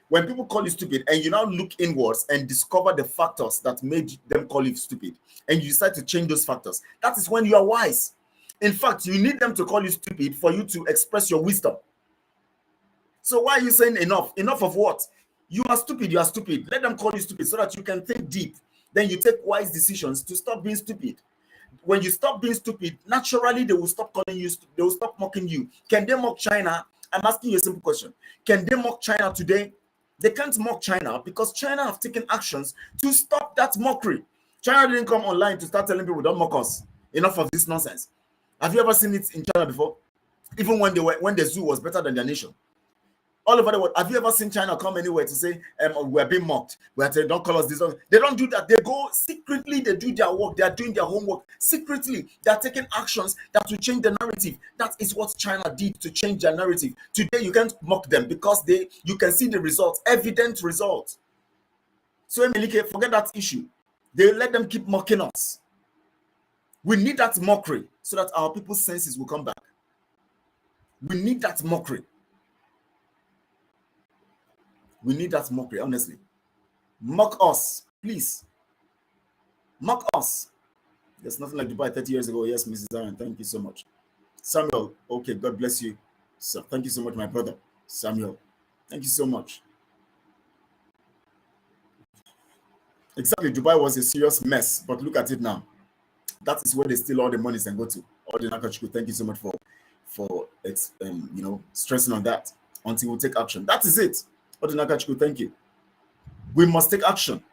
[SPEAKER 1] When people call you stupid and you now look inwards and discover the factors that made them call you stupid and you decide to change those factors, that is when you are wise. In fact, you need them to call you stupid for you to express your wisdom. So why are you saying enough? Enough of what? You are stupid. Let them call you stupid so that you can think deep. Then you take wise decisions to stop being stupid. When you stop being stupid, naturally they will stop calling you. They will stop mocking you. Can they mock China? I'm asking you a simple question. Can they mock China today? They can't mock China because China have taken actions to stop that mockery. China didn't come online to start telling people don't mock us. Enough of this nonsense. Have you ever seen it in China before? Even when the zoo was better than their nation. All over the world. Have you ever seen China come anywhere to say, we're being mocked? Don't call us this. They don't do that. They go secretly, they do their work, they are doing their homework. Secretly, they are taking actions that will change the narrative. That is what China did to change their narrative. Today, you can't mock them because you can see the results, evident results. So, Emelike, forget that issue. They let them keep mocking us. We need that mockery so that our people's senses will come back. We need that mockery. We need that mockery, honestly. Mock us, please. Mock us. There's nothing like Dubai 30 years ago. Yes, Mrs. Aaron, thank you so much. Samuel, okay, God bless you. So, thank you so much, my brother. Samuel, thank you so much. Exactly, Dubai was a serious mess, but look at it now. That is where they steal all the monies and go to. All the Nakachuku, thank you so much for stressing on that until we take action. That is it. Odinakachuku, thank you. We must take action.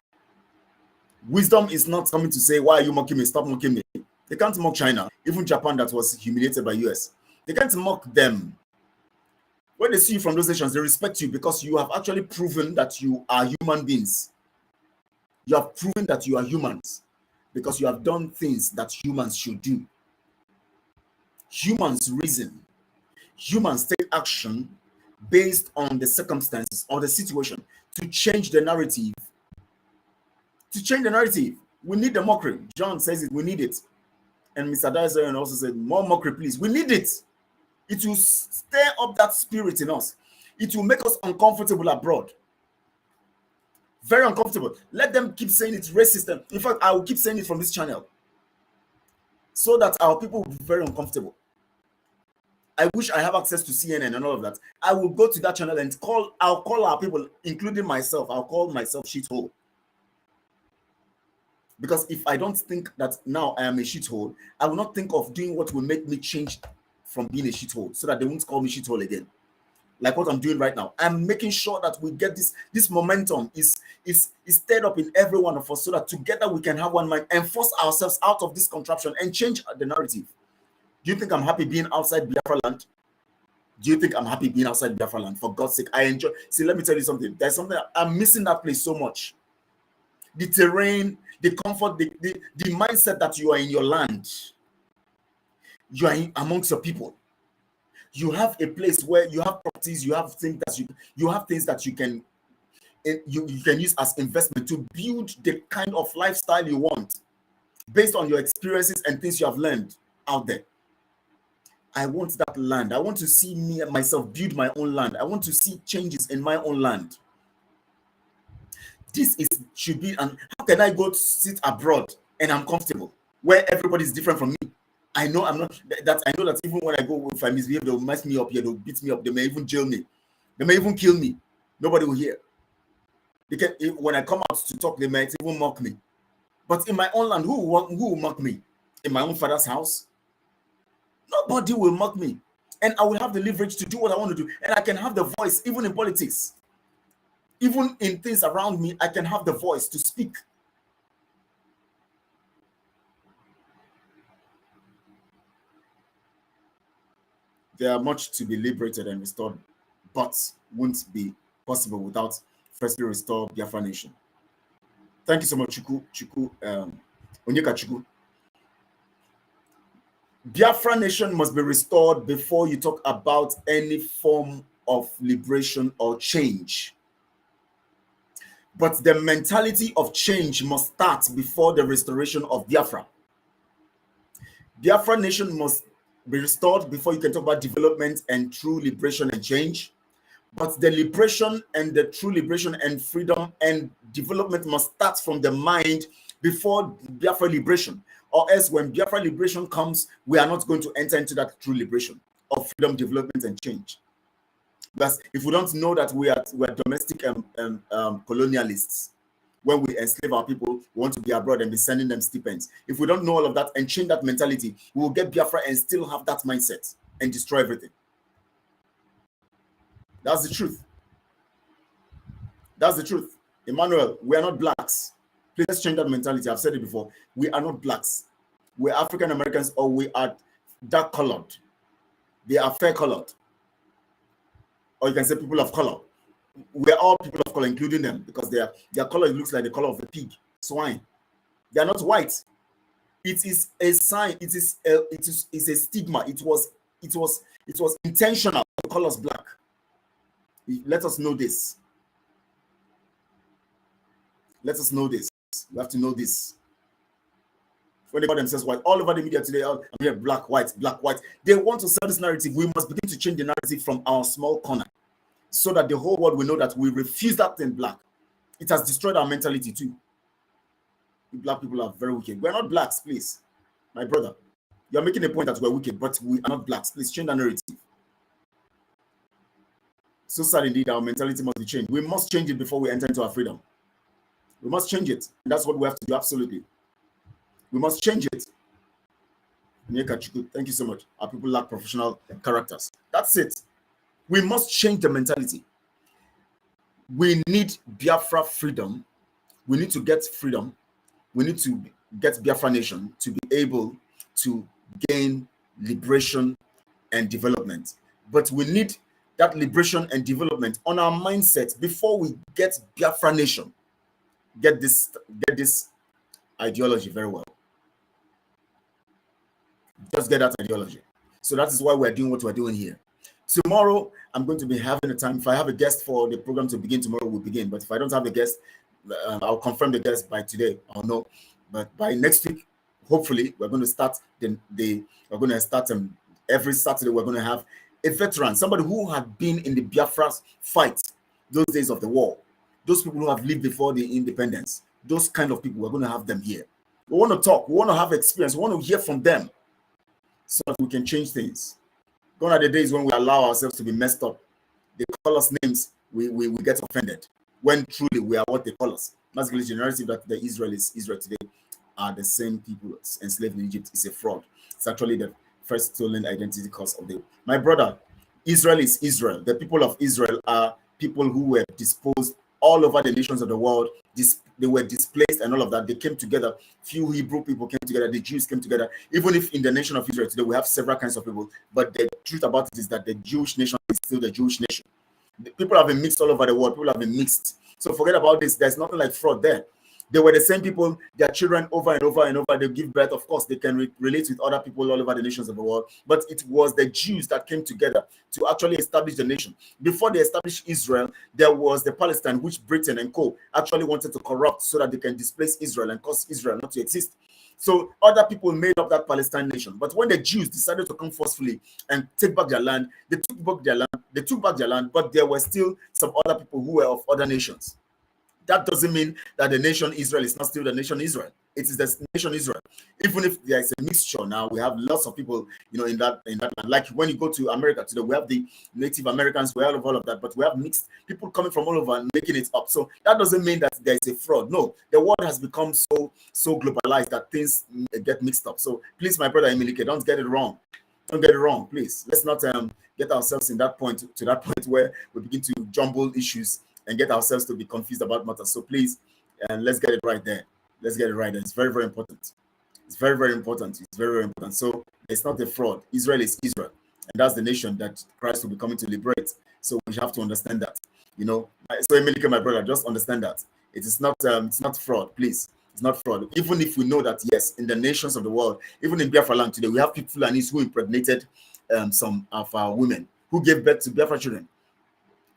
[SPEAKER 1] Wisdom is not coming to say, why are you mocking me? Stop mocking me. They can't mock China. Even Japan, that was humiliated by US. They can't mock them. When they see you from those nations, they respect you because you have actually proven that you are human beings. You have proven that you are humans because you have done things that humans should do. Humans reason. Humans take action based on the circumstances or the situation to change the narrative. To change the narrative, we need the mockery. John says it, we need it. And Mr. Daisayan also said, more mockery, please. We need it. It will stir up that spirit in us. It will make us uncomfortable abroad. Very uncomfortable. Let them keep saying it's racist. In fact, I will keep saying it from this channel so that our people will be very uncomfortable. I wish I have access to CNN and all of that. I will go to that channel and I'll call our people, including myself. I'll call myself shithole. Because if I don't think that now I am a shithole, I will not think of doing what will make me change from being a shithole so that they won't call me shithole again. Like what I'm doing right now. I'm making sure that we get this momentum is stirred up in every one of us so that together we can have one mind and force ourselves out of this contraption and change the narrative. Do you think I'm happy being outside Biafra land? Do you think I'm happy being outside Biafra land? For God's sake, I enjoy. See, let me tell you something. There's something I'm missing that place so much. The terrain, the comfort, the mindset that you are in your land. You are amongst your people. You have a place where you have properties. You have things that you can use as investment to build the kind of lifestyle you want, based on your experiences and things you have learned out there. I want that land. I want to see me and myself build my own land. I want to see changes in my own land. This should be, and how can I go to sit abroad and I'm comfortable where everybody is different from me? I know I'm not that. I know that even when I go, if I misbehave, they'll mess me up here. They'll beat me up. They may even jail me. They may even kill me. Nobody will hear. When I come out to talk, they might even mock me. But in my own land, who will mock me? In my own father's house? Nobody will mock me. And I will have the leverage to do what I want to do. And I can have the voice, even in politics. Even in things around me, I can have the voice to speak. There are much to be liberated and restored, but won't be possible without firstly restore Biafra nation. Thank you so much, Chuku, Onyeka Chuku. Biafra nation must be restored before you talk about any form of liberation or change. But the mentality of change must start before the restoration of Biafra. Biafra nation must be restored before you can talk about development and true liberation and change. But the liberation and the true liberation and freedom and development must start from the mind before Biafra liberation. Or else when Biafra liberation comes, we are not going to enter into that true liberation of freedom, development, and change. Because if we don't know that we are domestic colonialists, when we enslave our people, we want to be abroad and be sending them stipends. If we don't know all of that and change that mentality, we will get Biafra and still have that mindset and destroy everything. That's the truth. That's the truth. Emmanuel, we are not blacks. Please let's change that mentality. I've said it before. We are not blacks. We're African Americans, or we are dark colored. They are fair colored. or you can say people of color. We're all people of color, including them, because their color looks like the color of a pig, swine. They are not white. It is a sign. It's a stigma. It was intentional to call us black. Let us know this. Let us know this. We have to know this. When they call themselves white, all over the media today, I'm here, black, white, black, white. They want to sell this narrative. We must begin to change the narrative from our small corner, so that the whole world will know that we refuse that thing black. It has destroyed our mentality too. Black people are very wicked. We're not blacks, please. My brother, you're making a point that we're wicked, but we are not blacks. Please change the narrative. So sad indeed, our mentality must be changed. We must change it before we enter into our freedom. We must change it. And that's what we have to do, absolutely. We must change it. Thank you so much. Our people lack professional characters. That's it. We must change the mentality. We need Biafra freedom. We need to get freedom. We need to get Biafra nation to be able to gain liberation and development. But we need that liberation and development on our mindset before we get Biafra nation. Get this ideology very well. Just get that ideology. So that is why we're doing what we're doing here. Tomorrow, I'm going to be having a time. If I have a guest for the program to begin tomorrow, we'll begin. But if I don't have a guest, I'll confirm the guest by today. I'll know. But by next week, hopefully, we're going to start every Saturday. We're going to have a veteran, somebody who had been in the Biafra fight, those days of the war, those people who have lived before the independence, those kind of people. We're going to have them here. We want to talk. We want to have experience. We want to hear from them, so that we can change things. Gone are the days when we allow ourselves to be messed up. They call us names, we get offended, when truly we are what they call us. Basically, the narrative that the Israel today are the same people enslaved in Egypt is a fraud. It's actually the first stolen identity cause of my brother. Israel is Israel. The people of Israel are people who were disposed all over the nations of the world. They were displaced and all of that. They came together. Few Hebrew people came together. The Jews came together. Even if in the nation of Israel today we have several kinds of people, but the truth about it is that the Jewish nation is still the Jewish nation. The people have been mixed all over the world. People have been mixed. So forget about this. There's nothing like fraud there. They were the same people. Their children over and over and over. They give birth. Of course, they can relate with other people all over the nations of the world. But it was the Jews that came together to actually establish the nation. Before they established Israel, there was the Palestine, which Britain and co. actually wanted to corrupt so that they can displace Israel and cause Israel not to exist. So other people made up that Palestine nation. But when the Jews decided to come forcefully and take back their land, they took back their land, but there were still some other people who were of other nations. That doesn't mean that the nation Israel is not still the nation Israel. It is the nation Israel. Even if there is a mixture now, we have lots of people, in that land. Like when you go to America today, we have the Native Americans, we have all of that, but we have mixed people coming from all over and making it up. So that doesn't mean that there is a fraud. No, the world has become so globalized that things get mixed up. So please, my brother Emilike, don't get it wrong. Don't get it wrong, please. Let's not get ourselves to that point where we begin to jumble issues and get ourselves to be confused about matters. So please, let's get it right there. Let's get it right there. It's very, very important. It's very, very important. It's very, very important. So it's not a fraud. Israel is Israel. And that's the nation that Christ will be coming to liberate. So we have to understand that. So Emilike, my brother, just understand that. It's not fraud, please. It's not fraud. Even if we know that, yes, in the nations of the world, even in Biafra land today, we have people who impregnated some of our women who gave birth to Biafra children.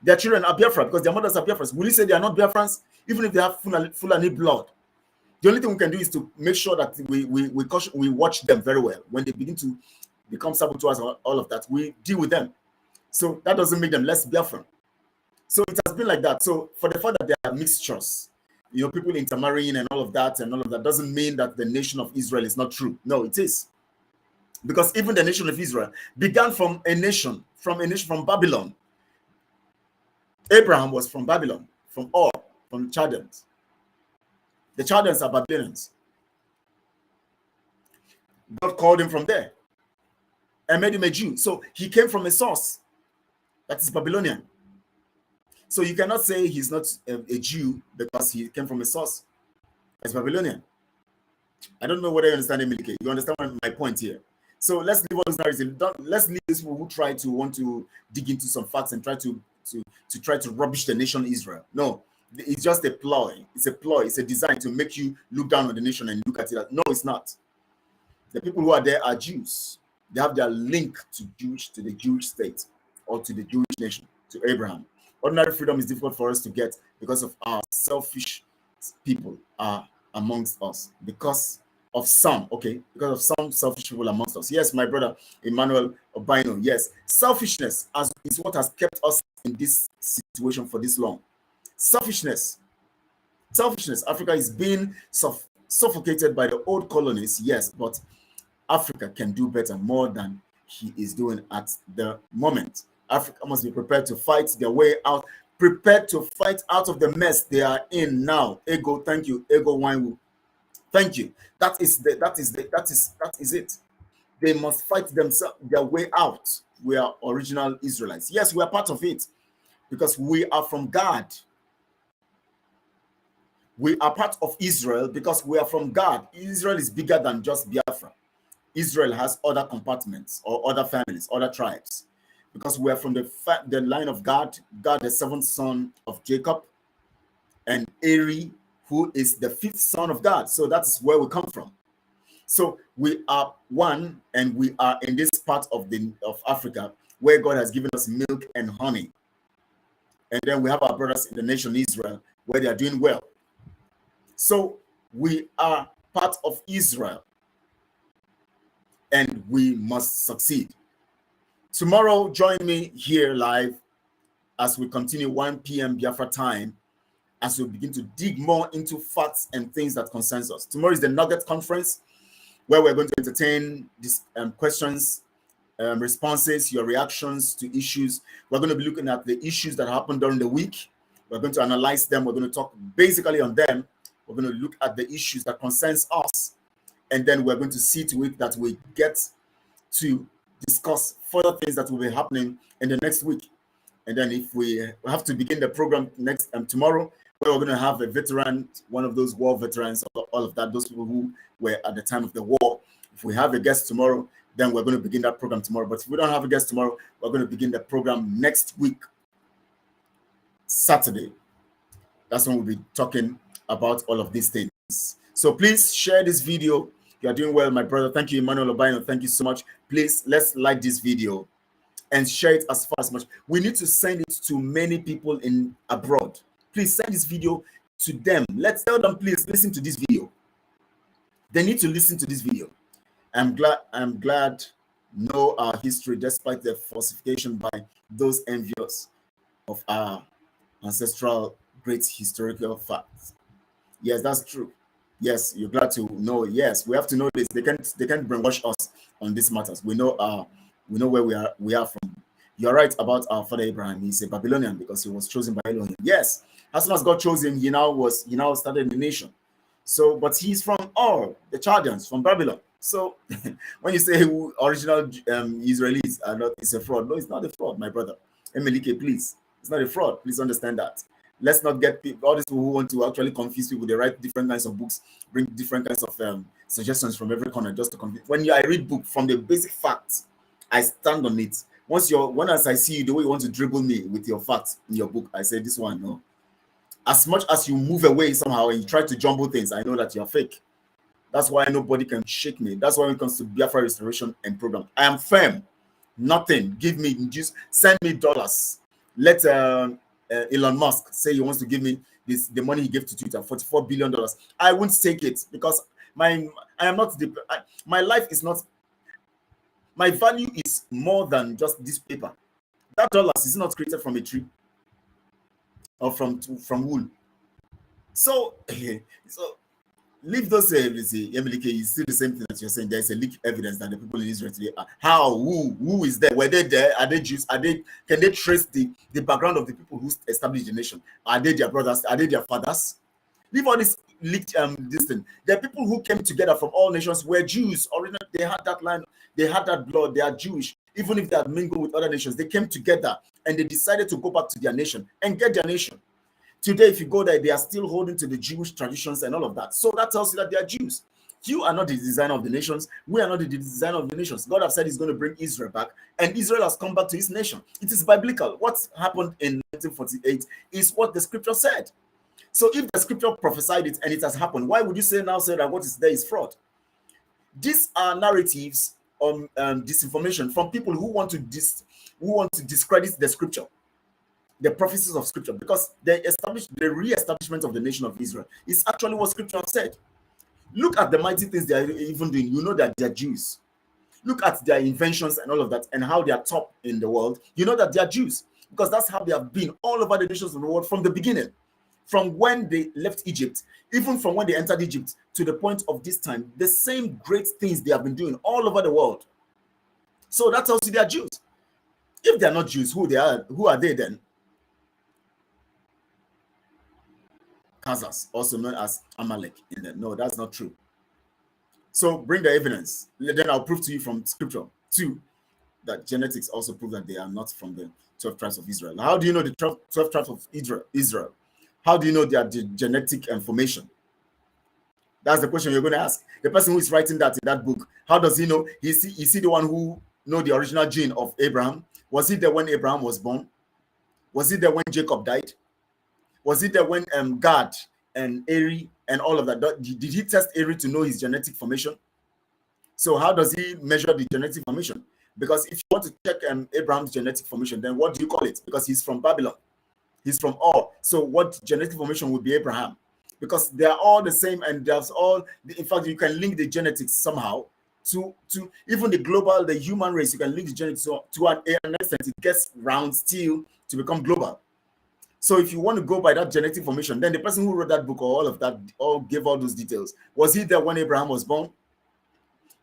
[SPEAKER 1] Their children are Biafra because their mothers are Biafrans. Will you say they are not Biafrans? Even if they have Fulani blood. The only thing we can do is to make sure that we watch them very well. When they begin to become saboteurs and all of that, we deal with them. So that doesn't make them less Biafran. So it has been like that. So for the fact that there are mixtures, people intermarrying and all of that doesn't mean that the nation of Israel is not true. No, it is. Because even the nation of Israel began from Babylon. Abraham was from Babylon, from Ur, from the Chaldeans. The Chaldeans are Babylonians. God called him from there and made him a Jew. So he came from a source that is Babylonian. So you cannot say he's not a Jew because he came from a source that's Babylonian. I don't know whether you understand, Emilike. You understand my point here. So let's leave all this narrative. Let's leave these people who want to dig into some facts and try to to try to rubbish the nation Israel. No, it's just a ploy. It's a ploy. It's a design to make you look down on the nation and look at it. No, it's not. The people who are there are Jews. They have their link to the Jewish state or to the Jewish nation, to Abraham. Ordinary freedom is difficult for us to get because of our selfish people are amongst us. Because of some selfish people amongst us. Yes, my brother Emmanuel Obino. Yes, selfishness is what has kept us in this situation for this long. Selfishness. Africa is being suffocated by the old colonies. Yes, but Africa can do better, more than he is doing at the moment. Africa must be prepared to fight their way out, prepared to fight out of the mess they are in now. Ego, thank you. Ego Wanwu. Thank you. That is it. They must fight their way out. We are original Israelites. Yes, we are part of it because we are from God. We are part of Israel because we are from God. Israel is bigger than just Biafra. Israel has other compartments or other families, other tribes, because we are from the line of God, the seventh son of Jacob, and Eri, who is the fifth son of God. So that's where we come from. So we are one, and we are in this part of Africa where God has given us milk and honey. And then we have our brothers in the nation Israel where they are doing well. So we are part of Israel, and we must succeed. Tomorrow, join me here live as we continue 1 p.m. Biafra time, as we begin to dig more into facts and things that concerns us. Tomorrow is the Nugget Conference, where we're going to entertain these questions, responses, your reactions to issues. We're going to be looking at the issues that happened during the week. We're going to analyze them. We're going to talk basically on them. We're going to look at the issues that concerns us. And then we're going to see to it that we get to discuss further things that will be happening in the next week. And then if we have to begin the program next tomorrow, where we're going to have a veteran, one of those war veterans, all of that, those people who were at the time of the war. If we have a guest tomorrow, then we're going to begin that program tomorrow. But if we don't have a guest tomorrow, we're going to begin the program next week, Saturday. That's when we'll be talking about all of these things. So please share this video. You are doing well, my brother. Thank you, Emmanuel Obino. Thank you so much. Please, let's like this video and share it as far as much. We need to send it to many people in abroad. Please send this video to them. Let's tell them, please listen to this video. They need to listen to this video. I'm glad know our history despite the falsification by those envious of our ancestral great historical facts. Yes, that's true. Yes, you're glad to know. Yes, we have to know this. They can't brainwash us on these matters. We know where we are from. You're right about our father Abraham. He's a Babylonian because he was chosen by Elohim. Yes, as soon as God chose him, he now started the nation. So, but he's from the Chaldeans, from Babylon. So when you say original Israelis are not, it's a fraud. No, it's not a fraud, my brother. Emelike, please. It's not a fraud. Please understand that. Let's not get all these people who want to actually confuse people. They write different kinds of books, bring different kinds of suggestions from every corner just to confuse. When I read book from the basic facts, I stand on it. As I see you, the way you want to dribble me with your facts in your book, I say this one, no. As much as you move away somehow and you try to jumble things, I know that you're fake. That's why nobody can shake me. That's why when it comes to Biafra restoration and program, I am firm. Nothing. Give me, just send me dollars. Let Elon Musk say he wants to give me the money he gave to Twitter, $44 billion. I won't take it because my life is not, my value is more than just this paper. That dollars is not created from a tree or from wool. So leave those Emily, is still the same thing that you're saying. There's a leak evidence that the people in Israel today are. How? Who is there? Were they there? Are they Jews? Can they trace the background of the people who established the nation? Are they their brothers? Are they their fathers? Leave all this leaked this thing. The people who came together from all nations were Jews. Originally, they had that line, they had that blood, they are Jewish. Even if they had mingled with other nations, they came together and they decided to go back to their nation and get their nation. Today, if you go there, they are still holding to the Jewish traditions and all of that. So that tells you that they are Jews. You are not the designer of the nations. We are not the designer of the nations. God has said he's going to bring Israel back, and Israel has come back to his nation. It is biblical. What happened in 1948 is what the scripture said. So if the scripture prophesied it and it has happened, why would you now say that what is there is fraud? These are narratives on disinformation from people who want to discredit the scripture, the prophecies of scripture, because the re-establishment of the nation of Israel is actually what scripture has said. Look at the mighty things they are even doing. You know that they are Jews. Look at their inventions and all of that and how they are top in the world. You know that they are Jews because that's how they have been all over the nations of the world from the beginning. From when they left Egypt, even from when they entered Egypt to the point of this time, the same great things they have been doing all over the world. So that tells you they are Jews. If they are not Jews, who are they then? Khazars, also known as Amalek. No, that's not true. So bring the evidence. Then I'll prove to you from scripture. 2, that genetics also prove that they are not from the 12 tribes of Israel. How do you know the 12 tribes of Israel? How do you know they are the genetic information? That's the question you're going to ask. The person who is writing that in that book, how does he know? Is he the one who know the original gene of Abraham? Was he there when Abraham was born? Was he there when Jacob died? Was it there when Gad and Eri and all of that? Did he test Eri to know his genetic formation? So how does he measure the genetic formation? Because if you want to check Abraham's genetic formation, then what do you call it? Because he's from Babylon. He's from Ur. So what genetic formation would be Abraham? Because they are all the same, and there's all. In fact, you can link the genetics somehow to even the human race. You can link the genetics to an extent. It gets round still to become global. So if you want to go by that genetic formation, then the person who wrote that book or all of that all gave all those details. Was he there when Abraham was born?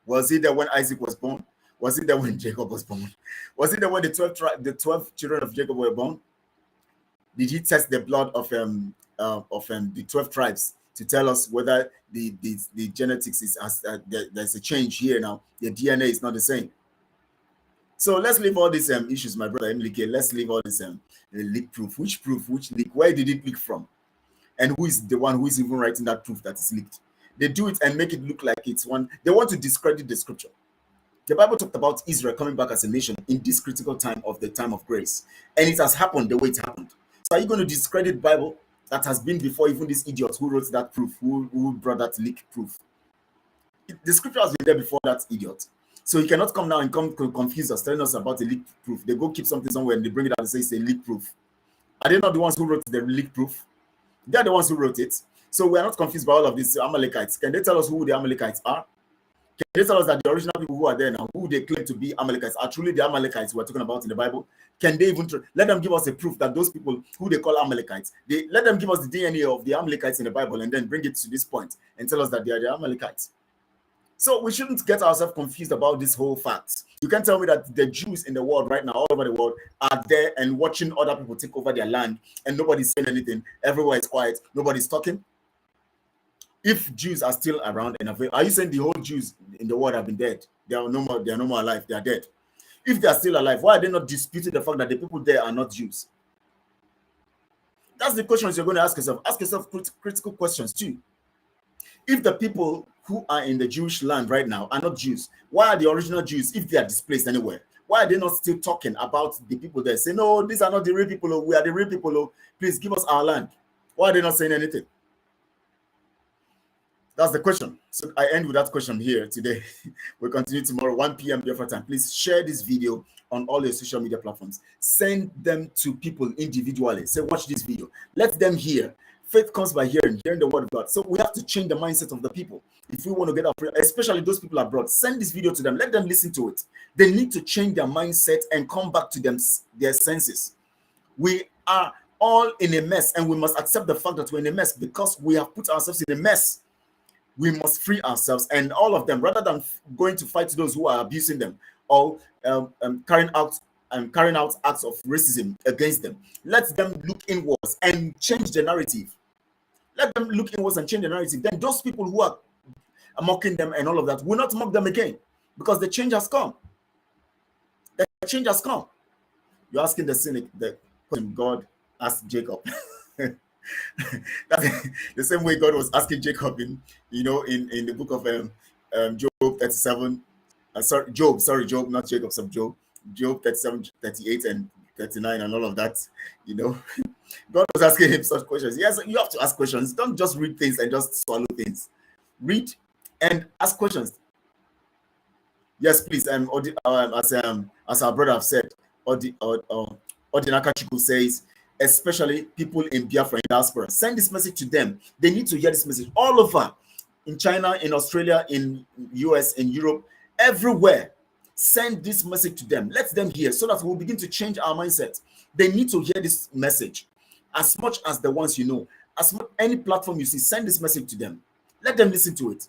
[SPEAKER 1] Was he there when Isaac was born? Was he there when Jacob was born? Was he there when the 12 children of Jacob were born? Did he test the blood of the 12 tribes to tell us whether the genetics is there's a change here now? The DNA is not the same. So let's leave all these issues, my brother Emilike. Let's leave all this leak proof. Which leak? Where did it leak from? And who is the one who is even writing that proof that is leaked? They do it and make it look like it's one. They want to discredit the scripture. The Bible talked about Israel coming back as a nation in this critical time of the time of grace. And it has happened the way it happened. So are you going to discredit Bible that has been before even these idiots who wrote that proof, who brought that leak proof? The scripture has been there before that idiot. So you cannot come now and confuse us, telling us about a leak proof. They go keep something somewhere and they bring it out and say it's a leak proof. Are they not the ones who wrote the leak proof? They are the ones who wrote it. So we are not confused by all of these Amalekites. Can they tell us who the Amalekites are? Can they tell us that the original people who are there now, who they claim to be Amalekites, are truly the Amalekites we're talking about in the Bible? Can they even let them give us a proof that those people who they call Amalekites, let them give us the DNA of the Amalekites in the Bible and then bring it to this point and tell us that they are the Amalekites? So we shouldn't get ourselves confused about this whole fact. You can't tell me that the Jews in the world right now, all over the world, are there and watching other people take over their land and nobody's saying anything. Everywhere is quiet. Nobody's talking. If Jews are still around and available, are you saying the whole Jews in the world have been dead? They are no more. They are no more alive. They are dead. If they are still alive, why are they not disputing the fact that the people there are not Jews? That's the questions you're going to ask yourself. Ask yourself critical questions too. If the people who are in the Jewish land right now are not Jews, why are the original Jews, if they are displaced anywhere, why are they not still talking about the people there? Say, no, these are not the real people. We are the real people. Please give us our land. Why are they not saying anything? That's the question. So I end with that question here today. We'll continue tomorrow, 1 p.m. Biafra time. Please share this video on all your social media platforms. Send them to people individually. Say, watch this video. Let them hear. Faith comes by hearing the word of God. So we have to change the mindset of the people. If we want to get our freedom, especially those people abroad, send this video to them. Let them listen to it. They need to change their mindset and come back to their senses. We are all in a mess, and we must accept the fact that we're in a mess because we have put ourselves in a mess. We must free ourselves, and all of them, rather than going to fight those who are abusing them or carrying out acts of racism against them. Let them look inwards and change the narrative. Let them look inwards and change the narrative. Then those people who are mocking them and all of that will not mock them again because the change has come. The change has come. You're asking the cynic the question God asked Jacob. That's the same way God was asking Jacob in, in the book of Job 37. Job, not Jacob, some Job 37, 38, and 39, and all of that. God was asking him such questions. Yes, you have to ask questions. Don't just read things and just swallow things. Read and ask questions. Yes, please. As our brother have said, Odinaka Chukwu says, especially people in Biafra in diaspora, send this message to them. They need to hear this message all over, in China, in Australia, in US, in Europe, everywhere. Send this message to them. Let them hear, so that we'll begin to change our mindset. They need to hear this message as much as the ones you know. Any platform you see, send this message to them. Let them listen to it.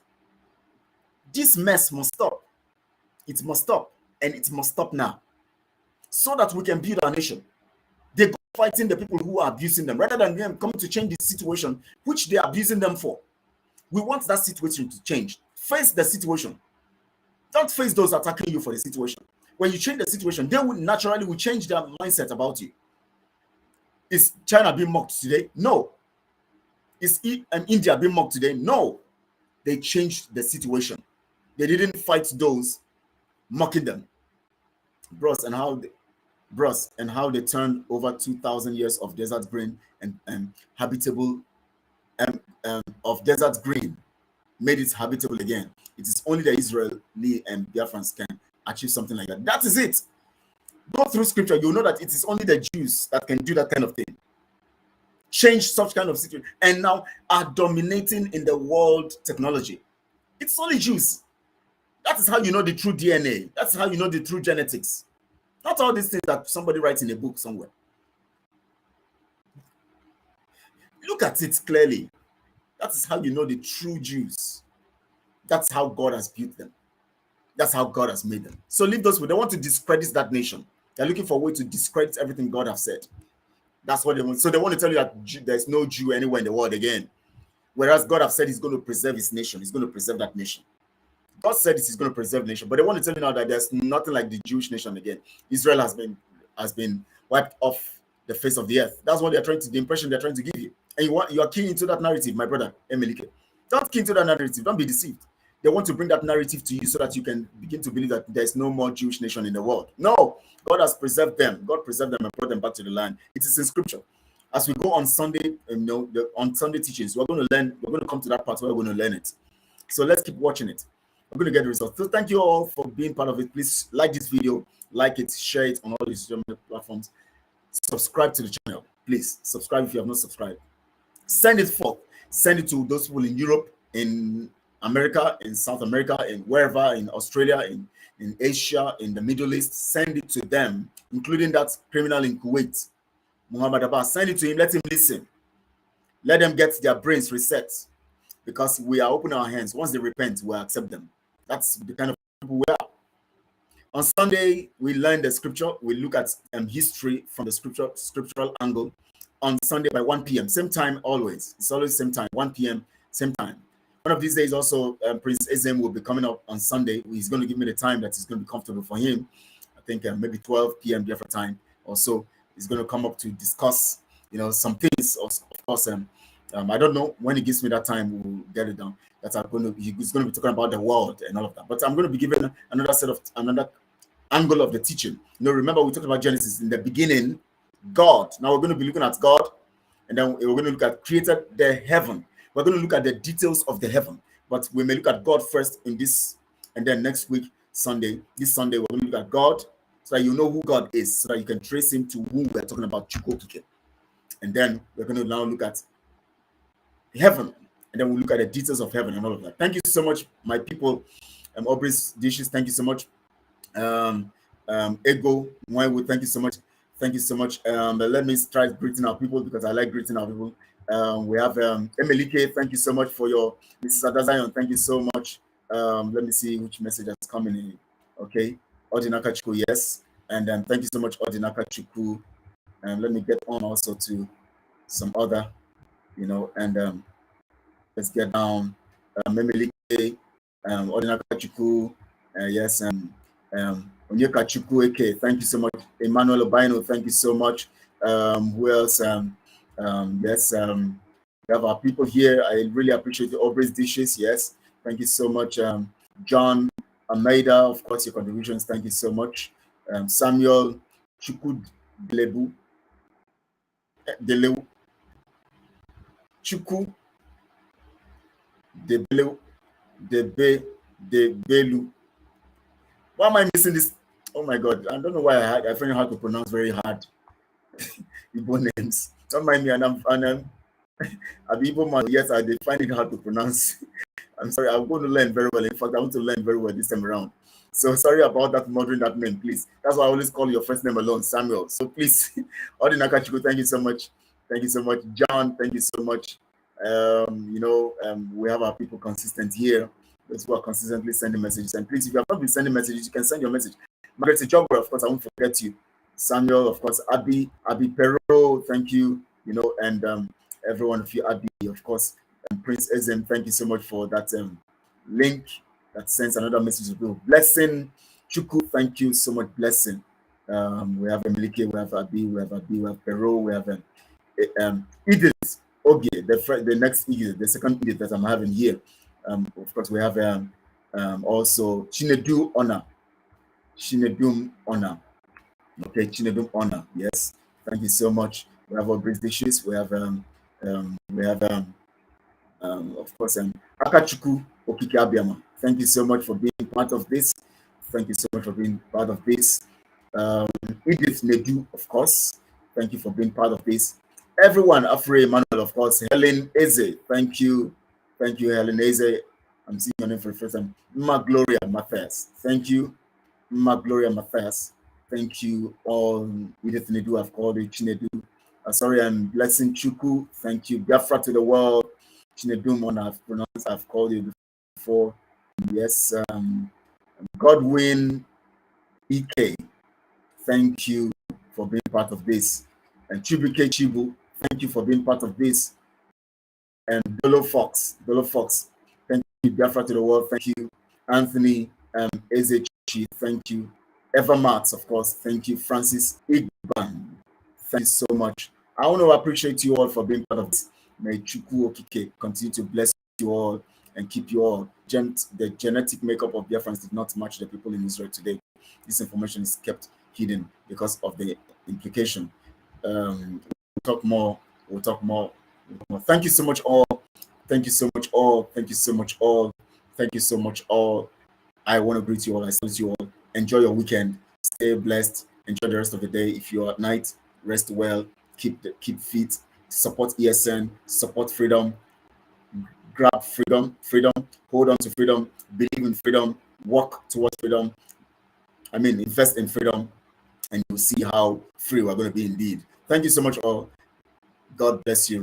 [SPEAKER 1] This mess must stop. It must stop, and it must stop now, so that we can build our nation. They go fighting the people who are abusing them, rather than them coming to change the situation which they are abusing them for. We want that situation to change. Face the situation. Don't face those attacking you for the situation. When you change the situation, they will naturally change their mindset about you. Is China being mocked today? No. Is India being mocked today? No. They changed the situation. They didn't fight those mocking them. Bros, and how they turned over 2,000 years of desert green and habitable of desert green, made it habitable again. It is only the Israeli and Biafrans can achieve something like that. That is it. Go through scripture, you'll know that it is only the Jews that can do that kind of thing. Change such kind of situation, and now are dominating in the world technology. It's only Jews. That is how you know the true DNA. That's how you know the true genetics. Not all these things that somebody writes in a book somewhere. Look at it clearly. That is how you know the true Jews. That's how God has built them. That's how God has made them. So leave those people. They want to discredit that nation. They're looking for a way to discredit everything God has said. That's what they want. So they want to tell you that there's no Jew anywhere in the world again. Whereas God has said he's going to preserve his nation. He's going to preserve that nation. God said he's going to preserve the nation, but they want to tell you now that there's nothing like the Jewish nation again. Israel has been wiped off the face of the earth. That's what the impression they're trying to give you. And you are keen into that narrative, my brother Emelike. Don't key into that narrative. Don't be deceived. They want to bring that narrative to you so that you can begin to believe that there's no more Jewish nation in the world. No, God has preserved them. God preserved them and brought them back to the land. It is in scripture. As we go on Sunday, on Sunday teachings, we're going to come to that part where we're going to learn it. So let's keep watching it. I'm going to get the results. So thank you all for being part of it. Please like this video, like it, share it on all these platforms. Subscribe to the channel. Please subscribe if you have not subscribed. Send it forth. Send it to those people in Europe, in America, in South America, in wherever, in Australia, in Asia, in the Middle East. Send it to them, including that criminal in Kuwait, Muhammad Abbas. Send it to him. Let him listen. Let them get their brains reset, because we are opening our hands. Once they repent, we'll accept them. That's the kind of people we are. On Sunday, we learn the scripture. We look at history from the scriptural angle. On Sunday by 1 p.m. Same time always. It's always same time, 1 p.m. same time. One of these days also, Prince Ezem will be coming up on Sunday. He's going to give me the time that is going to be comfortable for him. I think maybe 12 p.m. Biafra time or so. He's going to come up to discuss, some things. Of course, I don't know when he gives me that time. We'll get it done. He's going to be talking about the world and all of that. But I'm going to be giving another angle of the teaching. Remember we talked about Genesis in the beginning, God. Now we're going to be looking at God, and then we're going to look at created the heaven. We're going to look at the details of the heaven, but we may look at God first in this, and then next week, this Sunday, we're going to look at God, so that you know who God is, so that you can trace him to who we're talking about, Chukwu. And then we're going to now look at heaven, and then we'll look at the details of heaven and all of that. Thank you so much, my people. Aubrey's Dishes, thank you so much. Ego Mwewu, thank you so much. Thank you so much. But let me try greeting our people, because I like greeting our people. We have Emelike, thank you so much for your Mrs. Adazion, thank you so much. Let me see which message has coming in. Okay, Odinaka Chukwu, yes. And thank you so much, Odinaka Chukwu. And let me get on also to some other, and let's get down. Emelike, Odinaka Chukwu, yes, Onyeka Chukwu, okay, thank you so much. Emmanuel Obino, thank you so much. Who else? Yes, we have our people here. I really appreciate the Aubrey's dishes. Yes, thank you so much, John Almeida. Of course, your contributions. Thank you so much, Samuel Chukud Delebu Delew Chuku Debelu Debelu. Why am I missing this? Oh my God, I don't know why I find it hard to pronounce very hard Igbo names. Don't mind me, and I'm Igbo man. Yes, I did find it hard to pronounce. I'm sorry, I'm going to learn very well. In fact, I want to learn very well this time around. So sorry about that, murdering that name, please. That's why I always call your first name alone, Samuel. So please, Odinakachiku, thank you so much. Thank you so much. John, thank you so much. We have our people consistent here. Those who are consistently sending messages. And please, if you have not been sending messages, you can send your message. Margaret Ijogwe, of course, I won't forget you. Samuel, of course, Abby Perro, thank you. And every one of you, Abby, of course, and Prince Ezem, thank you so much for that link that sends another message to people. Blessing Chuku, thank you so much. Blessing. We have Emilike, we have Abi, we have Perro, we have Edith. Okay, the next Edith, the second Edith that I'm having here. Of course, we have also Chinedu Honor. Chinedum Honor. Okay, Chinedum Honor. Yes, thank you so much. We have our British dishes. We have of course, Akachuku Okike Abiama. Thank you so much for being part of this. Thank you so much for being part of this. Edith Nedu, of course. Thank you for being part of this. Everyone, Afre Emmanuel, of course. Helen Eze, thank you. Thank you, Helen Eze. I'm seeing your name for the first time. Ma Gloria Matthias. Thank you. Ma Gloria Matthias. Thank you all. Edith Nedu, I've called you Chinedu. Sorry, I'm Blessing Chuku. Thank you. Biafra to the world. Chinedum, I've called you before. Yes, Godwin EK, thank you for being part of this. And Chibuke Chibu, thank you for being part of this. And Dolo Fox, thank you. Biafra to the world, thank you. Anthony Ezechi, thank you. Eva Marks, of course, thank you. Francis Igban, thank you so much. I want to appreciate you all for being part of this. May Chukwu Okike continue to bless you all and keep you all. The genetic makeup of Biafrans did not match the people in Israel today. This information is kept hidden because of the implication. We'll talk more. Thank you so much all. Thank you so much all. Thank you so much all. Thank you so much all. I want to greet you all. I salute you all. Enjoy your weekend. Stay blessed. Enjoy the rest of the day. If you're at night, rest well. Keep fit. Support ESN, support freedom, grab freedom, hold on to freedom, believe in freedom, work towards freedom. Invest in freedom, and you'll see how free we're going to be indeed. Thank you so much all. God bless you.